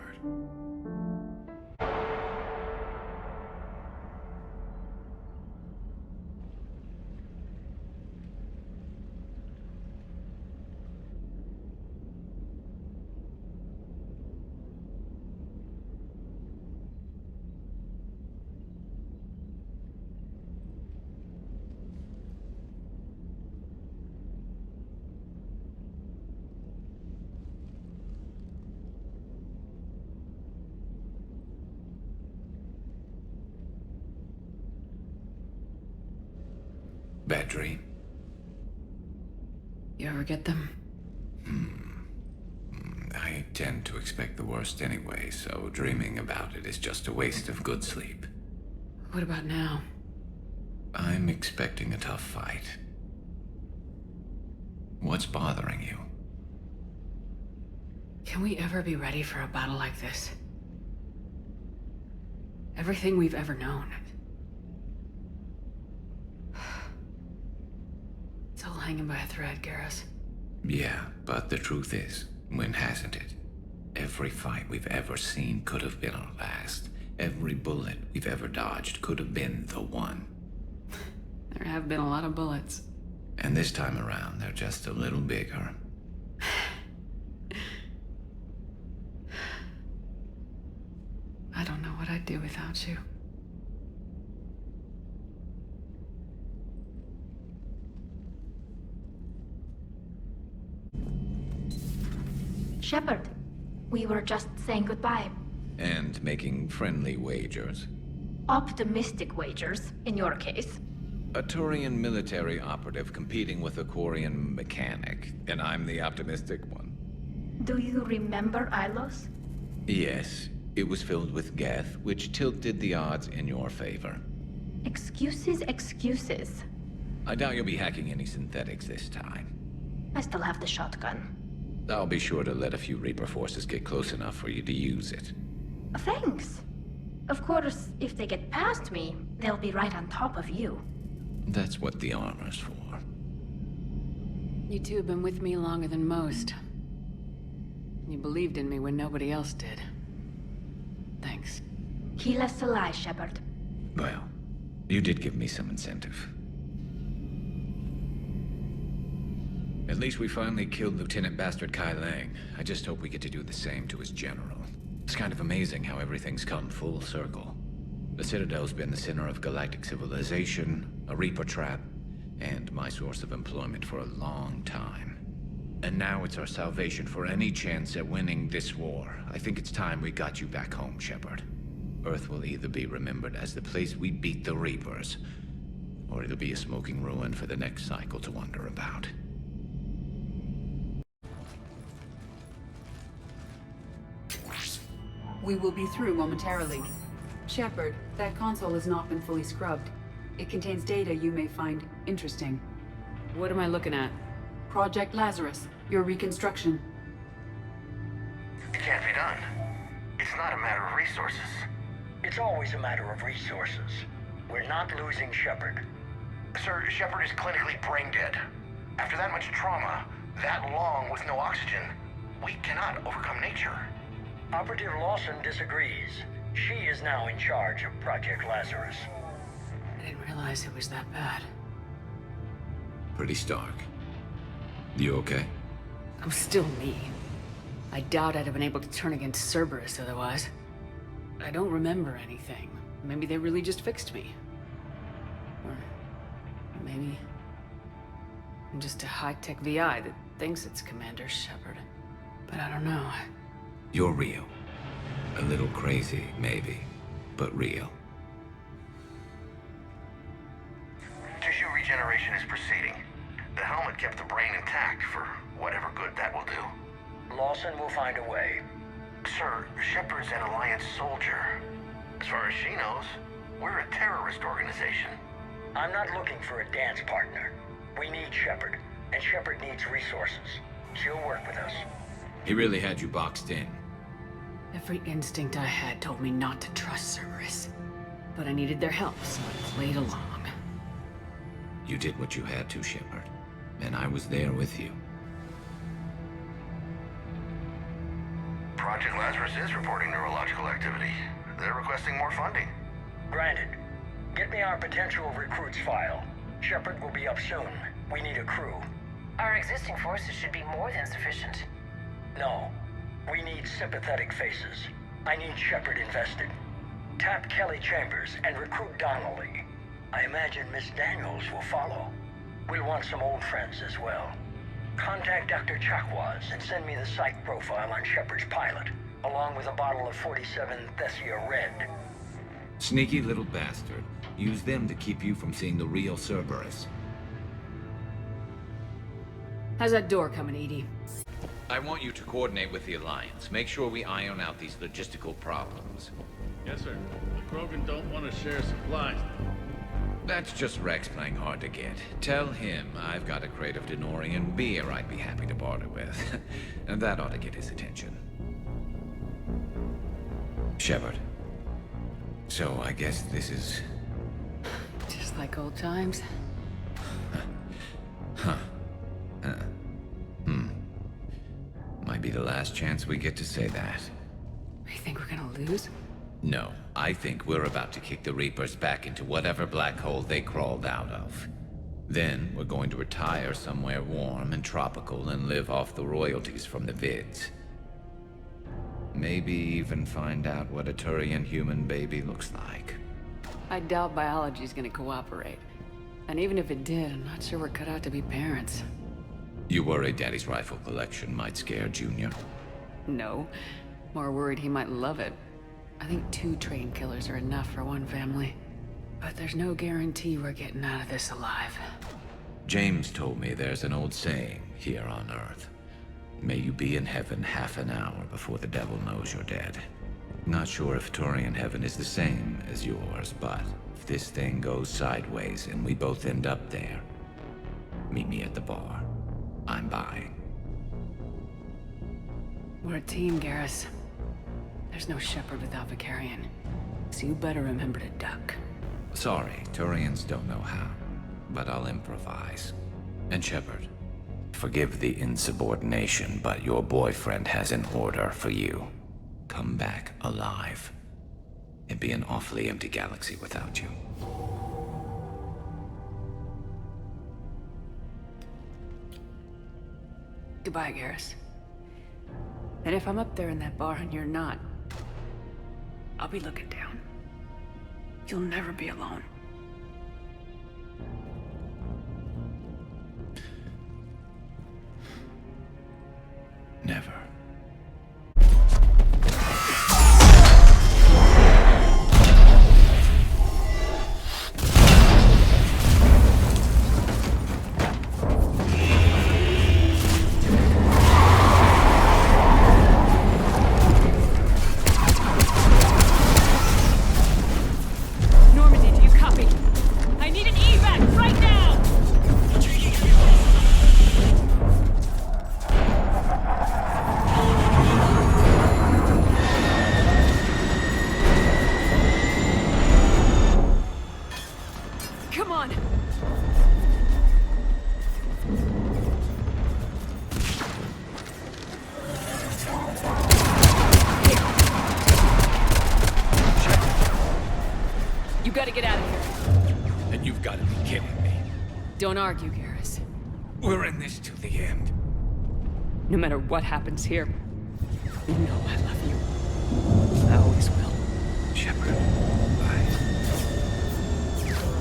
Bad dream? You ever get them? I tend to expect the worst anyway, so dreaming about it is just a waste of good sleep. What about now? I'm expecting a tough fight. What's bothering you? Can we ever be ready for a battle like this? Everything we've ever known. It's all hanging by a thread, Garrus. Yeah, but the truth is, when hasn't it? Every fight we've ever seen could have been our last. Every bullet we've ever dodged could have been the one. There have been a lot of bullets. And this time around, they're just a little bigger. I don't know what I'd do without you. Shepard, we were just saying goodbye. And making friendly wagers. Optimistic wagers, in your case. A Turian military operative competing with a Quarian mechanic, and I'm the optimistic one. Do you remember Ilos? Yes, it was filled with geth, which tilted the odds in your favor. Excuses, excuses. I doubt you'll be hacking any synthetics this time. I still have the shotgun. I'll be sure to let a few Reaper forces get close enough for you to use it. Thanks. Of course, if they get past me, they'll be right on top of you. That's what the armor's for. You two have been with me longer than most. You believed in me when nobody else did. Thanks. Hila Salai, Shepard. Well, you did give me some incentive. At least we finally killed Lieutenant Bastard Kai Lang. I just hope we get to do the same to his general. It's kind of amazing how everything's come full circle. The Citadel's been the center of galactic civilization, a Reaper trap, and my source of employment for a long time. And now it's our salvation for any chance at winning this war. I think it's time we got you back home, Shepard. Earth will either be remembered as the place we beat the Reapers, or it'll be a smoking ruin for the next cycle to wonder about. We will be through momentarily. Shepard, that console has not been fully scrubbed. It contains data you may find interesting. What am I looking at? Project Lazarus, your reconstruction. It can't be done. It's not a matter of resources. It's always a matter of resources. We're not losing Shepard. Sir, Shepard is clinically brain dead. After that much trauma, that long with no oxygen, we cannot overcome nature. Operative Lawson disagrees. She is now in charge of Project Lazarus. I didn't realize it was that bad. Pretty stark. You okay? I'm still me. I doubt I'd have been able to turn against Cerberus otherwise. I don't remember anything. Maybe they really just fixed me. Or maybe I'm just a high-tech VI that thinks it's Commander Shepard. But I don't know. You're real. A little crazy, maybe, but real. Tissue regeneration is proceeding. The helmet kept the brain intact for whatever good that will do. Lawson will find a way. Sir, Shepard's an Alliance soldier. As far as she knows, we're a terrorist organization. I'm not looking for a dance partner. We need Shepard, and Shepard needs resources. She'll work with us. He really had you boxed in. Every instinct I had told me not to trust Cerberus. But I needed their help, so I played along. You did what you had to, Shepard. And I was there with you. Project Lazarus is reporting neurological activity. They're requesting more funding. Granted. Get me our potential recruits file. Shepard will be up soon. We need a crew. Our existing forces should be more than sufficient. No. We need sympathetic faces. I need Shepard invested. Tap Kelly Chambers and recruit Donnelly. I imagine Miss Daniels will follow. We'll want some old friends as well. Contact Dr. Chakwas and send me the psych profile on Shepard's pilot, along with a bottle of 47 Thessia Red. Sneaky little bastard. Use them to keep you from seeing the real Cerberus. How's that door coming, Edie? I want you to coordinate with the Alliance. Make sure we iron out these logistical problems. Yes, sir. The Krogan don't want to share supplies. That's just Rex playing hard to get. Tell him I've got a crate of Denorian beer I'd be happy to barter with. And that ought to get his attention. Shepard. So I guess this is... Just like old times. Might be the last chance we get to say that. You think we're gonna lose? No, I think we're about to kick the Reapers back into whatever black hole they crawled out of. Then we're going to retire somewhere warm and tropical and live off the royalties from the vids. Maybe even find out what a Turian human baby looks like. I doubt biology's gonna cooperate. And even if it did, I'm not sure we're cut out to be parents. You worried Daddy's rifle collection might scare Junior? No. More worried he might love it. I think 2 trained killers are enough for one family. But there's no guarantee we're getting out of this alive. James told me there's an old saying here on Earth. May you be in heaven half an hour before the devil knows you're dead. Not sure if Turian heaven is the same as yours, but if this thing goes sideways and we both end up there, meet me at the bar. I'm buying. We're a team, Garrus. There's no Shepard without Vicarian. So you better remember to duck. Sorry, Turians don't know how, but I'll improvise. And Shepard, forgive the insubordination, but your boyfriend has an order for you. Come back alive. It'd be an awfully empty galaxy without you. Goodbye, Garrus. And if I'm up there in that bar and you're not, I'll be looking down. You'll never be alone. Never. You've got to be kidding me. Don't argue, Garrus. We're in this to the end. No matter what happens here, you know I love you. I always will. Shepard, I love you too.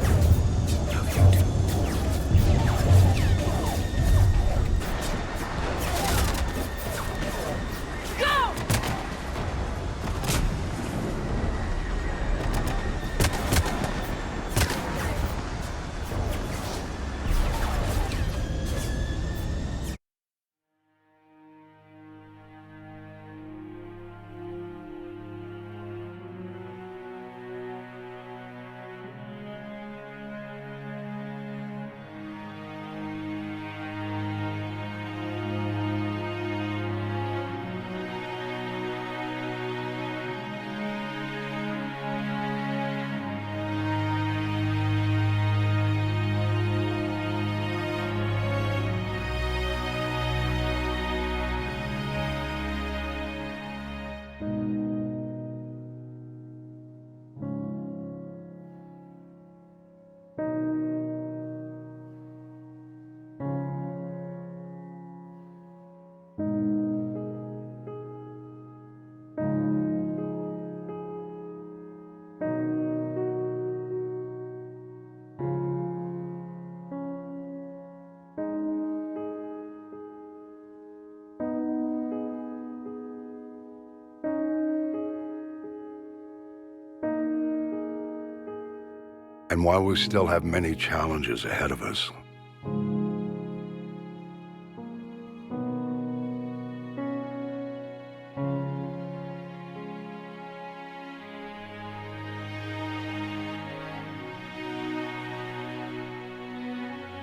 And while we still have many challenges ahead of us,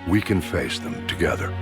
we can face them together.